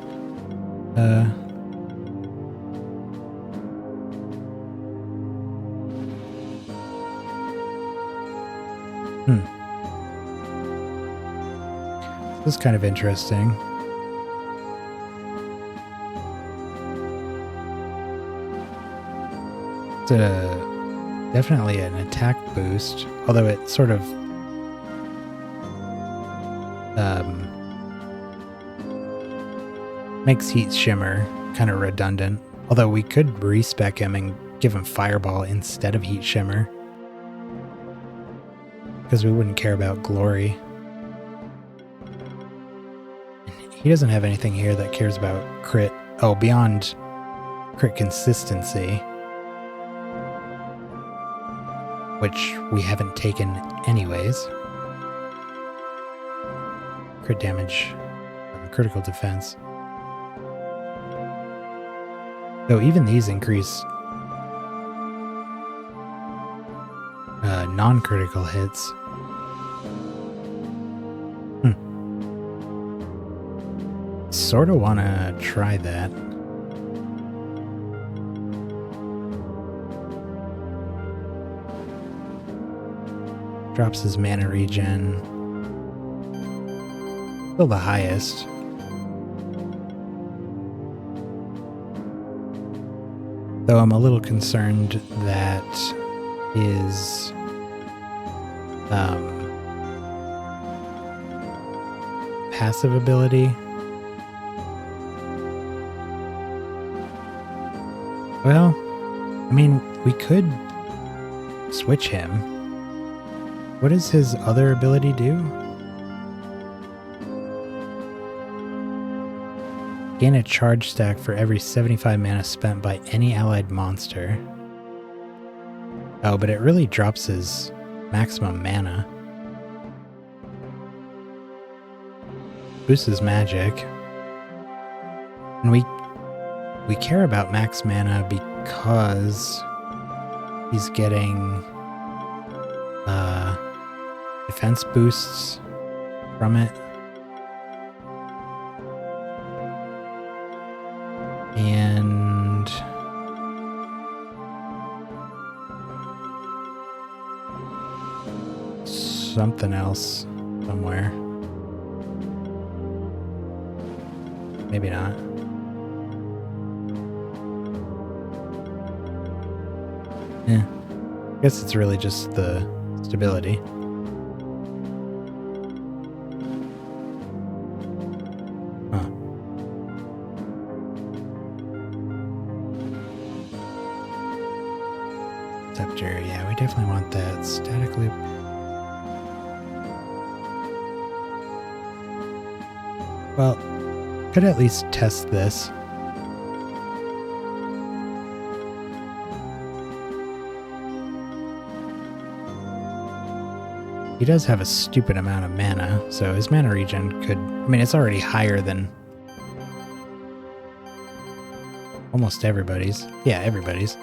This is kind of interesting. It's definitely an attack boost, although it sort of makes Heat Shimmer kind of redundant. Although we could respec him and give him Fireball instead of Heat Shimmer, because we wouldn't care about Glory. He doesn't have anything here that cares about crit. Oh, beyond crit consistency, which we haven't taken anyways. Crit damage, critical defense. Though even these increase non-critical hits. Sort of want to try that. Drops his mana regen. Still the highest. Though I'm a little concerned that his passive ability. Well, I mean, we could switch him. What does his other ability do? Gain a charge stack for every 75 mana spent by any allied monster. Oh, but it really drops his maximum mana. Boosts his magic. And we care about max mana because he's getting defense boosts from it. And something else somewhere. Maybe not. Yeah. I guess it's really just the stability. Huh. Scepter, yeah, we definitely want that. Static loop. Well, could at least test this. He does have a stupid amount of mana, so his mana regen could... I mean, it's already higher than almost everybody's. Yeah, everybody's.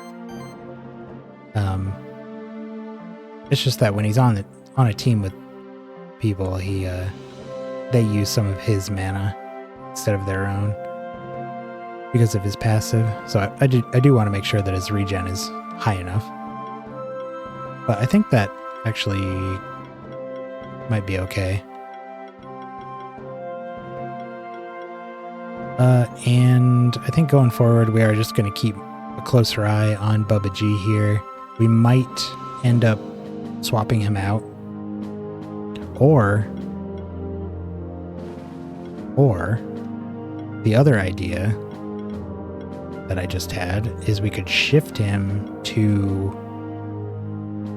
It's just that when he's on a team with people, they use some of his mana instead of their own because of his passive. So I do want to make sure that his regen is high enough. But I think that actually might be okay. And I think going forward, we are just going to keep a closer eye on Bubba G here. We might end up swapping him out. Or the other idea that I just had is we could shift him to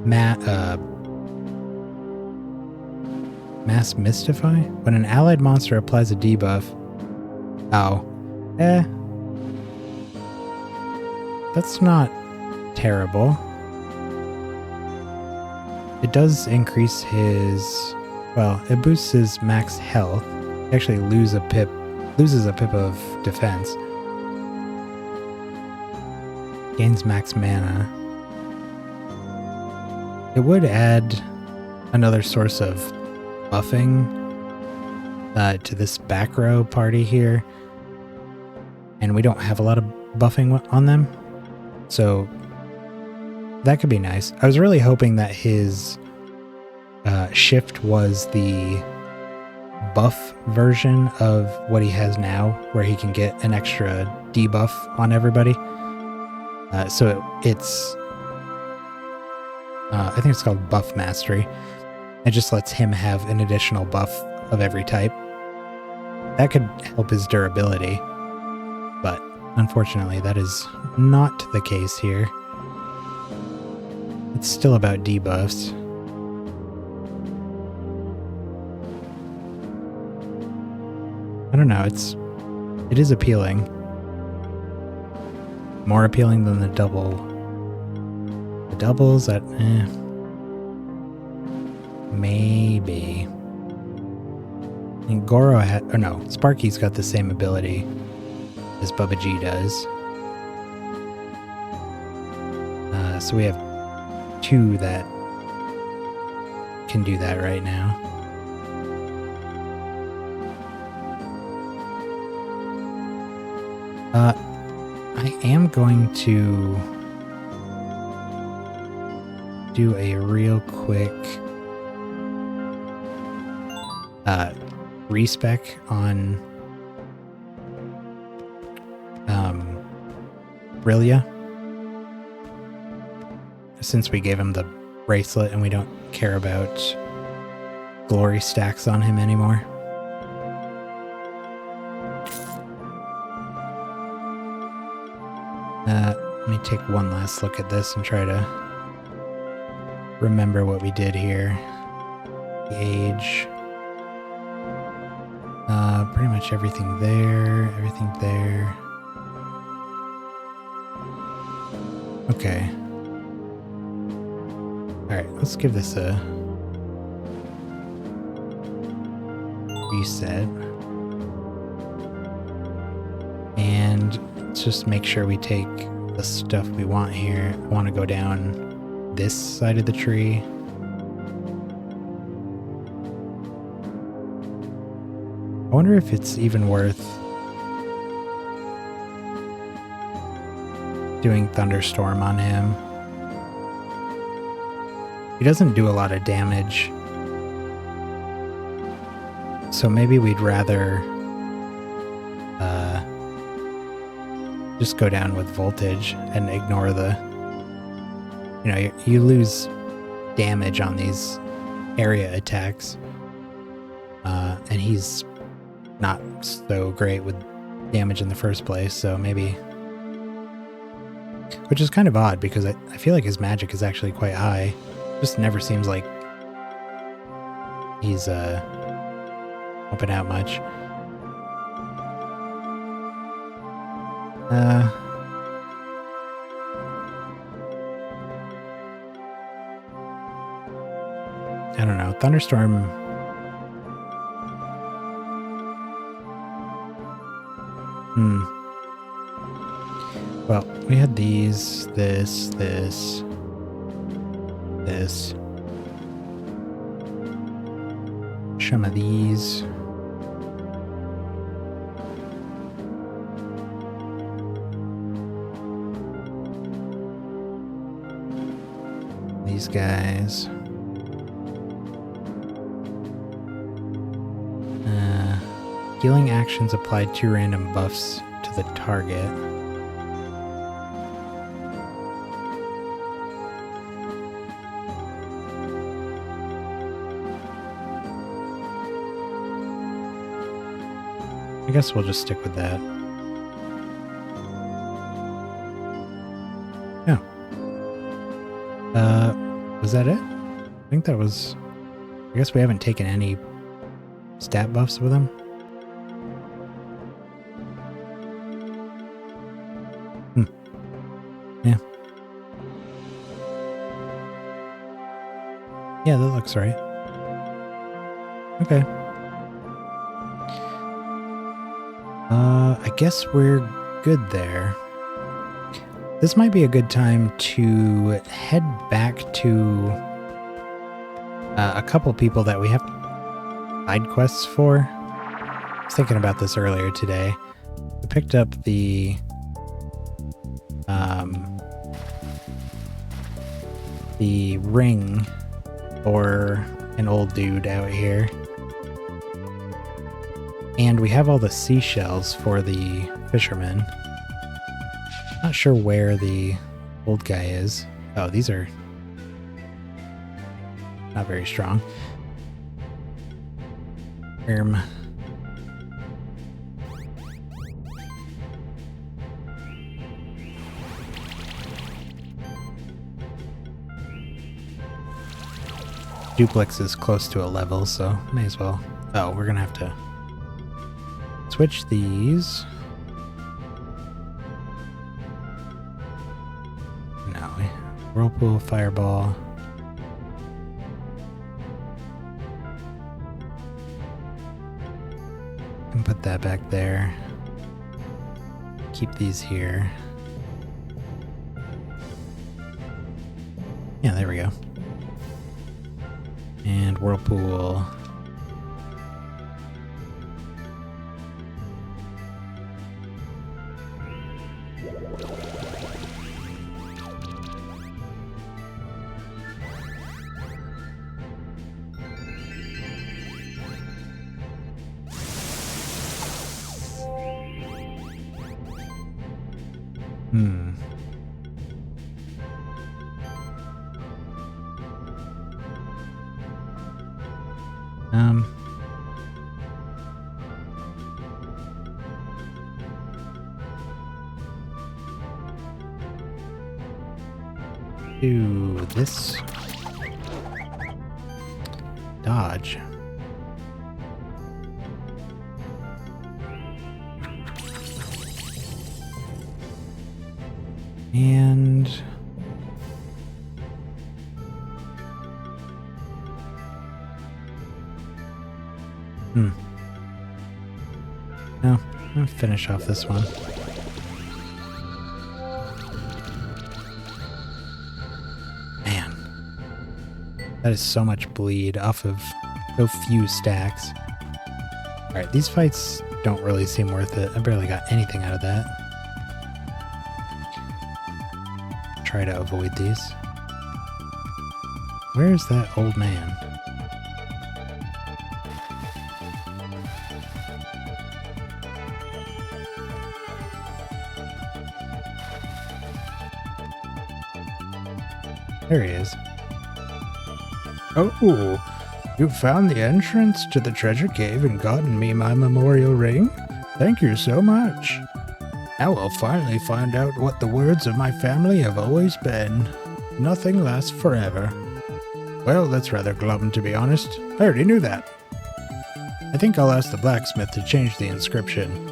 Mass Mystify? When an allied monster applies a debuff. Oh. That's not terrible. It does increase his... Well, it boosts his max health. He actually loses a pip of defense. Gains max mana. It would add another source of buffing to this back row party here. And we don't have a lot of buffing on them. So that could be nice. I was really hoping that his shift was the buff version of what he has now, where he can get an extra debuff on everybody. So it's... I think it's called Buff Mastery. It just lets him have an additional buff of every type. That could help his durability, but unfortunately that is not the case here. It's still about debuffs. I don't know, it is appealing. More appealing than the doubles that maybe. And Goro Sparky's got the same ability as Bubba G does. So we have two that can do that right now. I am going to do a real quick respec on Brillia, since we gave him the bracelet and we don't care about glory stacks on him anymore. Let me take one last look at this and try to remember what we did here. The age. Pretty much everything there. Everything there. Okay. Alright, let's give this a reset. And let's just make sure we take the stuff we want here. I want to go down this side of the tree. I wonder if it's even worth doing Thunderstorm on him. He doesn't do a lot of damage. So maybe we'd rather just go down with Voltage and ignore the... You know, you lose damage on these area attacks. And he's not so great with damage in the first place, so maybe... Which is kind of odd, because I feel like his magic is actually quite high. Just never seems like he's helping out much. I don't know. Thunderstorm... Well, we had these, this. Some of these. These guys. Healing actions applied 2 random buffs to the target. I guess we'll just stick with that. Yeah. Was that it? I think that was... I guess we haven't taken any stat buffs with him. Yeah. Yeah, that looks right. Okay. I guess we're good there. This might be a good time to head back to a couple people that we have side quests for. I was thinking about this earlier today. We picked up the ring for an old dude out here. And we have all the seashells for the fisherman. Not sure where the old guy is. Oh, these are not very strong. Duplex is close to a level, so may as well. Oh, we're gonna have to switch these. No, Whirlpool, Fireball. And put that back there. Keep these here. Yeah, there we go. And Whirlpool. Do this. dodge. And no, I'll finish off this one. Man, that is so much bleed off of so few stacks. Alright, these fights don't really seem worth it. I barely got anything out of that. Try to avoid these. Where's that old man? There he is. Oh, you found the entrance to the treasure cave and gotten me my memorial ring? Thank you so much. Now I'll finally find out what the words of my family have always been. Nothing lasts forever. Well, that's rather glum, to be honest. I already knew that. I think I'll ask the blacksmith to change the inscription.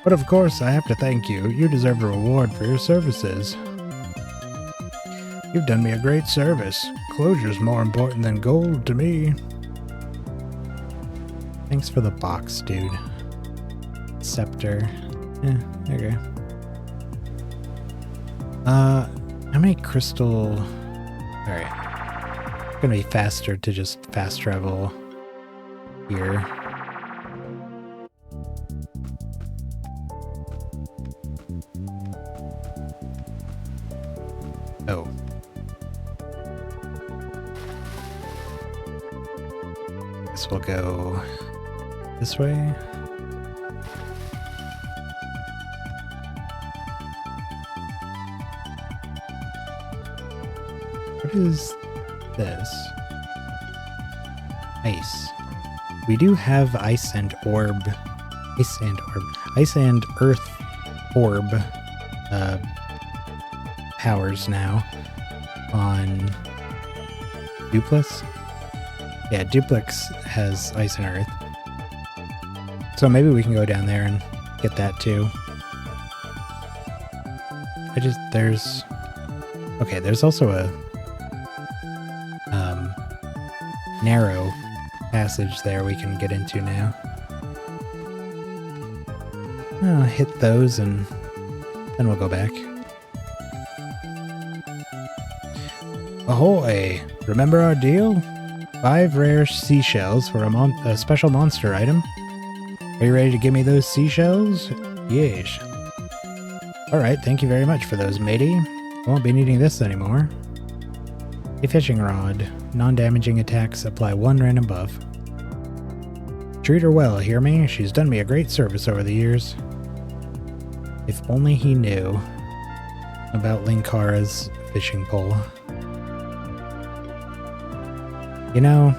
But of course, I have to thank you. You deserve a reward for your services. You've done me a great service. Closure's more important than gold to me. Thanks for the box, dude. Scepter. Okay. How many crystal... Alright. It's gonna be faster to just fast travel here. Oh. Guess we'll go this way. What is this? Ice. We do have ice and orb. Ice and orb. Ice and earth orb powers now on Duplex. Yeah, Duplex has ice and earth. So maybe we can go down there and get that too. There's also a narrow passage there we can get into now. I'll hit those and then we'll go back. Ahoy! Remember our deal? 5 rare seashells for a special monster item. Are you ready to give me those seashells? Yes. Alright, thank you very much for those, matey. Won't be needing this anymore. A fishing rod. Non-damaging attacks apply 1 random buff. Treat her well, hear me? She's done me a great service over the years. If only he knew about Linkara's fishing pole. You know,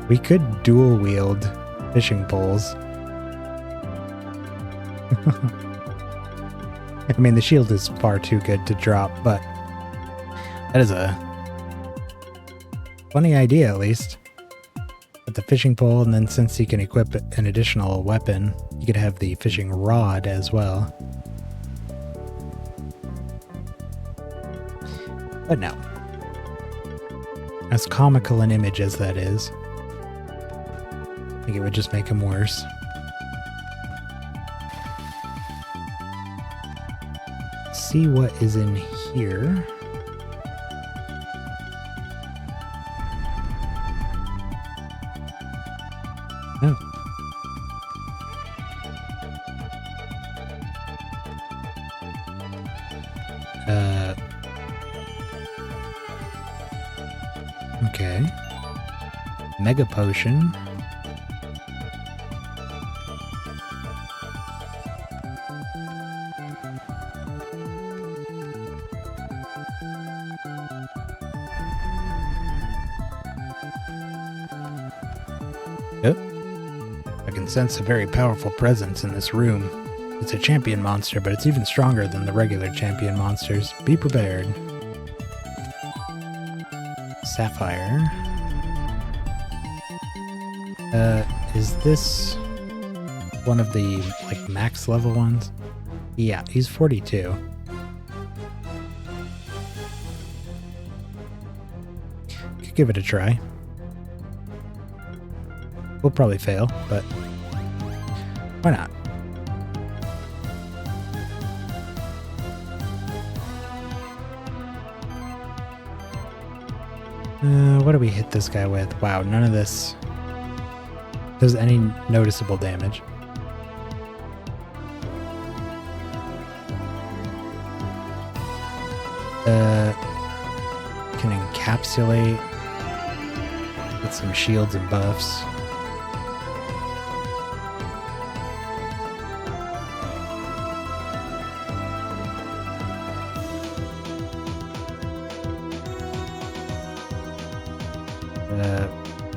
we could dual wield fishing poles. I mean, the shield is far too good to drop, but that is a funny idea, at least. With the fishing pole, and then since he can equip an additional weapon, you could have the fishing rod as well. But no. As comical an image as that is, I think it would just make him worse. See what is in here. Oh. Okay. Mega potion. I can sense a very powerful presence in this room. It's a champion monster, but it's even stronger than the regular champion monsters. Be prepared. Sapphire. Is this one of the, like, max level ones? Yeah, he's 42. Could give it a try. We'll probably fail, but why not? What do we hit this guy with? Wow, none of this does any noticeable damage. Can encapsulate with some shields and buffs.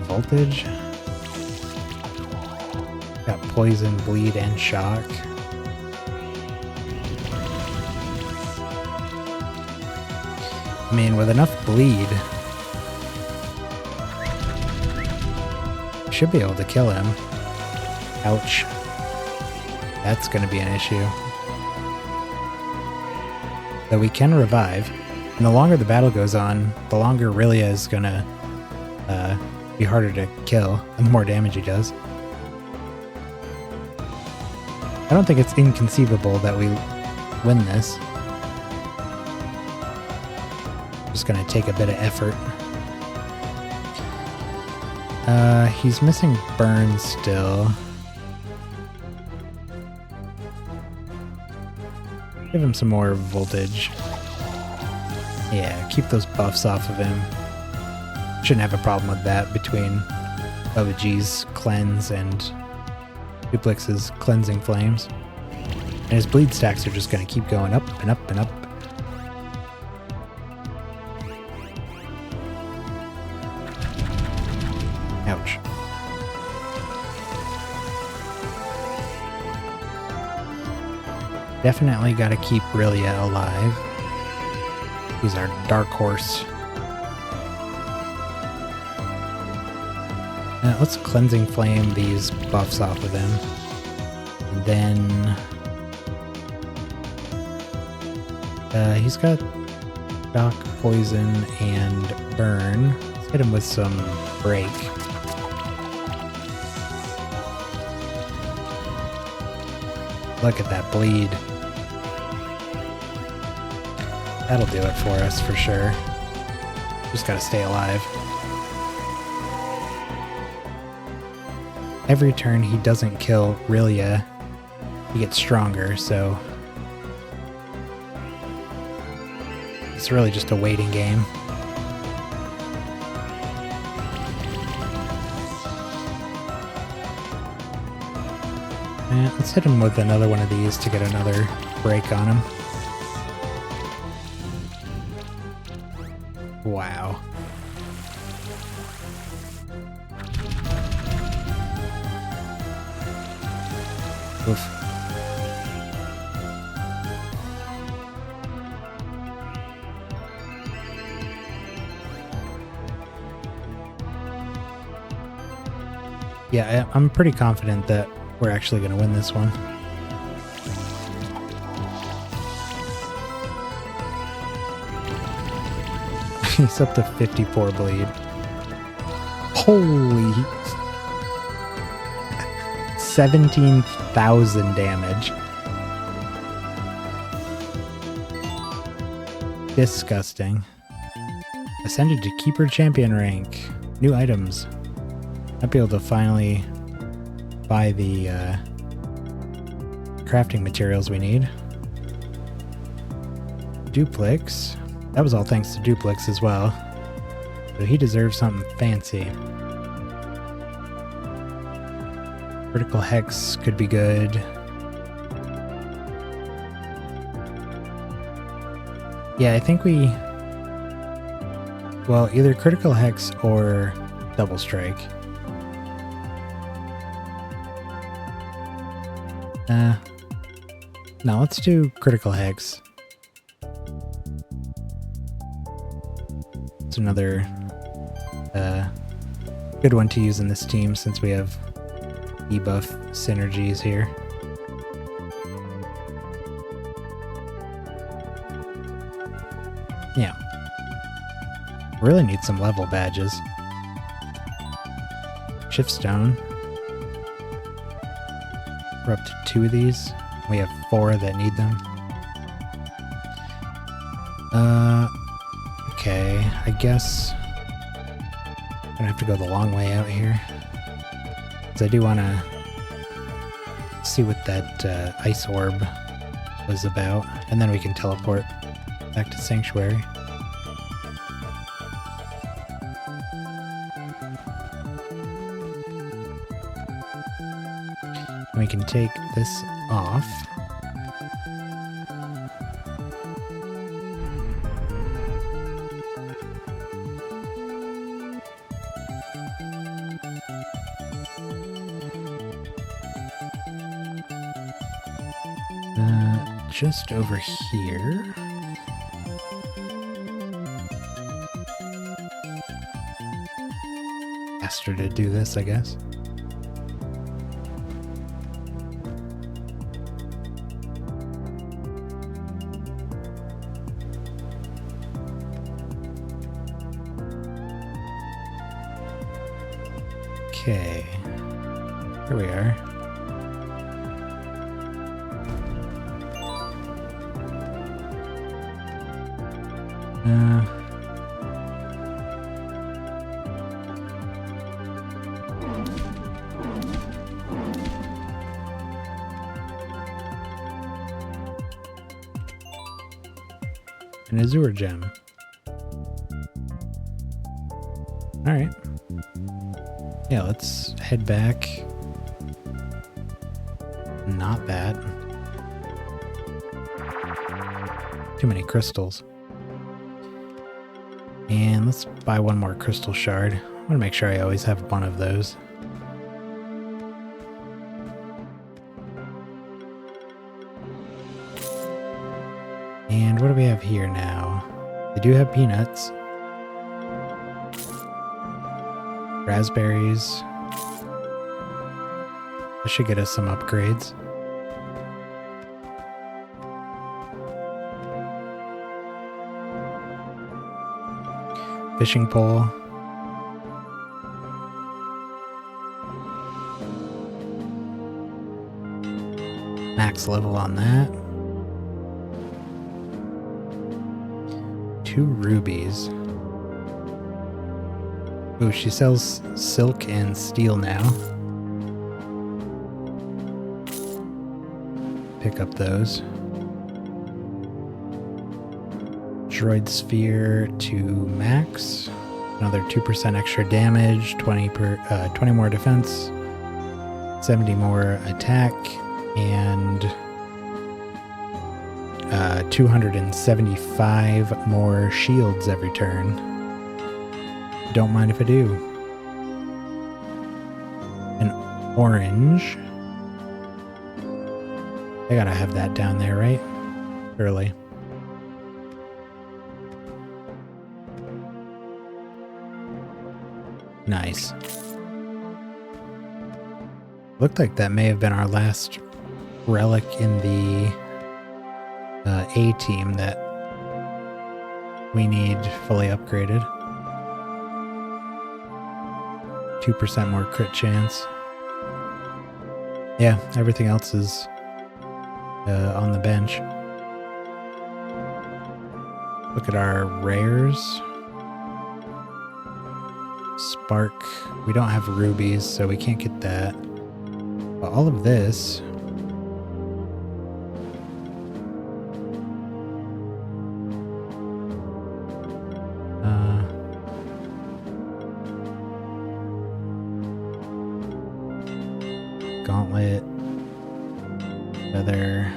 Voltage. Got poison, bleed, and shock. I mean, with enough bleed, should be able to kill him. Ouch. That's going to be an issue. Though we can revive. And the longer the battle goes on, the longer Rilia is going to be harder to kill, and the more damage he does. I don't think it's inconceivable that we win this. Just gonna take a bit of effort. He's missing burn still. Give him some more voltage. Yeah, keep those buffs off of him. Shouldn't have a problem with that between OG's cleanse and Duplex's cleansing flames. And his bleed stacks are just going to keep going up and up and up. Ouch. Definitely got to keep Rilia alive. He's our dark horse. Let's cleansing flame these buffs off of him. And then he's got shock, poison, and burn. Let's hit him with some break. Look at that bleed. That'll do it for us for sure. Just gotta stay alive. Every turn he doesn't kill Rilia, he gets stronger, so it's really just a waiting game. And let's hit him with another one of these to get another break on him. Wow. Oof. Yeah, I'm pretty confident that we're actually going to win this one. He's up to 54 bleed. Holy... 17,000 damage. Disgusting. Ascended to Keeper Champion rank. New items. Might be able to finally buy the crafting materials we need. Duplex. That was all thanks to Duplex as well. So he deserves something fancy. Critical Hex could be good. Yeah, I think we... Well, either Critical Hex or Double Strike. Now let's do critical hex. It's another good one to use in this team since we have debuff synergies here. Yeah. Really need some level badges. Shiftstone. We're up to 2 of these. We have 4 that need them. Okay, I guess I'm gonna have to go the long way out here. Because I do want to see what that ice orb was about. And then we can teleport back to Sanctuary. And we can take this off. Just over here. Asked her to do this, I guess. Okay. Here we are. An Azure gem. Alright. Yeah, let's head back. Not that. Too many crystals. And let's buy one more crystal shard. I want to make sure I always have one of those. And what do we have here now? They do have peanuts. Raspberries. That should get us some upgrades. Fishing pole. Max level on that. 2 rubies. Ooh, she sells silk and steel now. Pick up those. Droid sphere to max. Another 2% extra damage, 20 more defense, 70 more attack, and 275 more shields every turn. Don't mind if I do. An orange. I gotta have that down there, right? Early. Nice. Looked like that may have been our last relic in the A team that we need fully upgraded. 2% more crit chance. Yeah, everything else is on the bench. Look at our rares. Spark. We don't have rubies, so we can't get that. But all of this... Gauntlet. Feather.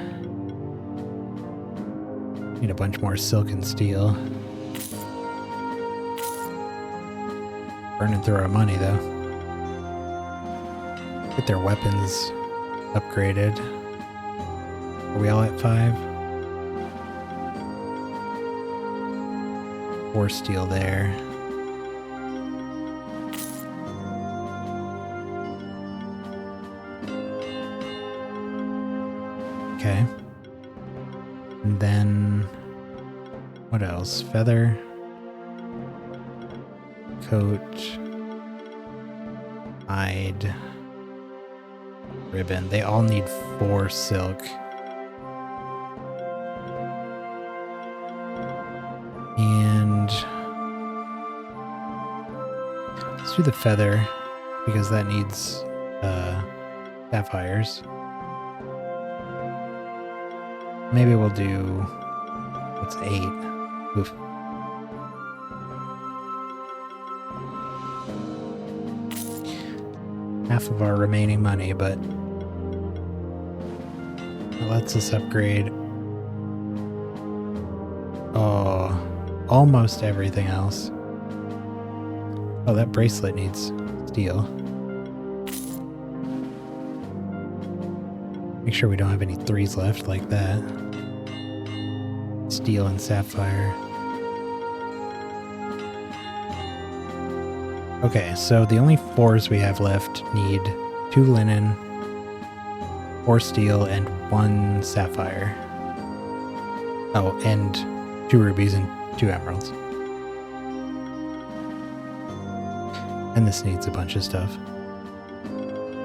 Need a bunch more silk and steel. Burning through our money, though. Get their weapons upgraded. Are we all at 5? 4 steel there. Okay. And then what else? Feather, coat, hide, ribbon. They all need 4 silk. And let's do the feather because that needs sapphires. Maybe we'll do, what's 8? Oof. Half of our remaining money, but it lets us upgrade almost everything else. Oh, that bracelet needs steel. Make sure we don't have any 3s left like that. Steel and sapphire. Okay, so the only 4s we have left need 2 linen, 4 steel, and 1 sapphire. Oh, and 2 rubies and 2 emeralds. And this needs a bunch of stuff.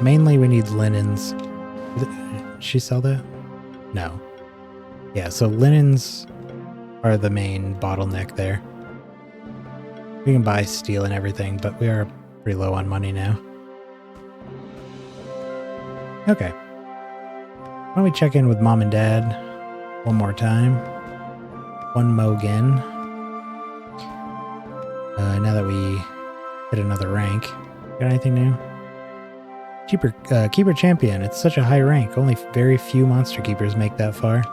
Mainly we need linens. Did she sell that? No. Yeah, so linens are the main bottleneck there. We can buy steel and everything, but we are pretty low on money now. Okay. Why don't we check in with Mom and Dad one more time? One mo again. Now that we hit another rank. Got anything new? Keeper Champion. It's such a high rank. Only very few monster keepers make that far.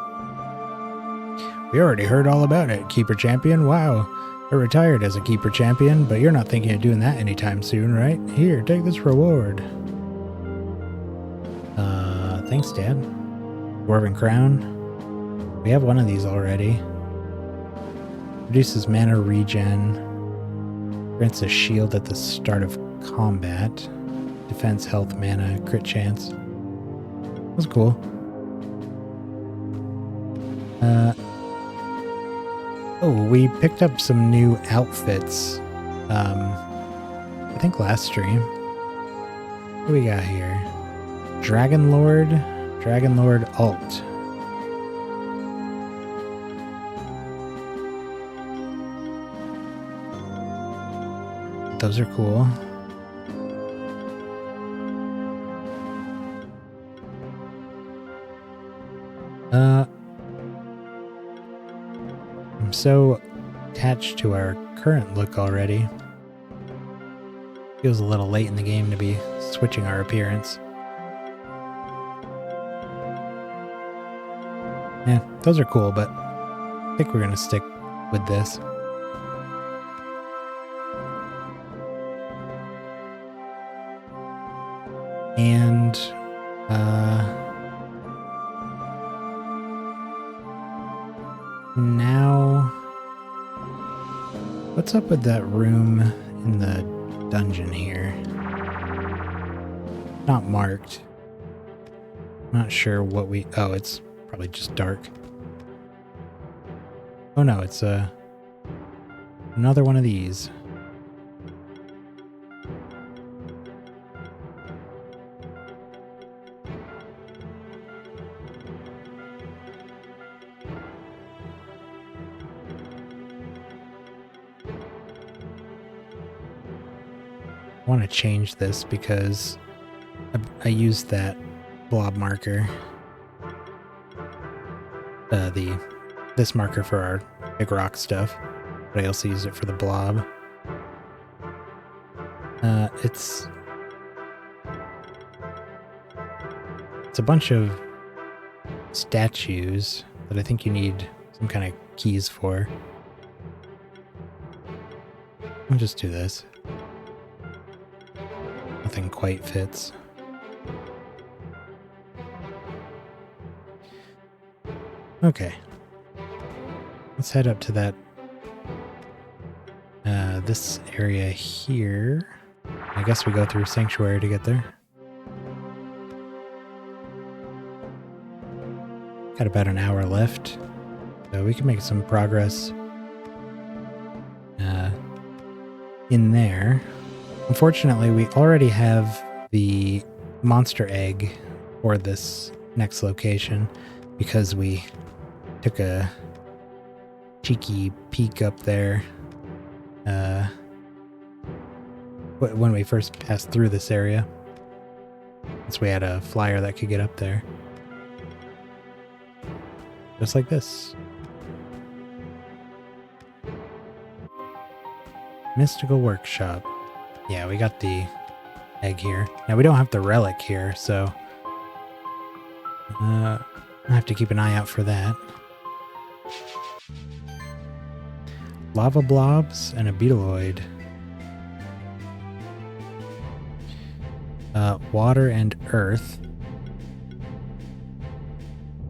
We already heard all about it, Keeper Champion. Wow. I retired as a Keeper Champion, but you're not thinking of doing that anytime soon, right? Here, take this reward. Thanks, Dad. Dwarven Crown. We have one of these already. Reduces mana regen. Grants a shield at the start of combat. Defense, health, mana, crit chance. That's cool. Oh, we picked up some new outfits. I think last stream. What do we got here? Dragon Lord alt. Those are cool. I'm so attached to our current look already. Feels a little late in the game to be switching our appearance. Yeah, those are cool, but I think we're gonna stick with this. And now, what's up with that room in the dungeon here? Not marked. Not sure what we... Oh, it's probably just dark. Oh no, it's another one of these. I want to change this because I used that blob marker. This marker for our big rock stuff, but I also use it for the blob. It's a bunch of statues that I think you need some kind of keys for. I'll just do this. Nothing quite fits. Okay. Let's head up to that, this area here. I guess we go through Sanctuary to get there. Got about an hour left, so we can make some progress in there. Unfortunately, we already have the monster egg for this next location because we took a cheeky peek up there when we first passed through this area. Since we had a flyer that could get up there. Just like this. Mystical Workshop. Yeah, we got the egg here. Now we don't have the relic here, so I have to keep an eye out for that. Lava blobs and a beetleoid. Water and earth.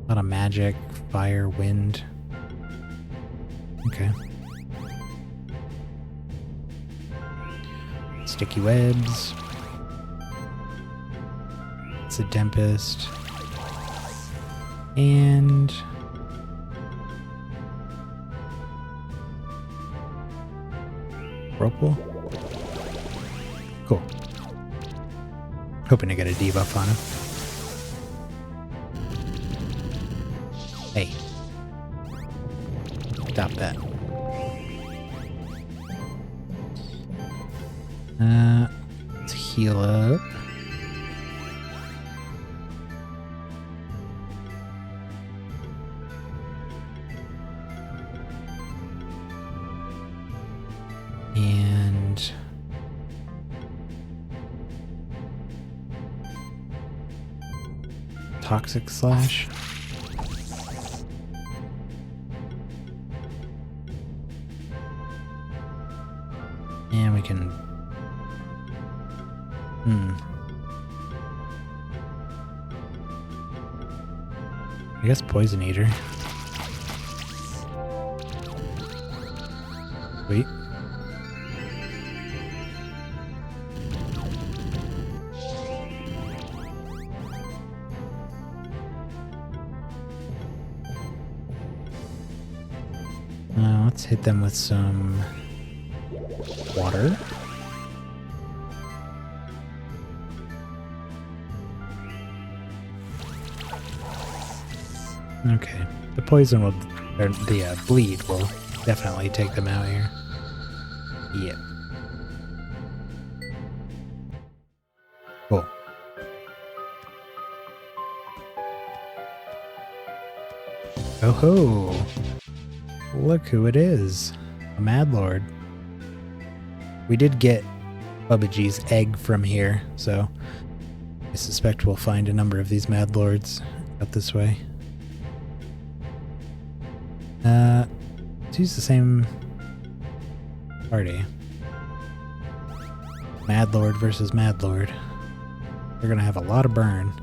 A lot of magic, fire, wind. Okay. Sticky webs. It's a tempest. And whirlpool. Cool. Hoping to get a debuff on him. Hey. Stop that. Let's heal up. And Toxic Slash. And we can... I guess Poison Eater. Sweet. Let's hit them with some water. Okay, the poison will, or the bleed will definitely take them out here. Yep. Cool. Oh ho! Look who it is. A Mad Lord. We did get Bubba G's egg from here, so I suspect we'll find a number of these Mad Lords up this way. Let's use the same party. Mad Lord versus Mad Lord. They're gonna have a lot of burn.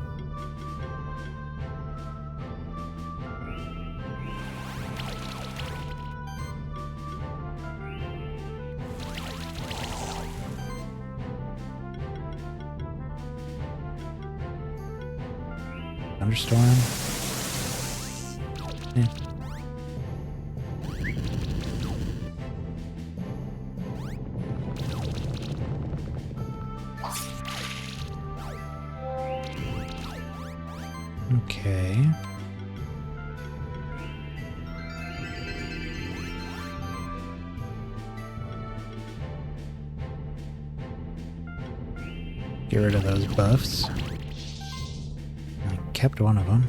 Thunderstorm. Yeah. Okay. Get rid of those buffs. I kept one of them.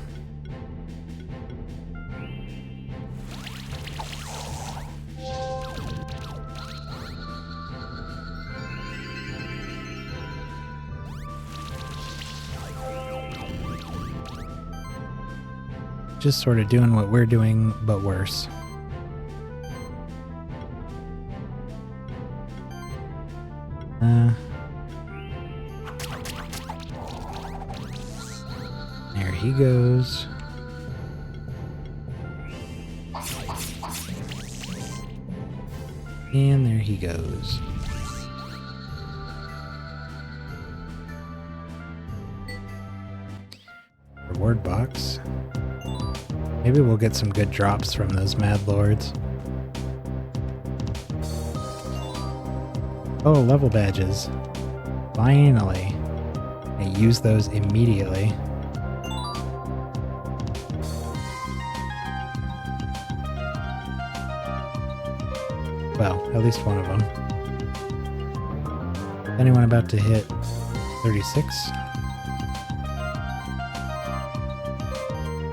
Just sort of doing what we're doing, but worse. There he goes. And there he goes. Reward box. Maybe we'll get some good drops from those Mad Lords. Oh, level badges. Finally. I use those immediately. Well, at least one of them. Anyone about to hit 36?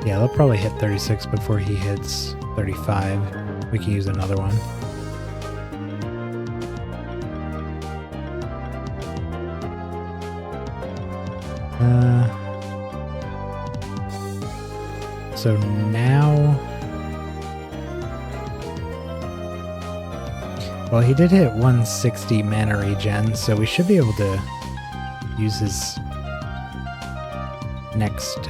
Yeah, they'll probably hit 36 before he hits 35. We can use another one. So now... Well, he did hit 160 mana regen, so we should be able to use his next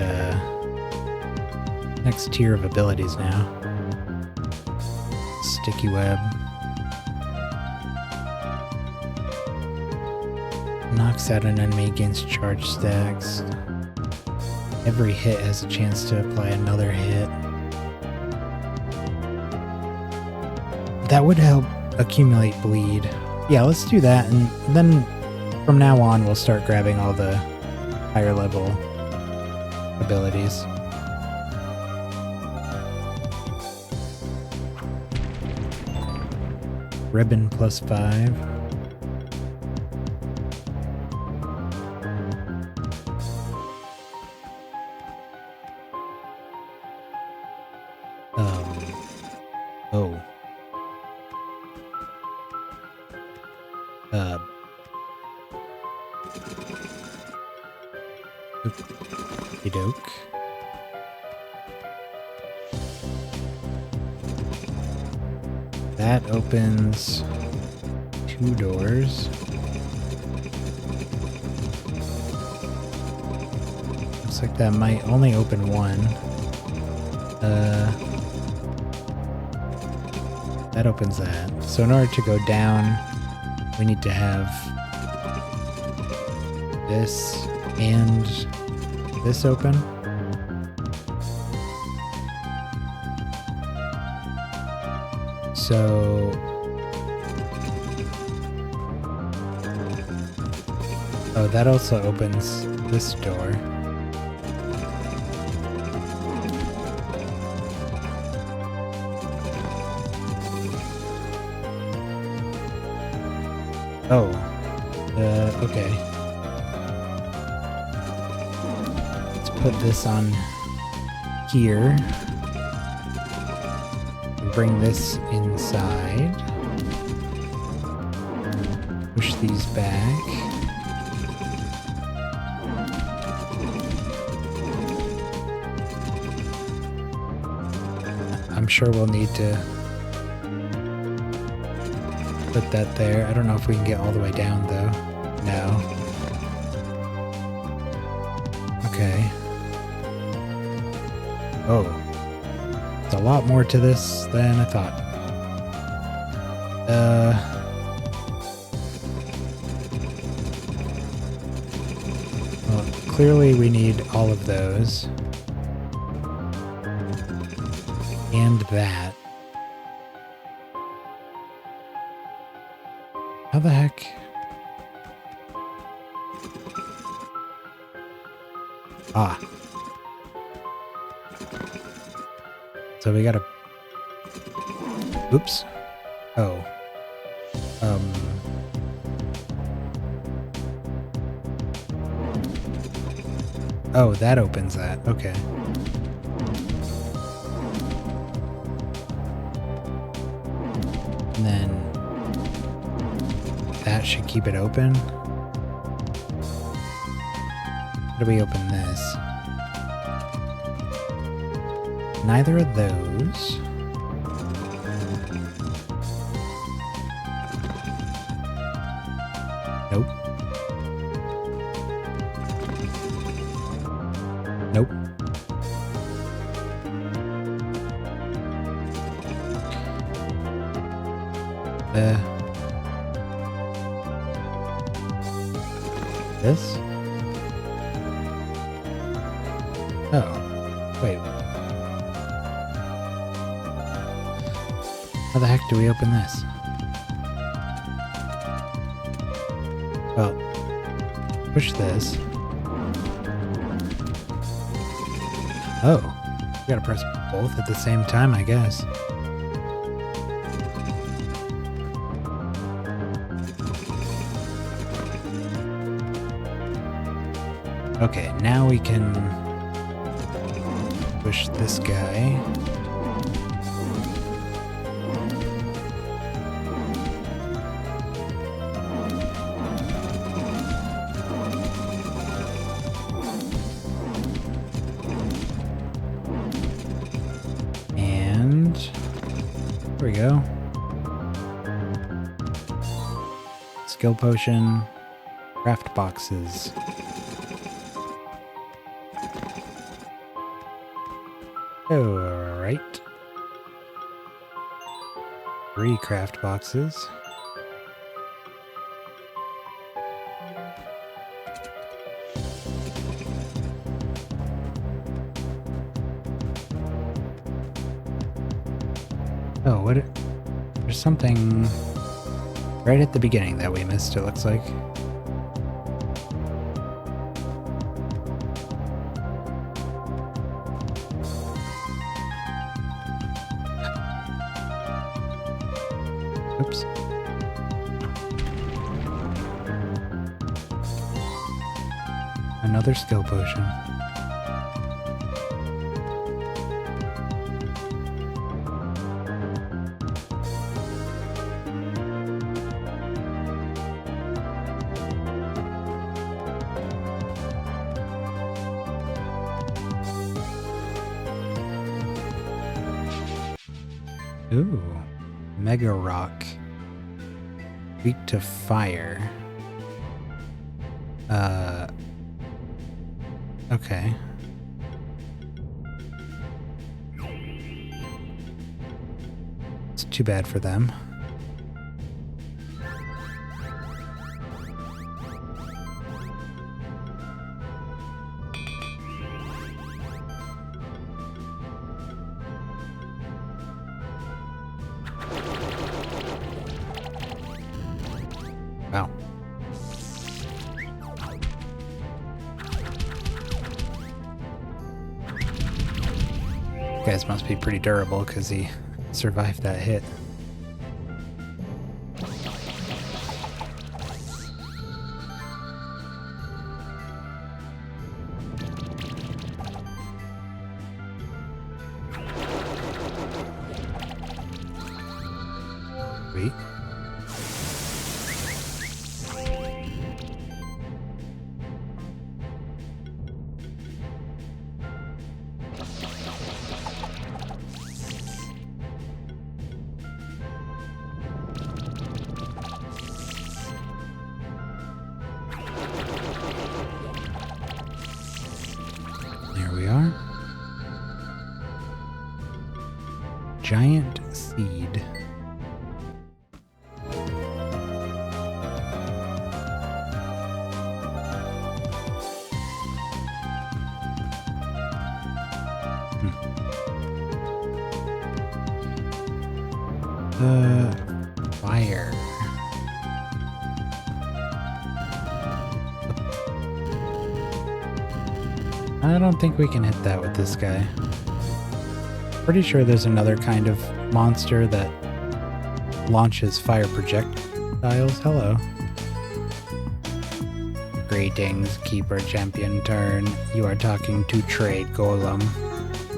tier of abilities now. Sticky Web. Knocks out an enemy, gains charge stacks. Every hit has a chance to apply another hit. That would help accumulate bleed. Yeah, let's do that, and then from now on we'll start grabbing all the higher level abilities. Ribbon +5. Oh. Okey-doke. That opens 2 doors. Looks like that might only open one. That opens that. So in order to go down, we need to have this and this open. So oh, that also opens this door. Oh, okay. Let's put this on here. And bring this inside. Push these back. I'm sure we'll need to put that there. I don't know if we can get all the way down though. No. Okay. Oh. There's a lot more to this than I thought. Well, clearly we need all of those. And that. How the heck? Ah. So we gotta... Oops. Oh. Oh, that opens that. Okay. And then... that should keep it open. How do we open this? Neither of those. Nope. Nope. This? Oh, wait. How the heck do we open this? Well, push this. Oh, you gotta press both at the same time, I guess. Okay, now we can push this guy. And there we go. Skill potion, craft boxes. Alright. 3 craft boxes. Oh, what? There's something right at the beginning that we missed, it looks like. Oops. Another skill potion. Ooh. Mega rock. Weak to fire. Okay. It's too bad for them. Wow. Guys must be pretty durable because he survived that hit. Sweet. There we are. Giant seed. Fire. I don't think we can hit that with this guy. Pretty sure there's another kind of monster that launches fire projectiles. Hello. Greetings, Keeper Champion Turn. You are talking to Trade Golem.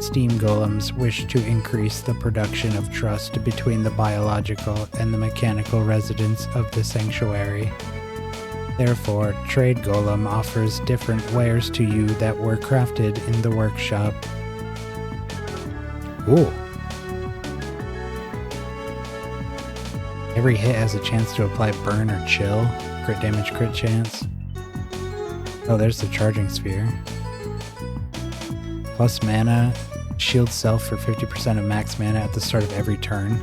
Steam golems wish to increase the production of trust between the biological and the mechanical residents of the sanctuary. Therefore, Trade Golem offers different wares to you that were crafted in the workshop. Ooh. Every hit has a chance to apply burn or chill. Crit damage, crit chance. Oh, there's the charging sphere. Plus mana. Shield self for 50% of max mana at the start of every turn.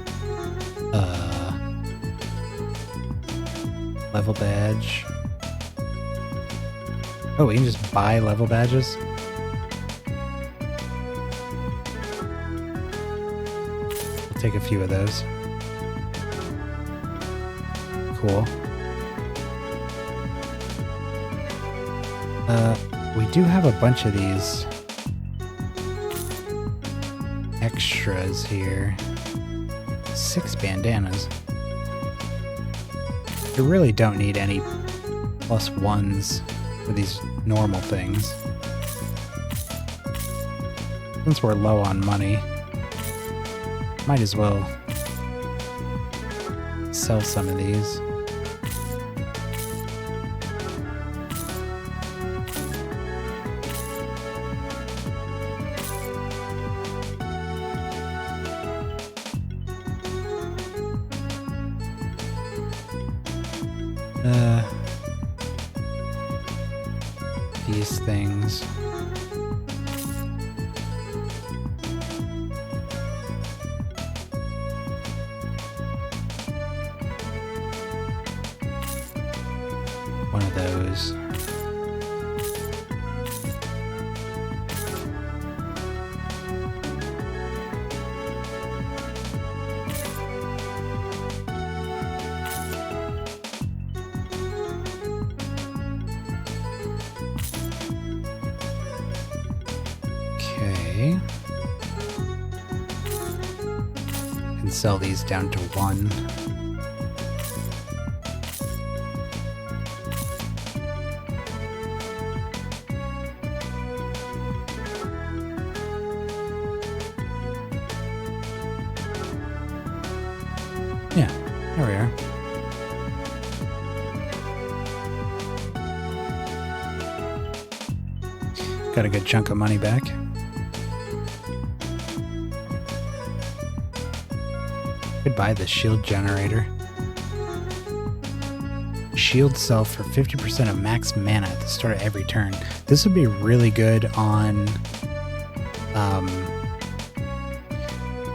Level badge. Oh, we can just buy level badges? I'll take a few of those. Cool. We do have a bunch of these extras here. 6 bandanas. You really don't need any +1s for these normal things. Since we're low on money, might as well sell some of these. These things. One of those. Okay. Can sell these down to 1. Yeah, there we are. Got a good chunk of money back. Could buy the shield generator. Shield self for 50% of max mana at the start of every turn. This would be really good on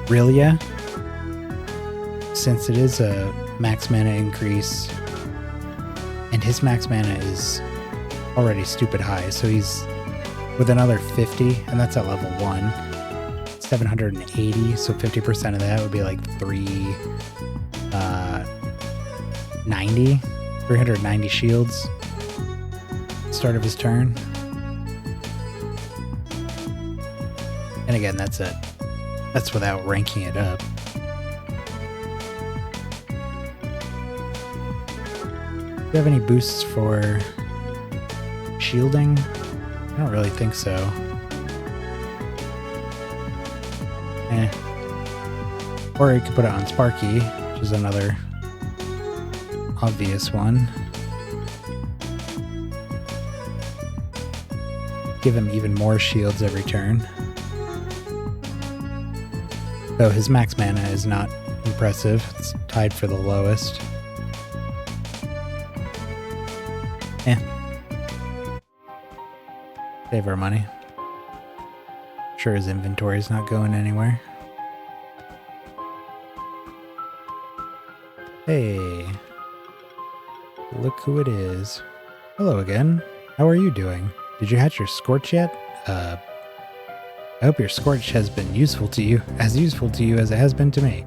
Rilia, since it is a max mana increase, and his max mana is already stupid high, so he's with another 50, and that's at level 1. 780, so 50% of that would be like 390 shields. Start of his turn. And again, that's it. That's without ranking it up. Do you have any boosts for shielding? I don't really think so. Or you could put it on Sparky, which is another obvious one. Give him even more shields every turn. Though his max mana is not impressive. It's tied for the lowest. Save our money. Sure, his inventory is not going anywhere. Hey, look who it is. Hello again. How are you doing? Did you hatch your Scorch yet? I hope your Scorch has been useful to you as it has been to me.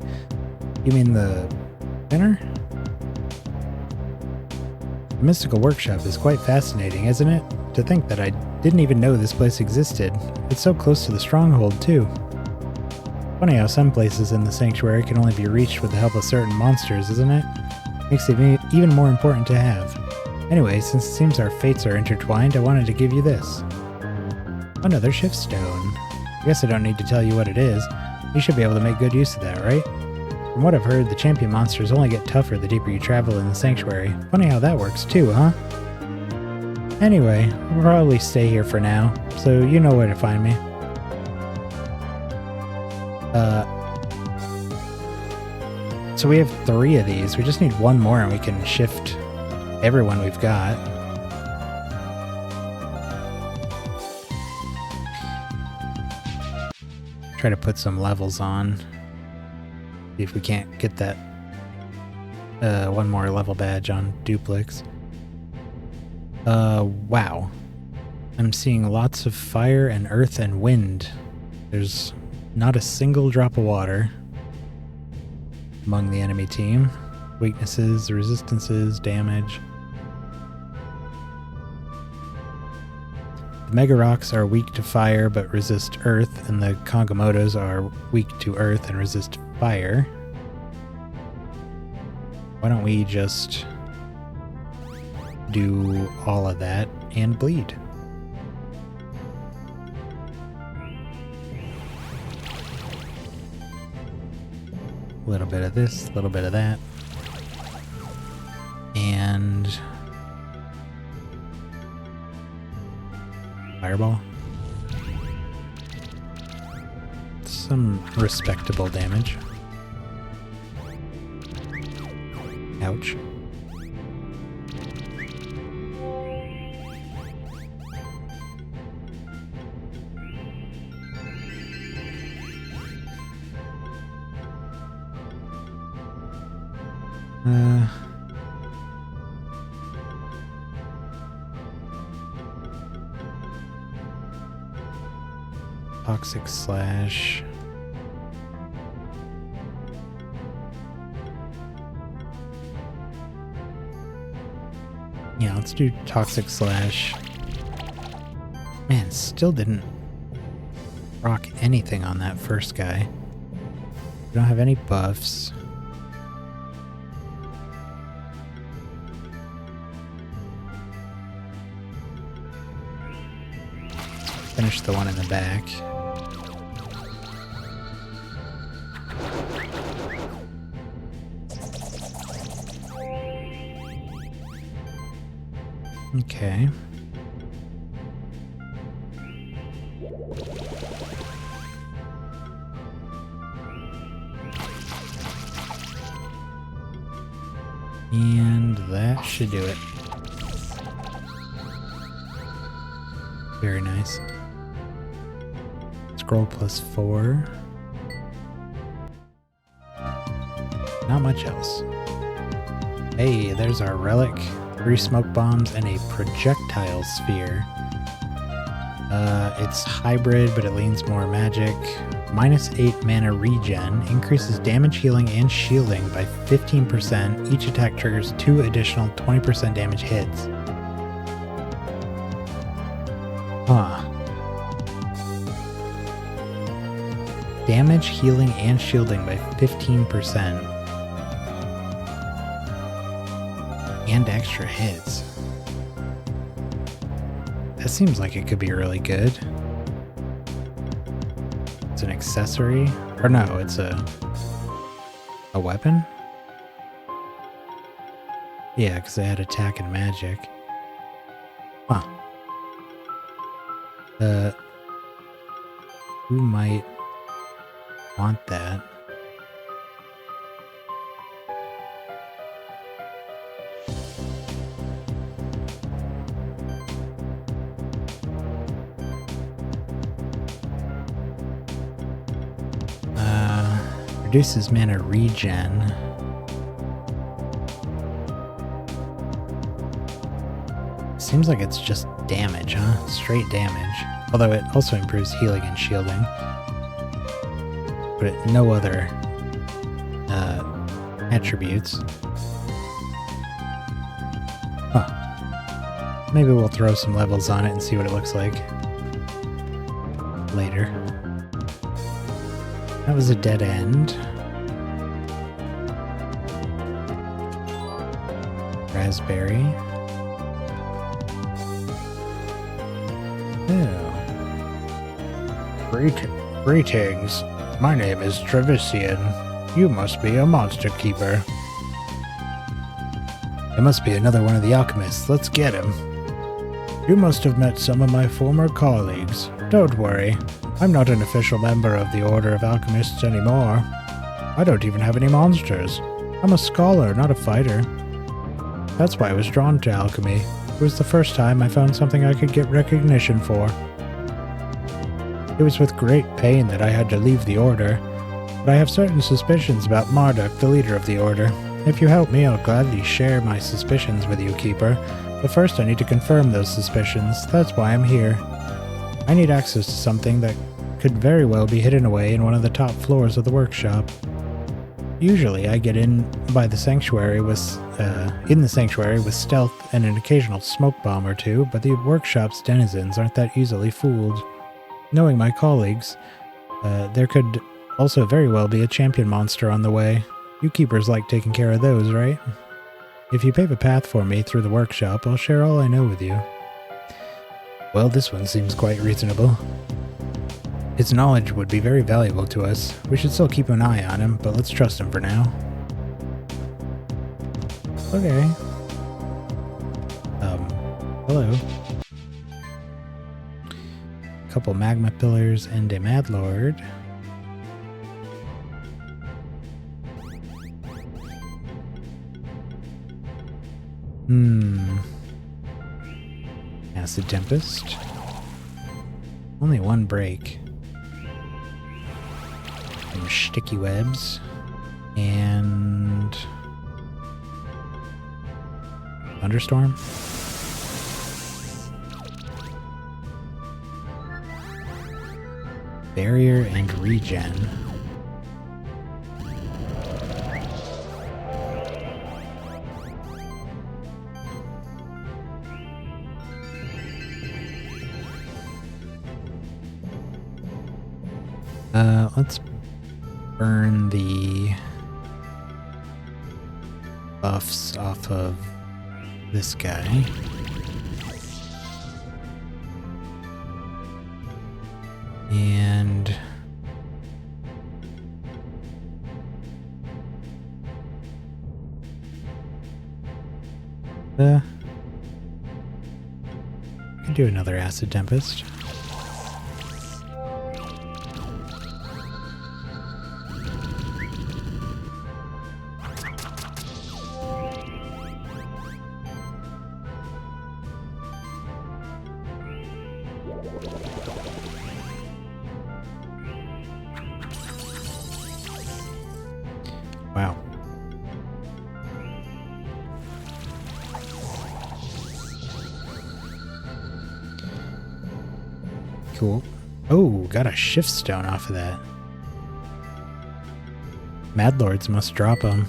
You mean the spinner? The Mystical Workshop is quite fascinating, isn't it? To think that I didn't even know this place existed. It's so close to the stronghold, too. Funny how some places in the sanctuary can only be reached with the help of certain monsters, isn't it? Makes it even more important to have. Anyway, since it seems our fates are intertwined, I wanted to give you this. Another shift stone. I guess I don't need to tell you what it is. You should be able to make good use of that, right? From what I've heard, the champion monsters only get tougher the deeper you travel in the sanctuary. Funny how that works too, huh? Anyway, I'll probably stay here for now, so you know where to find me. So we have 3 of these. We just need 1 more and we can shift everyone we've got. Try to put some levels on. See if we can't get that one more level badge on Duplex. Wow. I'm seeing lots of fire and earth and wind. There's not a single drop of water among the enemy team. Weaknesses, resistances, damage. The Mega Rocks are weak to fire but resist earth, and the Kongamotos are weak to earth and resist fire. Why don't we just do all of that and bleed? A little bit of this, a little bit of that. And fireball. Some respectable damage. Ouch. Toxic Slash. Yeah, let's do Toxic Slash. Man, still didn't rock anything on that first guy. We don't have any buffs. Let's finish the one in the back. Okay. And that should do it. Very nice. Scroll +4. Not much else. Hey, there's our relic. 3 smoke bombs and a projectile sphere. It's hybrid, but it leans more magic. -8 mana regen, increases damage, healing, and shielding by 15%. Each attack triggers 2 additional 20% damage hits. Huh. Damage, healing, and shielding by 15%. And extra hits. That seems like it could be really good. It's an accessory. Or no, it's a weapon? Yeah, because they had attack and magic. Huh. Who might want that? Reduces mana regen. Seems like it's just damage, huh? Straight damage. Although it also improves healing and shielding. But no other attributes. Huh. Maybe we'll throw some levels on it and see what it looks like later. That was a dead end. Raspberry. Oh. Greetings. My name is Travisian. You must be a monster keeper. It must be another one of the alchemists. Let's get him. You must have met some of my former colleagues. Don't worry. I'm not an official member of the Order of Alchemists anymore. I don't even have any monsters. I'm a scholar, not a fighter. That's why I was drawn to alchemy. It was the first time I found something I could get recognition for. It was with great pain that I had to leave the Order, but I have certain suspicions about Marduk, the leader of the Order. If you help me, I'll gladly share my suspicions with you, Keeper. But first I need to confirm those suspicions. That's why I'm here. I need access to something that could very well be hidden away in one of the top floors of the workshop. Usually I get in by the sanctuary with stealth and an occasional smoke bomb or two, but the workshop's denizens aren't that easily fooled. Knowing my colleagues, there could also very well be a champion monster on the way. You keepers like taking care of those, right? If you pave a path for me through the workshop, I'll share all I know with you. Well, this one seems quite reasonable. His knowledge would be very valuable to us. We should still keep an eye on him, but let's trust him for now. Okay. Hello. Couple magma pillars and a mad lord. Acid Tempest. Only one break. Some sticky webs. And... Thunderstorm. Barrier and regen. Let's burn the buffs off of this guy. And I can do another Acid Tempest. Wow. Cool. Oh, got a shift stone off of that. Mad Lords must drop them.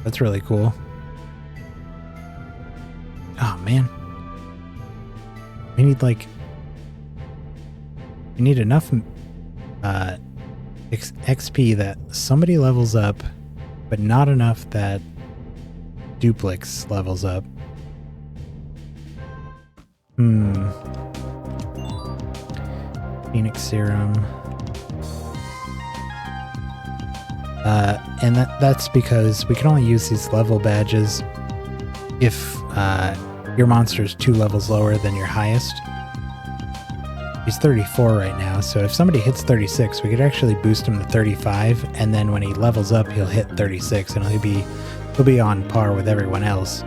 That's really cool. Oh, man. We need, like... We need enough... XP that somebody levels up, but not enough that Duplex levels up. Phoenix Serum. And that's because we can only use these level badges if your monster is 2 levels lower than your highest. He's 34 right now, so if somebody hits 36, we could actually boost him to 35, and then when he levels up, he'll hit 36, and he'll be on par with everyone else.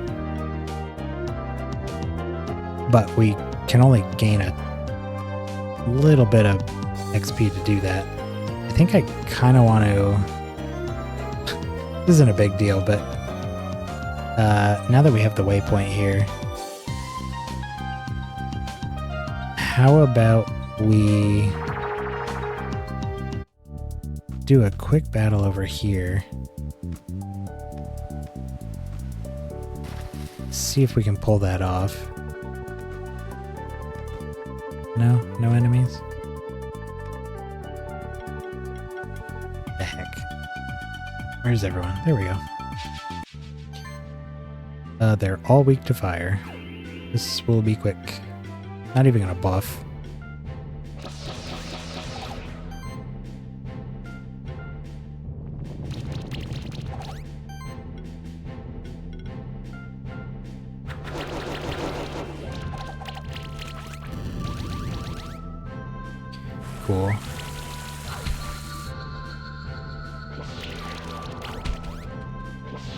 But we can only gain a little bit of XP to do that. I think I kind of want to... This isn't a big deal, but now that we have the waypoint here, how about we do a quick battle over here? See if we can pull that off. No? No enemies? The heck? Where's everyone? There we go. They're all weak to fire. This will be quick. Not even gonna buff. Cool.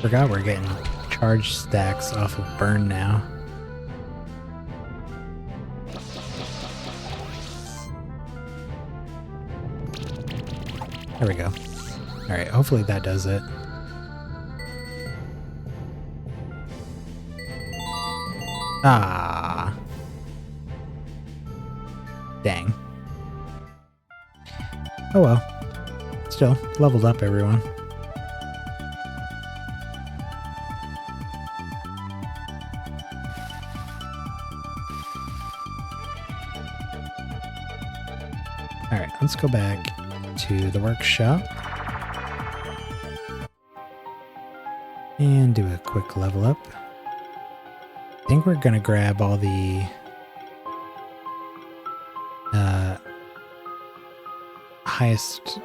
Forgot we're getting charge stacks off of burn now. There we go. Alright, hopefully that does it. Ah. Dang. Oh well. Still, leveled up everyone. Alright, let's go back to the workshop. And do a quick level up. I think we're gonna grab all the highest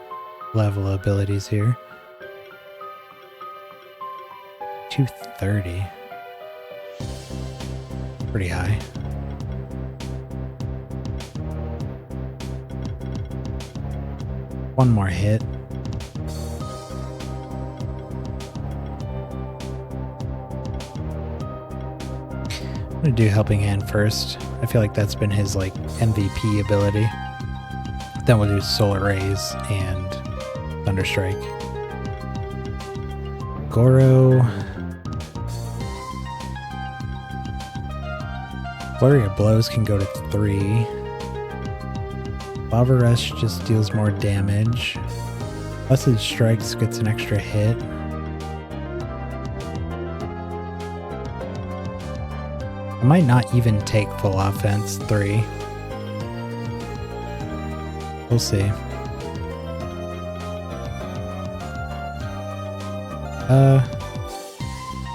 level abilities here. 230. Pretty high. One more hit. I'm gonna do Helping Hand first. I feel like that's been his like MVP ability. Then we'll do Solar Rays and Thunderstrike. Goro. Flurry of Blows can go to 3. Lava Rush just deals more damage. Blessed Strikes gets an extra hit. I might not even take full offense 3. We'll see.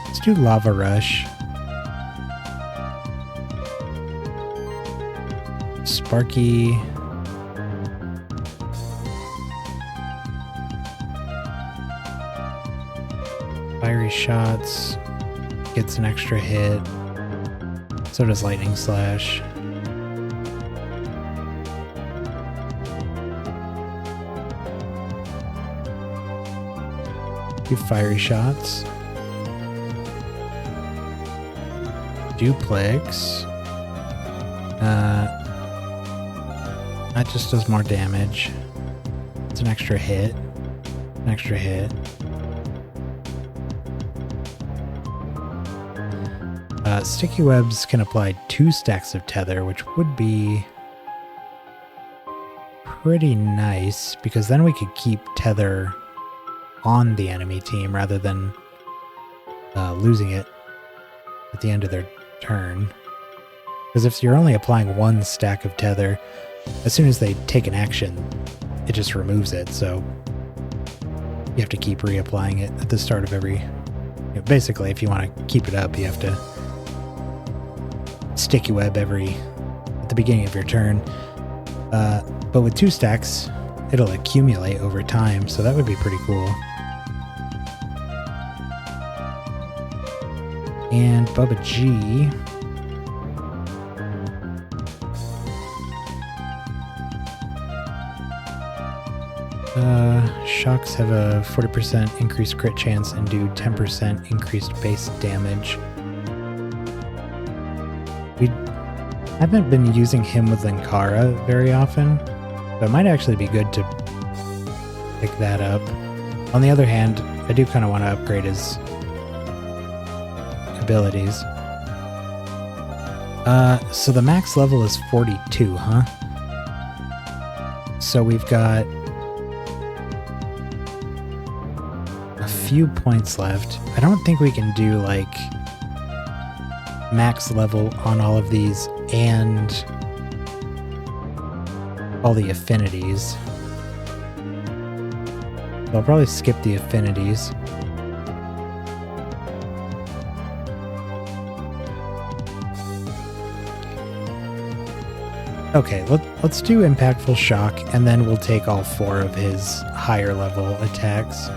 Let's do Lava Rush. Sparky. Fiery Shots gets an extra hit. So does Lightning Slash. Do Fiery Shots. Duplex. That just does more damage. It's an extra hit. An extra hit. Sticky Webs can apply 2 stacks of Tether, which would be pretty nice, because then we could keep Tether on the enemy team rather than losing it at the end of their turn. Because if you're only applying 1 stack of Tether, as soon as they take an action, it just removes it, so you have to keep reapplying it at the start of every... basically, if you want to keep it up, you have to Sticky Web at the beginning of your turn. But with 2 stacks, it'll accumulate over time, so that would be pretty cool. And Bubba G. Shocks have a 40% increased crit chance and do 10% increased base damage. We haven't been using him with Linkara very often, but it might actually be good to pick that up. On the other hand, I do kind of want to upgrade his abilities. So the max level is 42, huh? So we've got a few points left. I don't think we can do like max level on all of these and all the affinities. So I'll probably skip the affinities. Okay, let's do Impactful Shock, and then we'll take all 4 of his higher level attacks.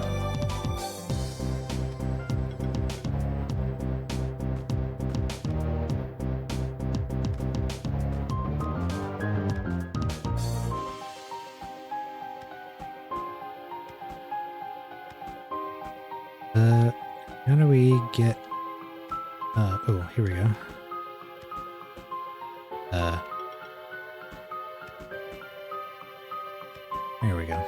How do we get... oh, here we go. There we go.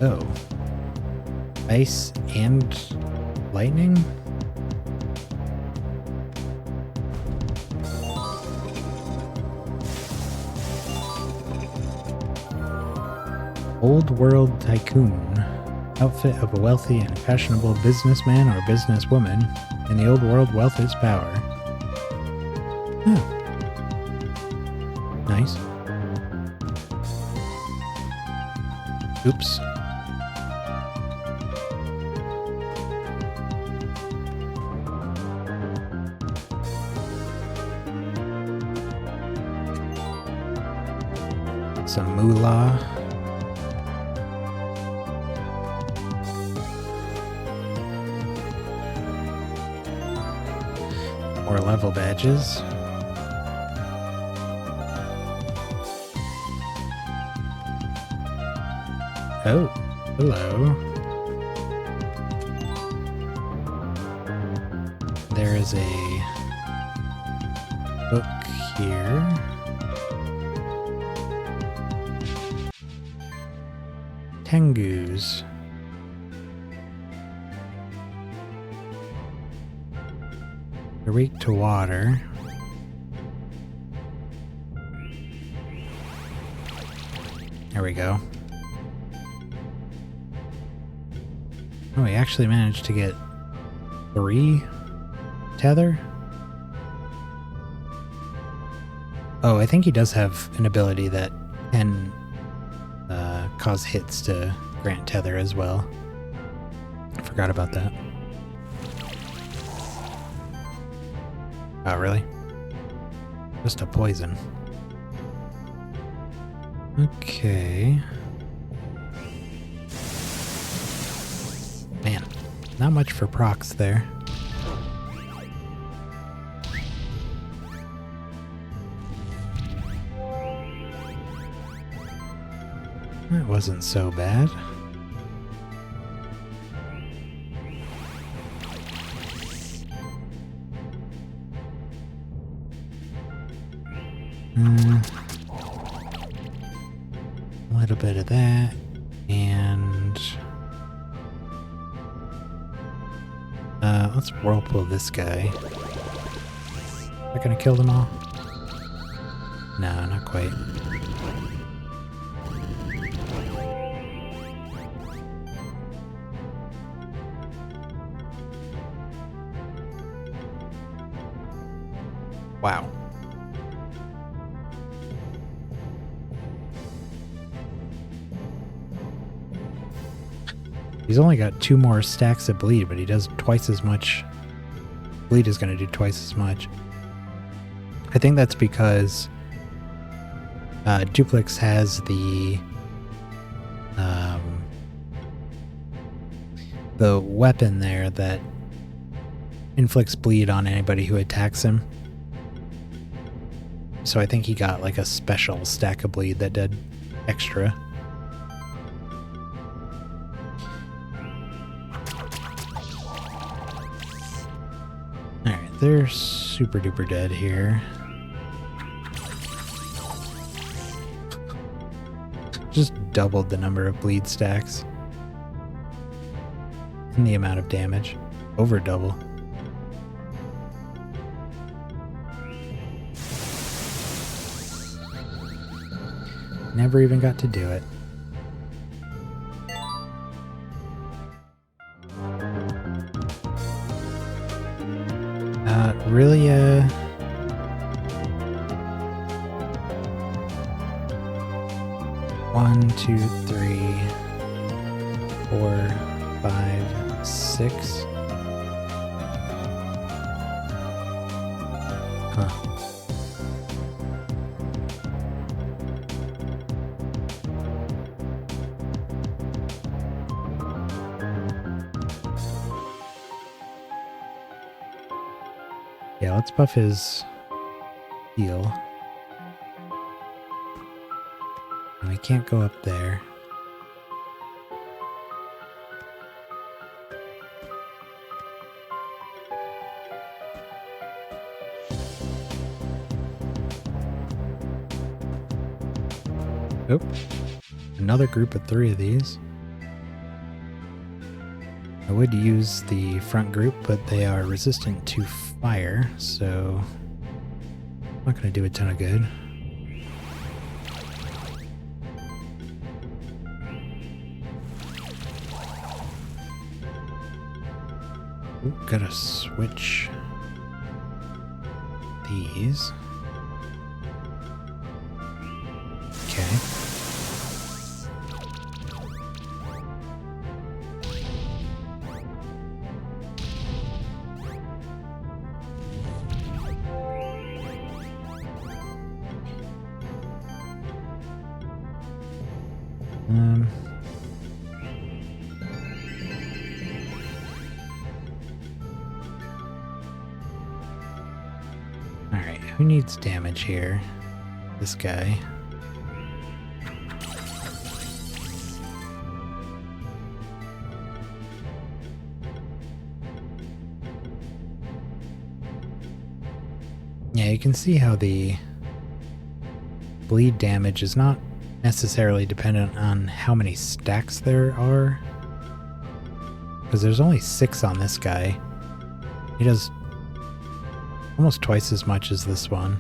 Oh. Ice and lightning? Old World Tycoon. Outfit of a wealthy and fashionable businessman or businesswoman. In the old world, wealth is power. Oh. Nice. Oops. Some moolah. More level badges. Oh, hello. There is a book here. Tengus. They're weak to water. There we go. Oh, he actually managed to get 3 tether? Oh, I think he does have an ability that can cause hits to grant tether as well. I forgot about that. Oh, really? Just a poison. Okay. Man, not much for procs there. That wasn't so bad. A little bit of that, and let's whirlpool this guy. Is that gonna kill them all? No, not quite. Wow. He's only got 2 more stacks of bleed, but he does twice as much. Bleed is going to do twice as much. I think that's because Duplex has the weapon there that inflicts bleed on anybody who attacks him. So I think he got like a special stack of bleed that did extra. Alright, they're super duper dead here. Just doubled the number of bleed stacks. And the amount of damage. Over double. Never even got to do it. Really, 1, 2, 3, 4, 5, 6. Huh. Yeah, let's buff his heal. And we can't go up there. Oh, another group of 3 of these. I would use the front group, but they are resistant to fire, so not going to do a ton of good. gotta switch these. Okay. Alright, who needs damage here? This guy. Yeah, you can see how the bleed damage is not necessarily dependent on how many stacks there are. Because there's only 6 on this guy. He does almost twice as much as this one,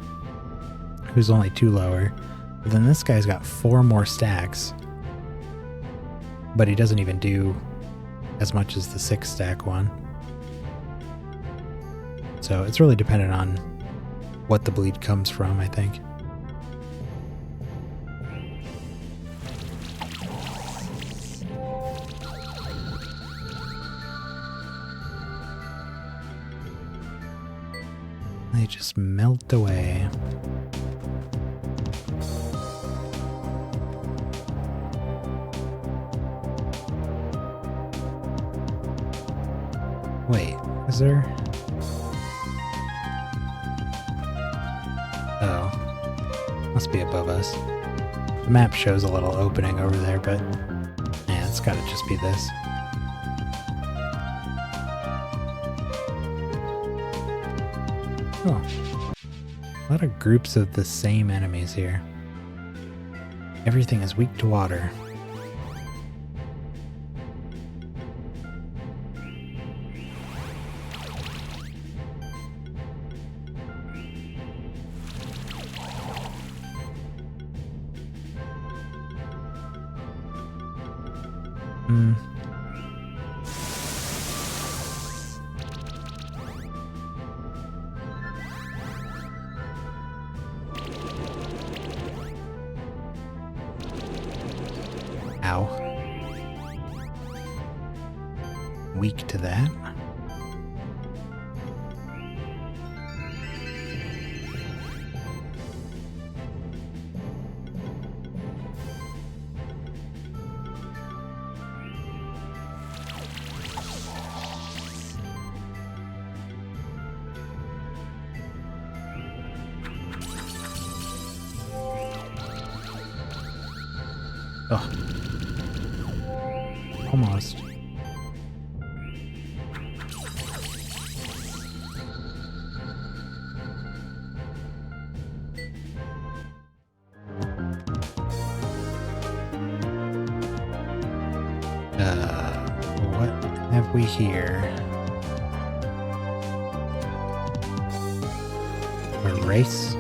who's only 2 lower. But then this guy's got 4 more stacks. But he doesn't even do as much as the 6 stack one. So it's really dependent on what the bleed comes from, I think. They just melt away. Wait, is there... Oh. Must be above us. The map shows a little opening over there, but... Yeah, it's gotta just be this. Oh. A lot of groups of the same enemies here. Everything is weak to water. Ow. Weak to that. Oh. Almost. What have we here? A race?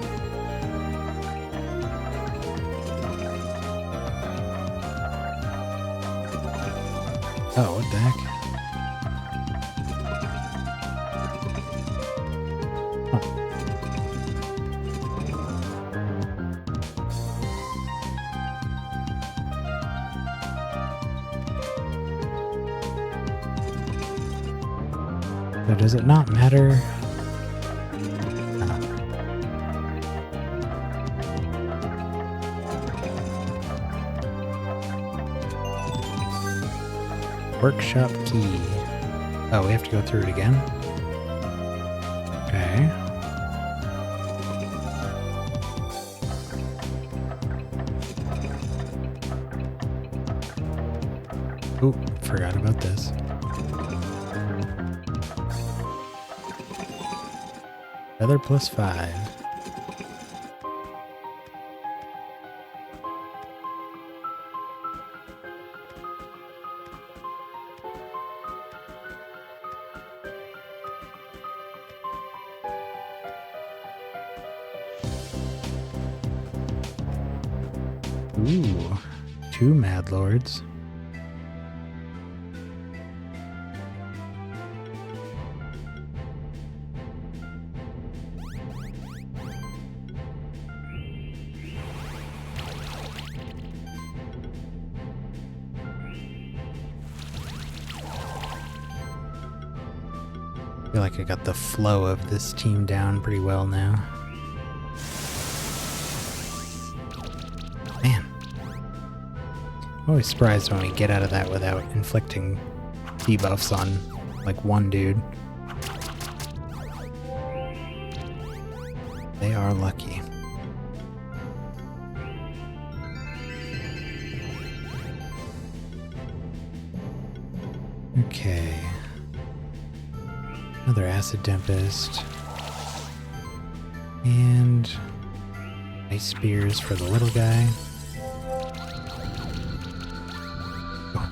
Oh, what the heck? So does it not matter? Workshop key. Oh, we have to go through it again? Okay. Oop, forgot about this. Feather plus 5. Ooh, 2 Mad Lords. feel like I got the flow of this team down pretty well now. Man. I'm always surprised when we get out of that without inflicting debuffs on, like, one dude. They are lucky. Okay. Another Acid Tempest. And Ice Spears for the little guy. Oh.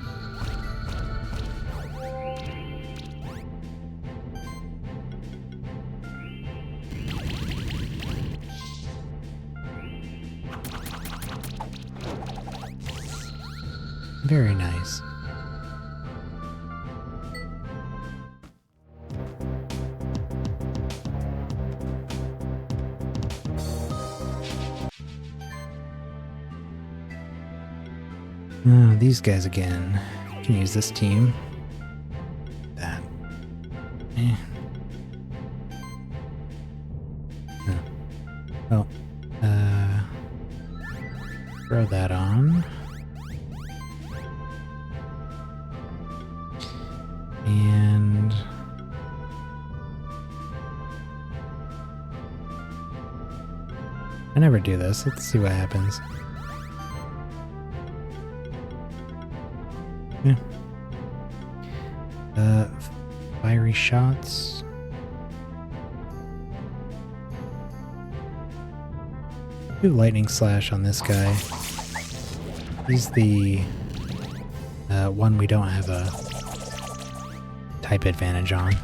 Very nice. These guys again. Can use this team. That. Oh. Throw that on. And I never do this. Let's see what happens. Yeah. Fiery shots. Do lightning slash on this guy. He's the one we don't have a type advantage on.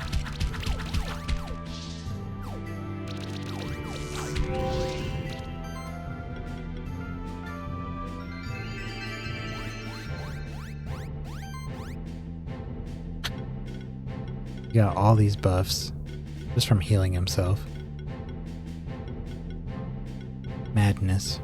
He got all these buffs just from healing himself. Madness.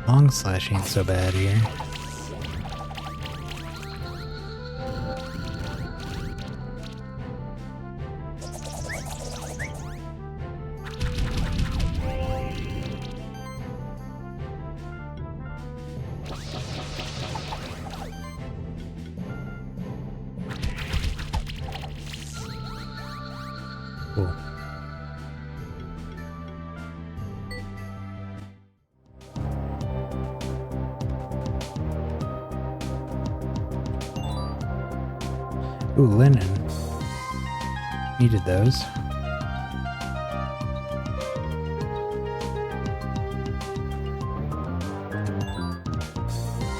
Long slash ain't so bad here. Cool. Ooh, linen. Needed those.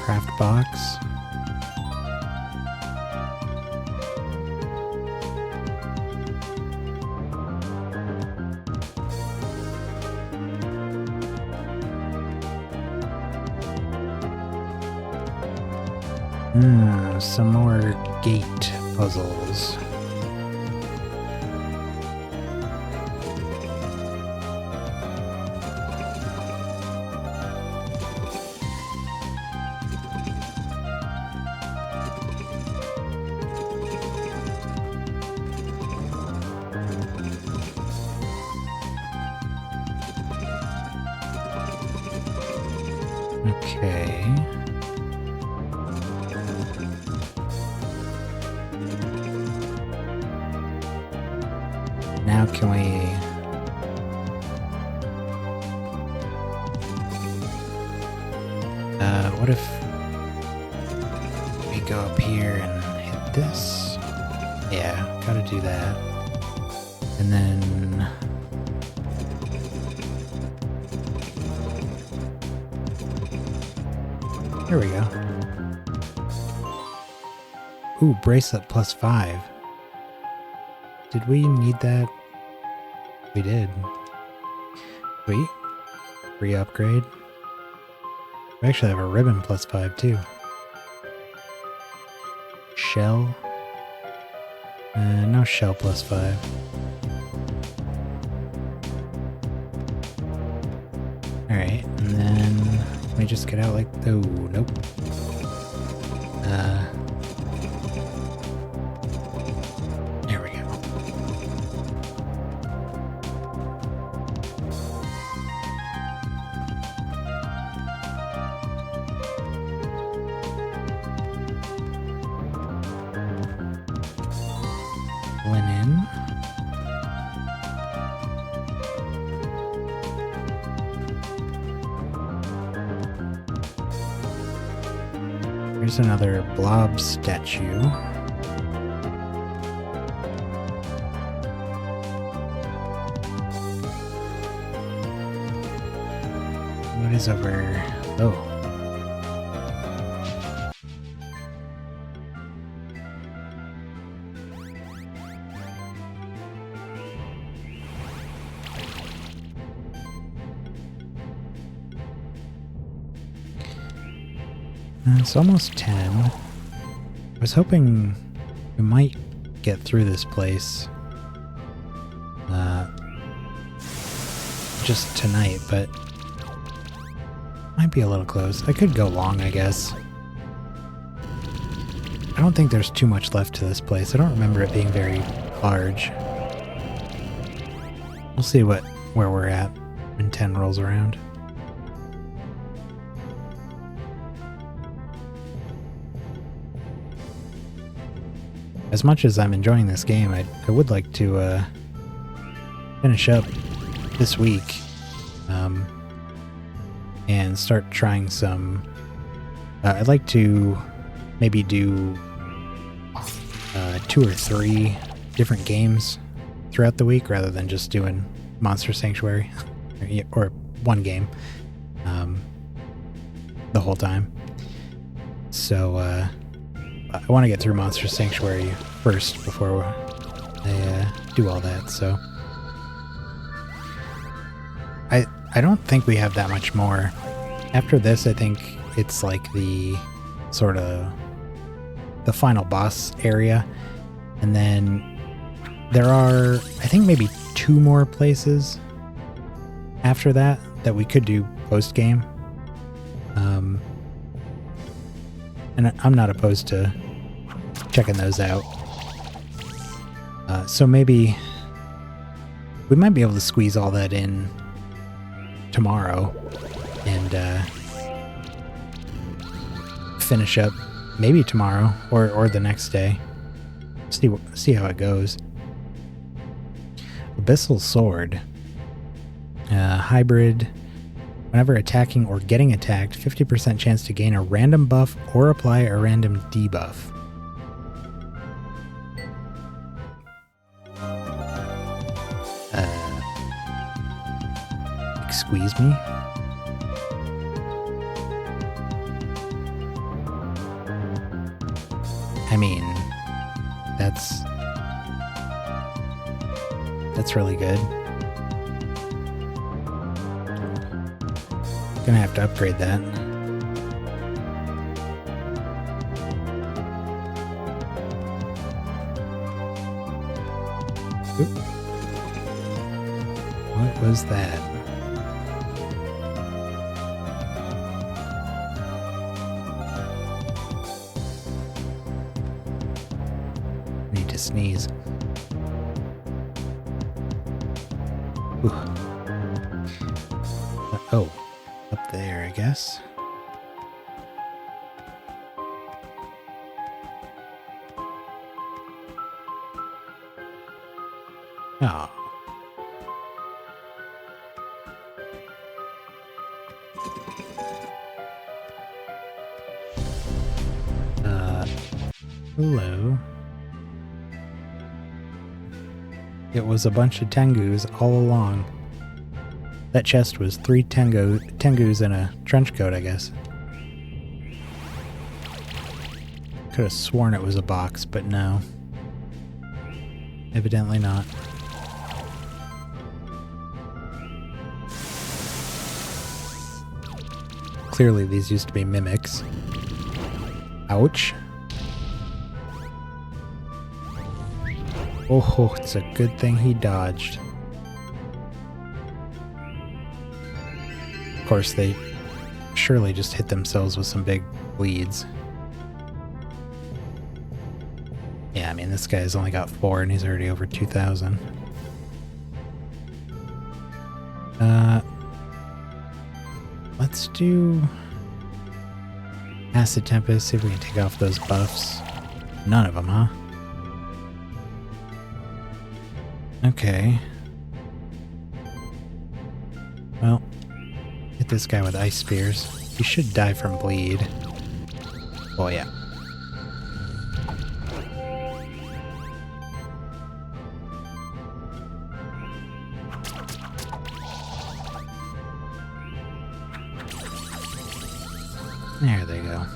Craft box. Some more gate puzzles. Okay. Now can we... what if we go up here and hit this? Yeah, gotta do that. And then... Here we go. Ooh, bracelet +5. Did we need that? We did. Sweet. Free upgrade. We actually have a ribbon +5 too. Shell. No shell +5. me just get out like... Oh, nope. There we go. Linen. Here's another blob statue. What is over... Oh. It's almost 10. I was hoping we might get through this place just tonight, but might be a little close. I could go long, I guess. I don't think there's too much left to this place. I don't remember it being very large. We'll see where we're at when 10 rolls around. As much as I'm enjoying this game, I would like to finish up this week and start trying some... I'd like to maybe do 2 or 3 different games throughout the week rather than just doing Monster Sanctuary or one game the whole time. So I want to get through Monster Sanctuary first before I do all that, so... I don't think we have that much more. After this, I think it's like the sort of the final boss area. And then there are, I think, maybe 2 more places after that we could do post-game. And I'm not opposed to checking those out. So maybe we might be able to squeeze all that in tomorrow and finish up maybe tomorrow or the next day. See how it goes. Abyssal Sword. Hybrid. Whenever attacking or getting attacked, 50% chance to gain a random buff or apply a random debuff. Squeeze me? I mean, that's really good. Gonna have to upgrade that. Oop. What was that? Need to sneeze. Ooh. Oh, up there, I guess. Oh. Hello. It was a bunch of Tengus all along. That chest was 3 Tengus in a trench coat, I guess. Could have sworn it was a box, but no. Evidently not. Clearly these used to be mimics. Ouch. Oh, it's a good thing he dodged. Of course, they surely just hit themselves with some big bleeds. Yeah, I mean, this guy's only got 4 and he's already over 2,000. Let's do Acid Tempest, see if we can take off those buffs. None of them, huh? Okay. Well, hit this guy with Ice Spears. He should die from bleed. Oh, yeah. There they go.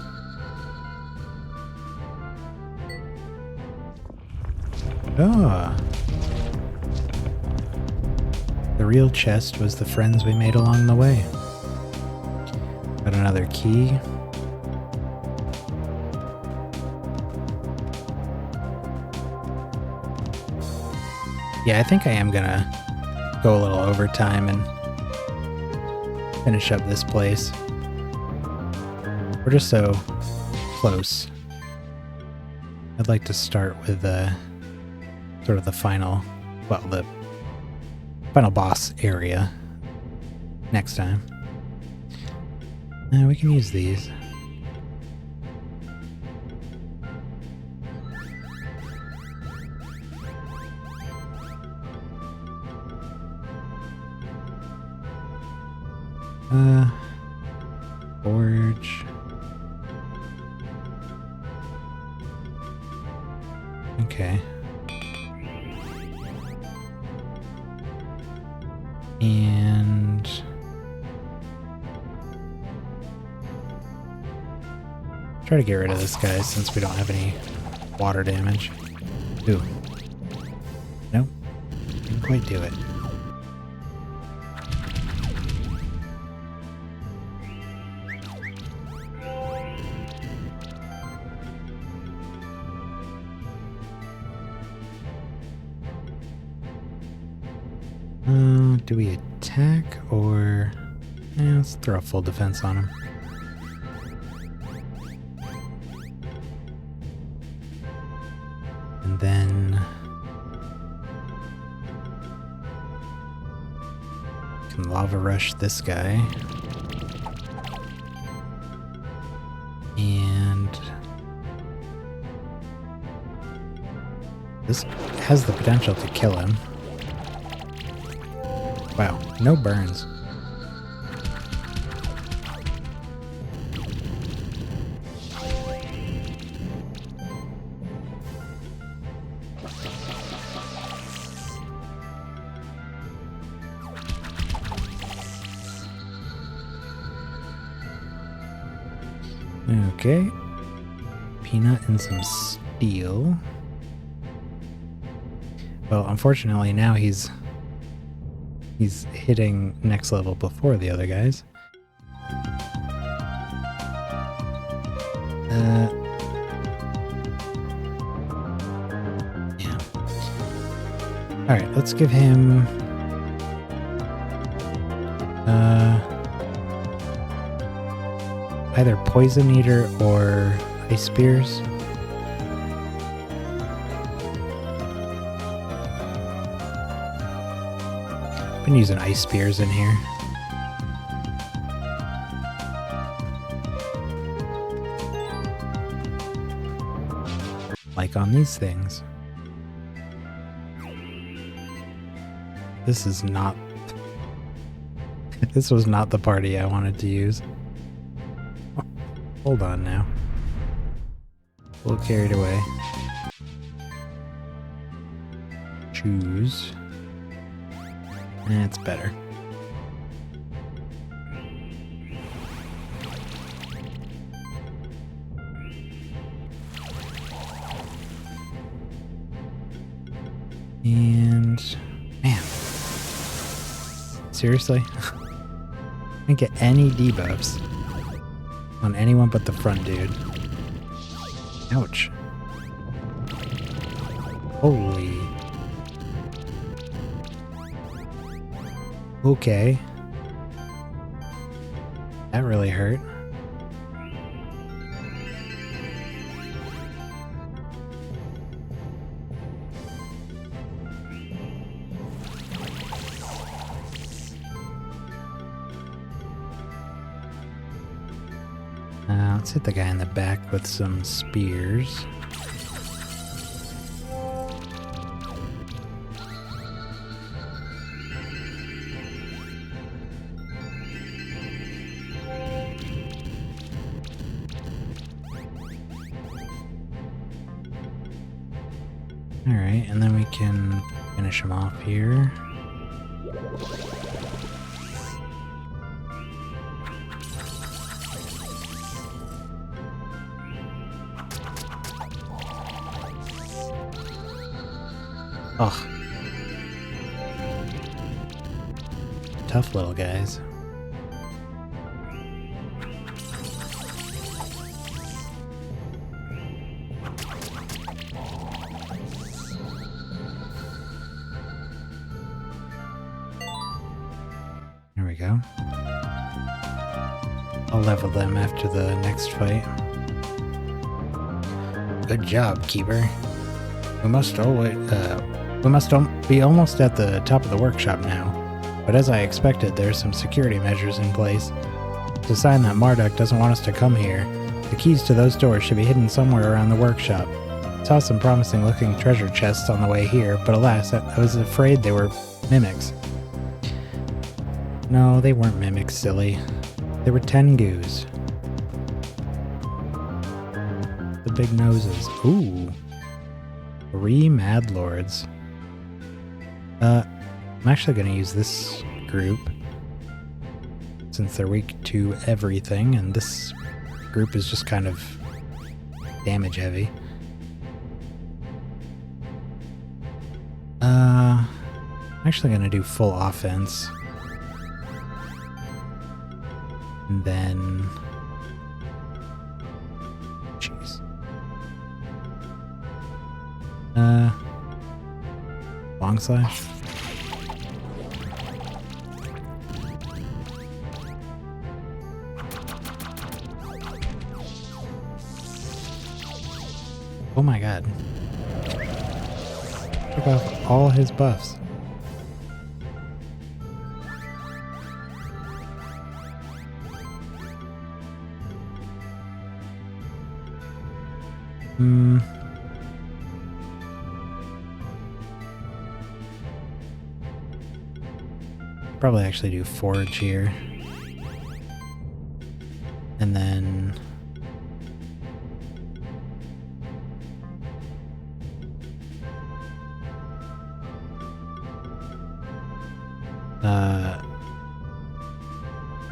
Oh. The real chest was the friends we made along the way. Got another key. Yeah, I think I am gonna go a little overtime and finish up this place. We're just so close. I'd like to start with sort of the final, well, the final boss area next time. We can use these. Forge. Okay. And try to get rid of this guy since we don't have any water damage. Ooh. Nope. Didn't quite do it. Do we attack or... Yeah, let's throw a full defense on him. And then... can lava rush this guy. And... this has the potential to kill him. Wow, no burns. Okay. Peanut and some steel. Well, unfortunately now he's hitting next level before the other guys. Yeah. Alright, let's give him... either Poison Eater or Ice Spears. Been using Ice Spears in here. Like on these things. This is not... this was not the party I wanted to use. Oh, hold on now. A little carried away. Choose. That's better. And man, seriously? I didn't get any debuffs on anyone but the front dude. Ouch. Holy. Okay. That really hurt. Let's hit the guy in the back with some spears. Alright, and then we can finish him off here. Ugh. Tough little guys. There we go. I'll level them after the next fight. Good job, Keeper. We must be almost at the top of the workshop now, but as I expected, there are some security measures in place. It's a sign that Marduk doesn't want us to come here. The keys to those doors should be hidden somewhere around the workshop. I saw some promising looking treasure chests on the way here, but alas, I was afraid they were mimics. No, they weren't mimics, silly. They were Tengus. The big noses. Ooh. 3 Mad Lords. I'm actually going to use this group since they're weak to everything, and this group is just kind of damage heavy. I'm actually going to do full offense. And then... Jeez. Long slash. Oh my god. Took off all his buffs. Probably actually do forge here. And then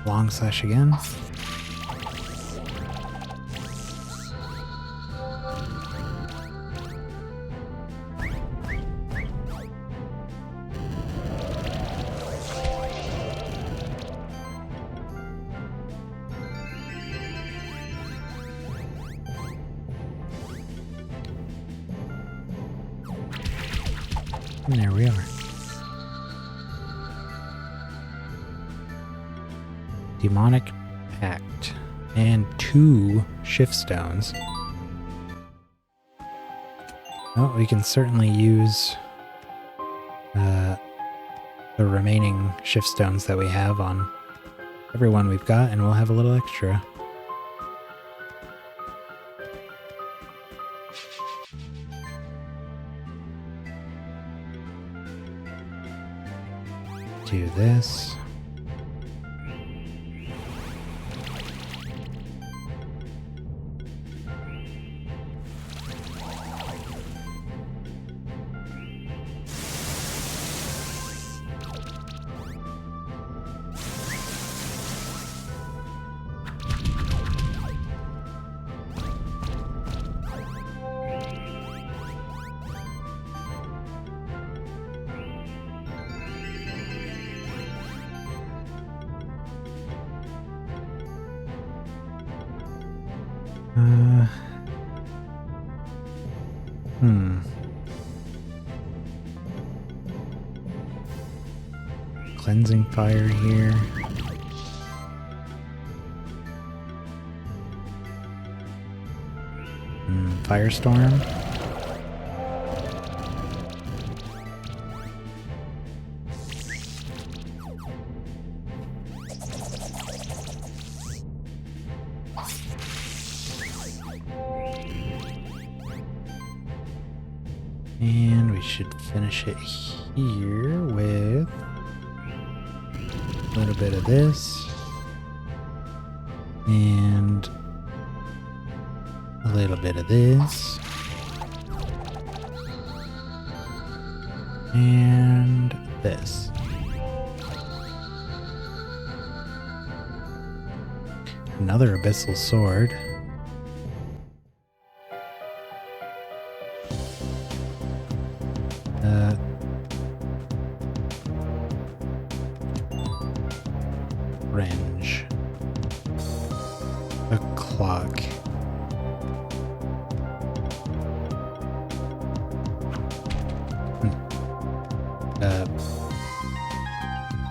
long slash again. And there we are. Demonic Pact. And 2 shift stones. Well, we can certainly use the remaining shift stones that we have on everyone we've got, and we'll have a little extra. Do this. Cleansing fire here. Firestorm. And we should finish it here with a little bit of this. And a little bit of this. And this. Another abyssal sword. Range. A clock.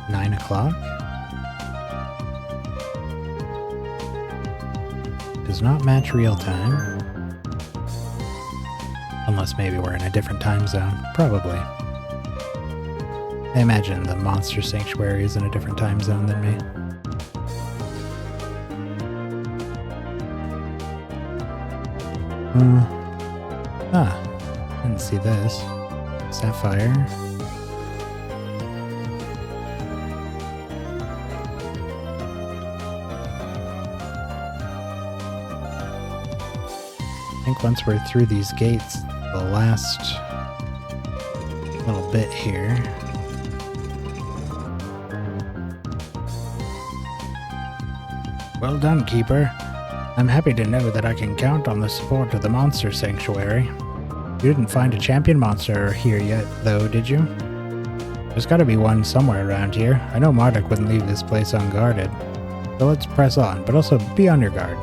9 o'clock. Does not match real time. Unless maybe we're in a different time zone. Probably. I imagine the monster sanctuary is in a different time zone than me. Didn't see this. Sapphire. I think once we're through these gates, the last little bit here. Well done, Keeper. I'm happy to know that I can count on the support of the Monster Sanctuary. You didn't find a champion monster here yet, though, did you? There's gotta be one somewhere around here. I know Marduk wouldn't leave this place unguarded. So let's press on, but also be on your guard.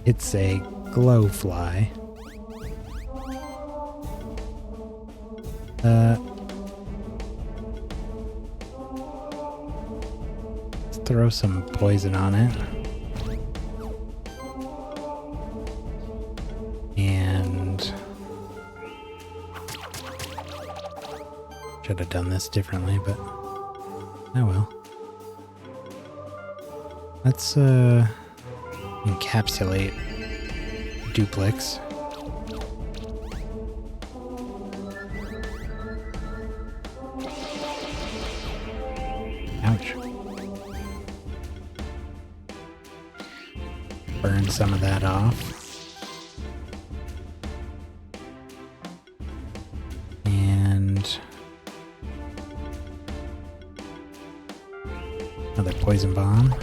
It's a glowfly. Let's throw some poison on it. And should have done this differently, but oh well. Let's encapsulate Duplex. Ouch. Burn some of that off. And another poison bomb.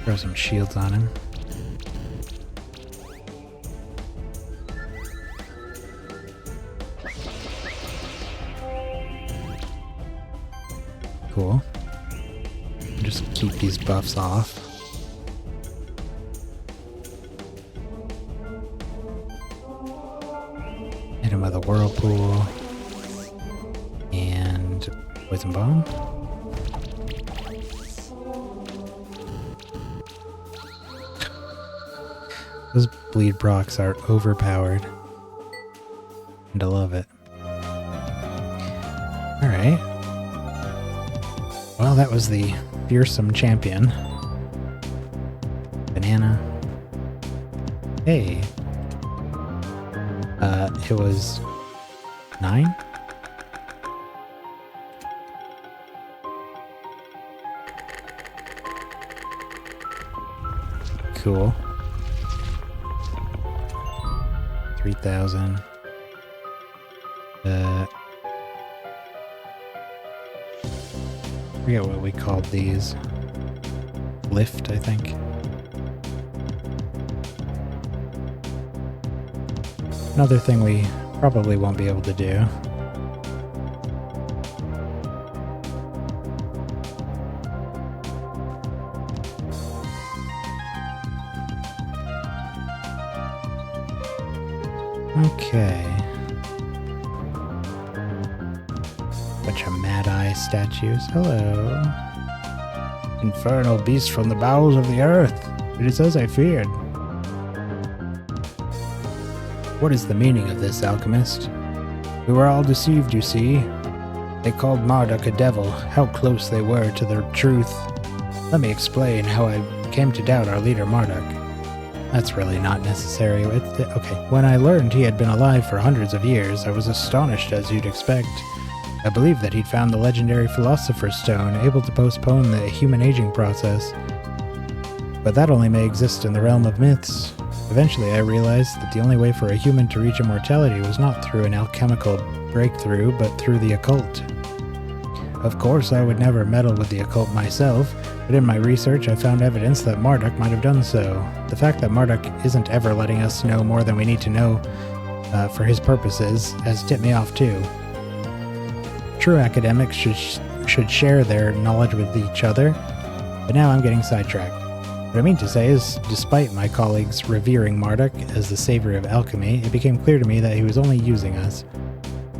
Throw some shields on him. Cool. Just keep these buffs off. Hit him with a whirlpool. And poison bomb. Those bleed brocs are overpowered. And I love it. Alright. Well, that was the fearsome champion. Banana. Hey. It was 9? Cool. 3,000. I forget what we called these. Lift, I think. Another thing we probably won't be able to do. Okay. Bunch of Mad Eye statues. Hello. Infernal beast from the bowels of the earth. It is as I feared. What is the meaning of this, alchemist? We were all deceived, you see. They called Marduk a devil. How close they were to the truth. Let me explain how I came to doubt our leader Marduk. That's really not necessary. Okay. When I learned he had been alive for hundreds of years, I was astonished, as you'd expect. I believed that he'd found the legendary Philosopher's Stone, able to postpone the human aging process. But that only may exist in the realm of myths. Eventually, I realized that the only way for a human to reach immortality was not through an alchemical breakthrough, but through the occult. Of course, I would never meddle with the occult myself, but in my research I found evidence that Marduk might have done so. The fact that Marduk isn't ever letting us know more than we need to know for his purposes has tipped me off too. True academics should share their knowledge with each other, but now I'm getting sidetracked. What I mean to say is, despite my colleagues revering Marduk as the savior of alchemy, it became clear to me that he was only using us.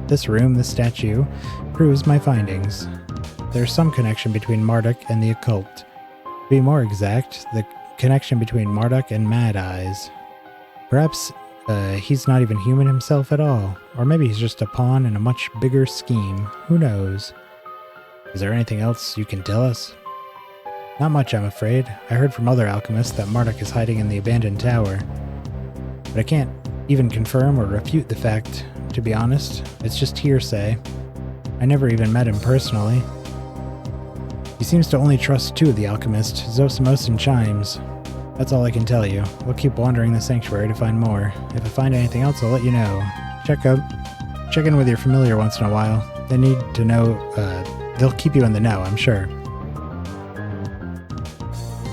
This room, this statue, proves my findings. There's some connection between Marduk and the occult. To be more exact, the connection between Marduk and Mad Eyes. Perhaps he's not even human himself at all, or maybe he's just a pawn in a much bigger scheme. Who knows? Is there anything else you can tell us? Not much, I'm afraid. I heard from other alchemists that Marduk is hiding in the abandoned tower. But I can't even confirm or refute the fact, to be honest. It's just hearsay. I never even met him personally. He seems to only trust two of the alchemists, Zosimos and Chimes. That's all I can tell you. We'll keep wandering the sanctuary to find more. If I find anything else, I'll let you know. Check in with your familiar once in a while. They need to know, they'll keep you in the know, I'm sure.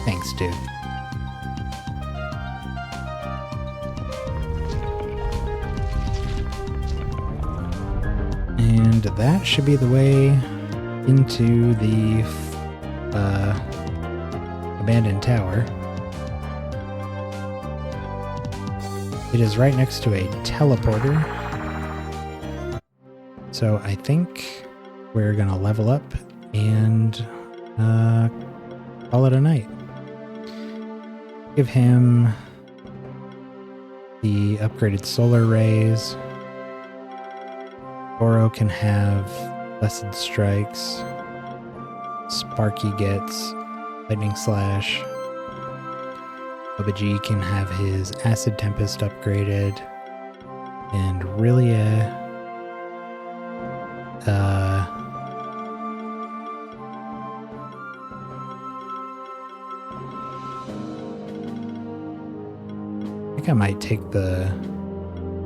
Thanks, dude. And that should be the way into the abandoned tower. It is right next to a teleporter. So I think we're gonna level up and call it a night. Give him the upgraded solar rays. Oro can have Blessed Strikes. Sparky gets Lightning Slash. Bubba G can have his Acid Tempest upgraded. And Rilia I think I might take the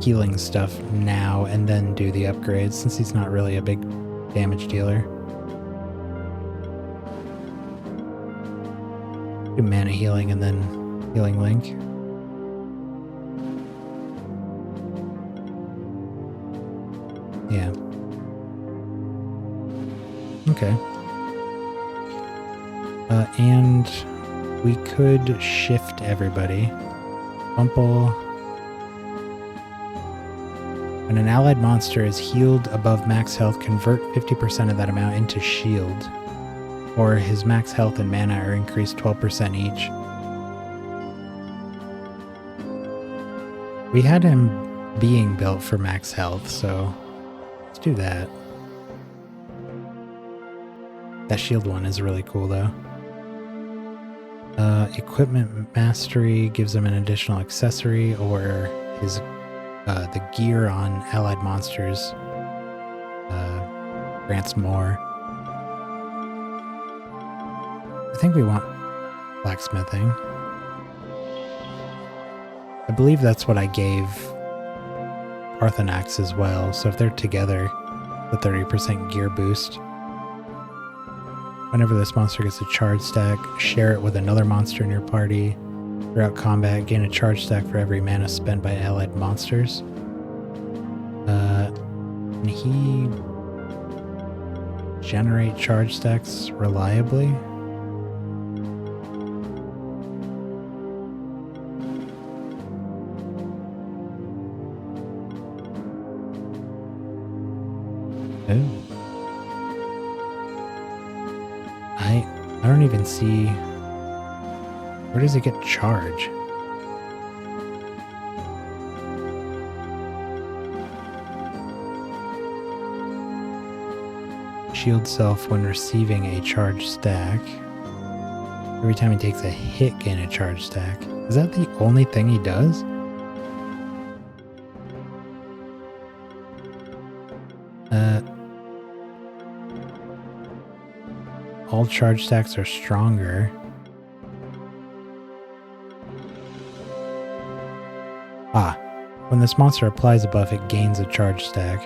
healing stuff now and then do the upgrades, since he's not really a big damage dealer. Do mana healing and then healing link. Yeah. Okay. And we could shift everybody. Bumple. When an allied monster is healed above max health, convert 50% of that amount into shield. Or his max health and mana are increased 12% each. We had him being built for max health, so let's do that. That shield one is really cool though. Equipment mastery gives him an additional accessory, or his the gear on allied monsters grants more. I think we want blacksmithing. I believe that's what I gave Parthenax as well, so if they're together, the 30% gear boost. Whenever this monster gets a charge stack, share it with another monster in your party. Throughout combat, gain a charge stack for every mana spent by allied monsters. Can he generate charge stacks reliably? Oh. I don't even see... Where does it get charge? Shield self when receiving a charge stack. Every time he takes a hit, gain a charge stack. Is that the only thing he does? All charge stacks are stronger. Ah, when this monster applies a buff, it gains a charge stack.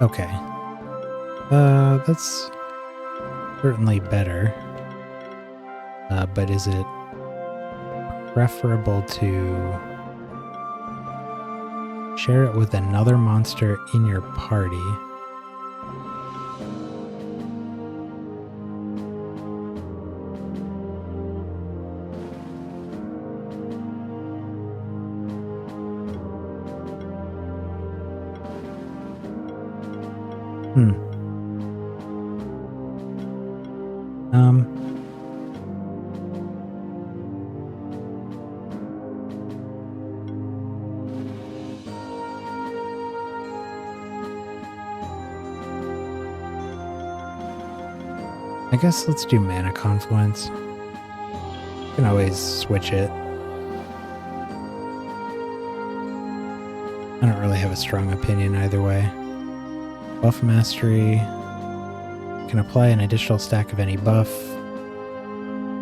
Okay. That's certainly better. But is it preferable to share it with another monster in your party? I guess let's do Mana Confluence. You can always switch it. I don't really have a strong opinion either way. Buff Mastery. Can apply an additional stack of any buff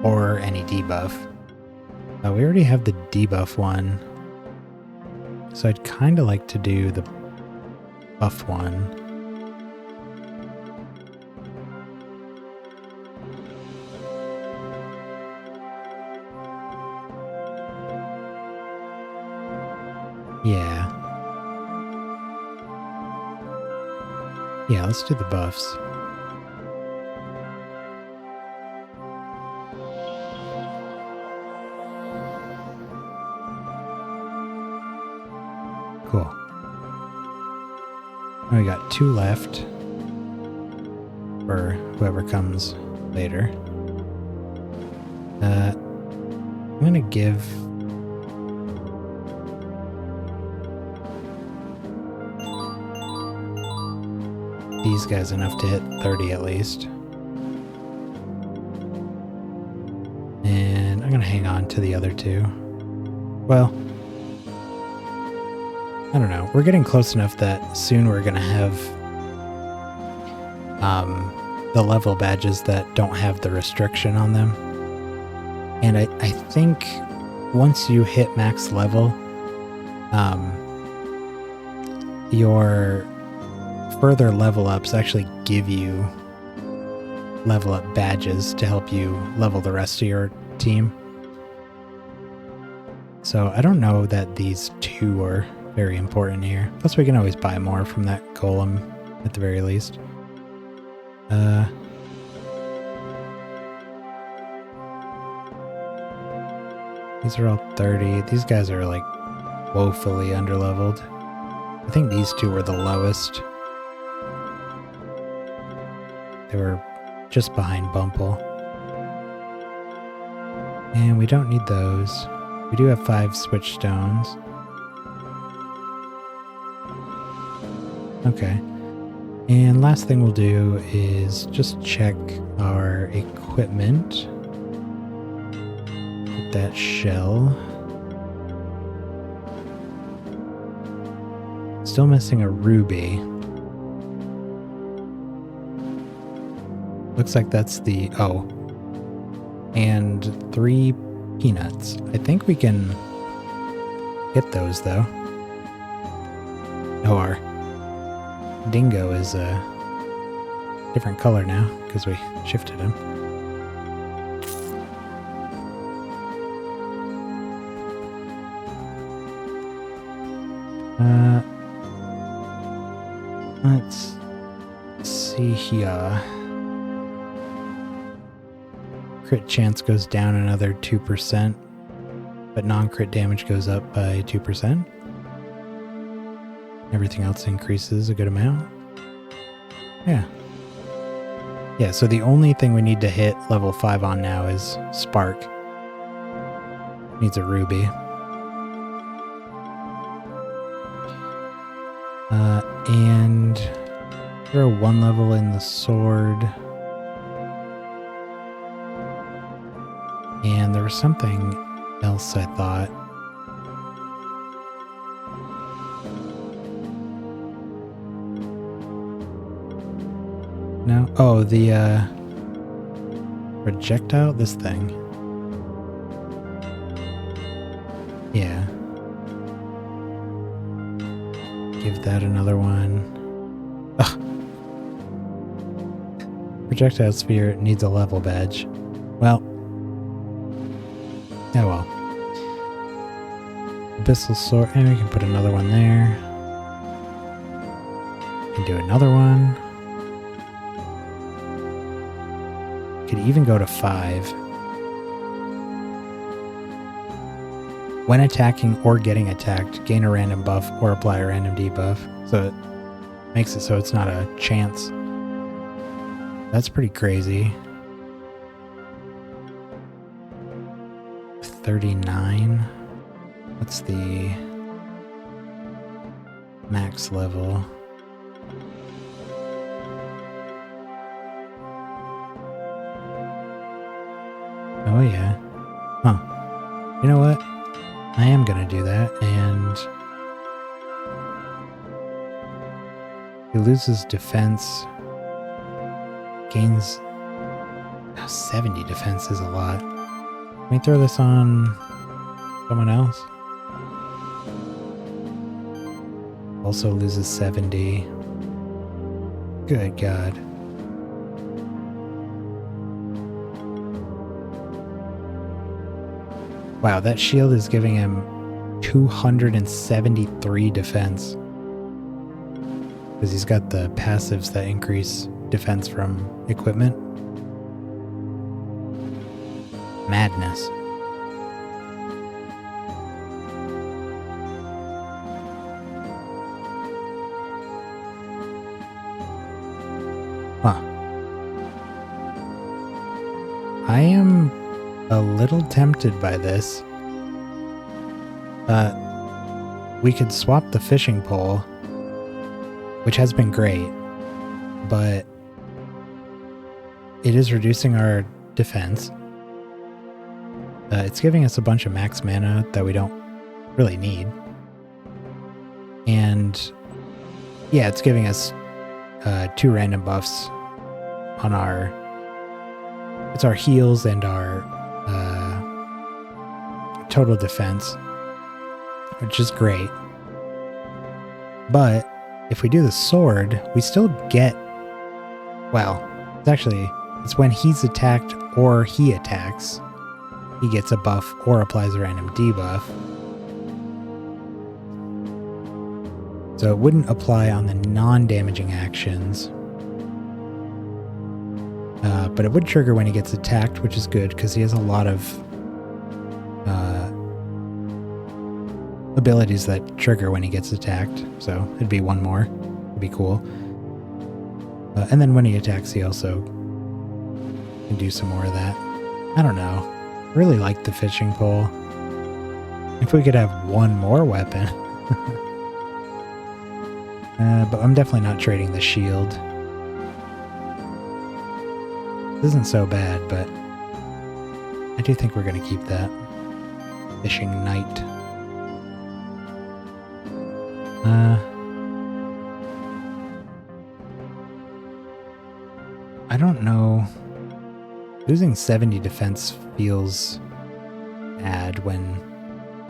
or any debuff. We already have the debuff one, so I'd kind of like to do the buff one. Yeah, let's do the buffs. Cool. Now we got 2 left for whoever comes later. I'm gonna give these guys enough to hit 30 at least. And I'm gonna hang on to the other 2. Well, I don't know. We're getting close enough that soon we're gonna have the level badges that don't have the restriction on them. And I think once you hit max level, your further level ups actually give you level up badges to help you level the rest of your team. So I don't know that these 2 are very important here. Plus we can always buy more from that golem at the very least. These are all 30. These guys are like woefully underleveled. I think these 2 were the lowest. They were just behind Bumple. And we don't need those. We do have 5 switch stones. Okay. And last thing we'll do is just check our equipment. Get that shell. Still missing a ruby. Looks like that's the... oh. And 3 peanuts. I think we can get those, though. Oh, our dingo is a different color now, because we shifted him. Let's see here. Crit chance goes down another 2%, but non-crit damage goes up by 2%. Everything else increases a good amount. Yeah. Yeah, so the only thing we need to hit level 5 on now is Spark. Needs a ruby. And throw 1 level in the sword. And there was something else I thought. No? Oh, the projectile? This thing. Yeah. Give that another one. Ugh. Projectile sphere needs a level badge. Well. Oh well. Abyssal sword. And we can put another one there. Can do another one. Could even go to 5. When attacking or getting attacked, gain a random buff or apply a random debuff. So it makes it so it's not a chance. That's pretty crazy. 39. What's the max level? Oh yeah. Huh. You know what? I am gonna do that, and he loses defense. Gains 70 defense is a lot. Let me throw this on someone else. Also loses 70. Good God. Wow, that shield is giving him 273 defense. Because he's got the passives that increase defense from equipment. Madness. Huh. I am a little tempted by this. We could swap the fishing pole, which has been great, but it is reducing our defense. It's giving us a bunch of max mana that we don't really need. And yeah, it's giving us 2 random buffs on our... It's our heals and our total defense, which is great. But if we do the sword, we still get... Well, it's when he's attacked or he attacks, he gets a buff or applies a random debuff. So it wouldn't apply on the non-damaging actions. But it would trigger when he gets attacked, which is good because he has a lot of abilities that trigger when he gets attacked. So it'd be 1 more. It'd be cool. And then when he attacks, he also can do some more of that. I don't know. I really like the fishing pole. If we could have 1 more weapon. But I'm definitely not trading the shield. This isn't so bad, but I do think we're going to keep that. Fishing Knight. I don't know. Losing 70 defense feels bad when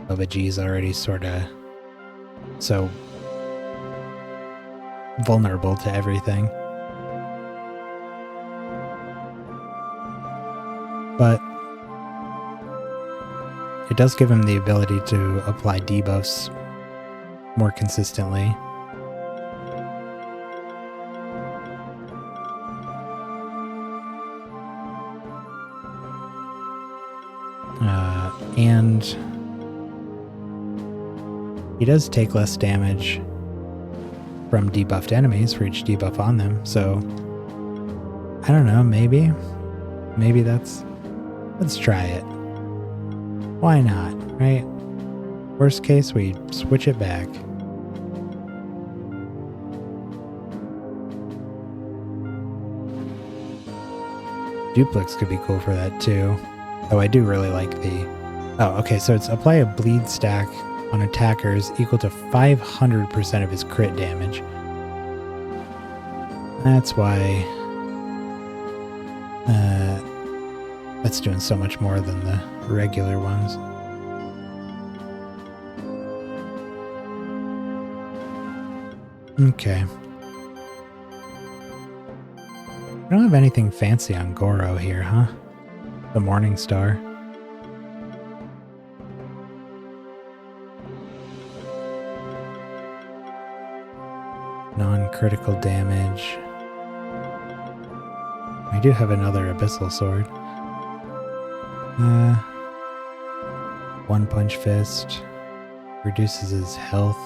Obi is already sort of so vulnerable to everything. But it does give him the ability to apply debuffs more consistently. And he does take less damage from debuffed enemies for each debuff on them. So I don't know, maybe let's try it. Why not, right? Worst case, we switch it back. Duplex could be cool for that too. Though I do really like the... Oh, okay, so it's apply a bleed stack on attackers equal to 500% of his crit damage. That's why... that's doing so much more than the regular ones. Okay. I don't have anything fancy on Goro here, huh? The Morning Star. Non-critical damage. I do have another Abyssal Sword. One Punch Fist. Reduces his health.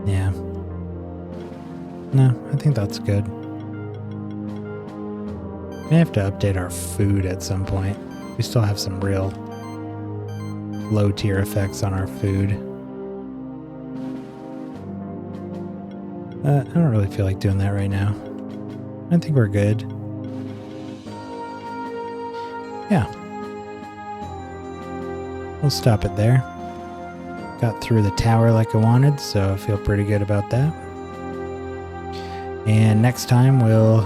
Yeah. No, I think that's good. May have to update our food at some point. We still have some real low tier effects on our food. I don't really feel like doing that right now. I think we're good. Yeah. We'll stop it there. Got through the tower like I wanted, so I feel pretty good about that. And next time we'll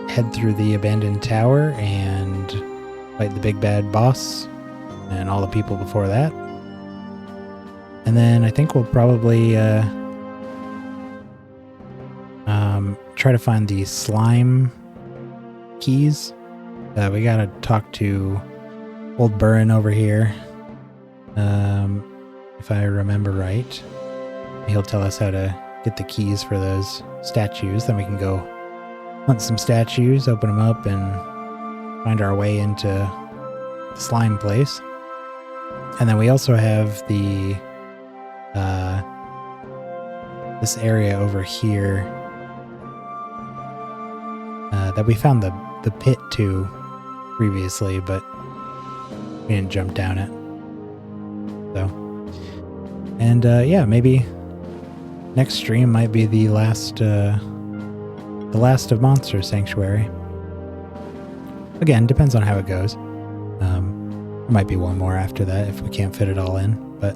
head through the abandoned tower and fight the big bad boss and all the people before that. And then I think we'll probably try to find the slime keys. We gotta talk to old Burren over here. If I remember right. He'll tell us how to get the keys for those statues. Then we can go hunt some statues, open them up, and find our way into the slime place. And then we also have the this area over here that we found the pit to previously, but we didn't jump down it. So, and yeah, maybe next stream might be the last of Monster Sanctuary. Again, depends on how it goes. There might be one more after that if we can't fit it all in, but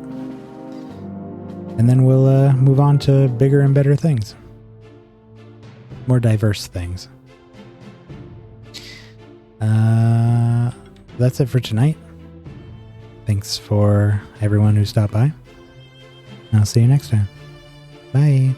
and then we'll move on to bigger and better things, more diverse things. That's it for tonight. Thanks for everyone who stopped by. I'll see you next time. Bye.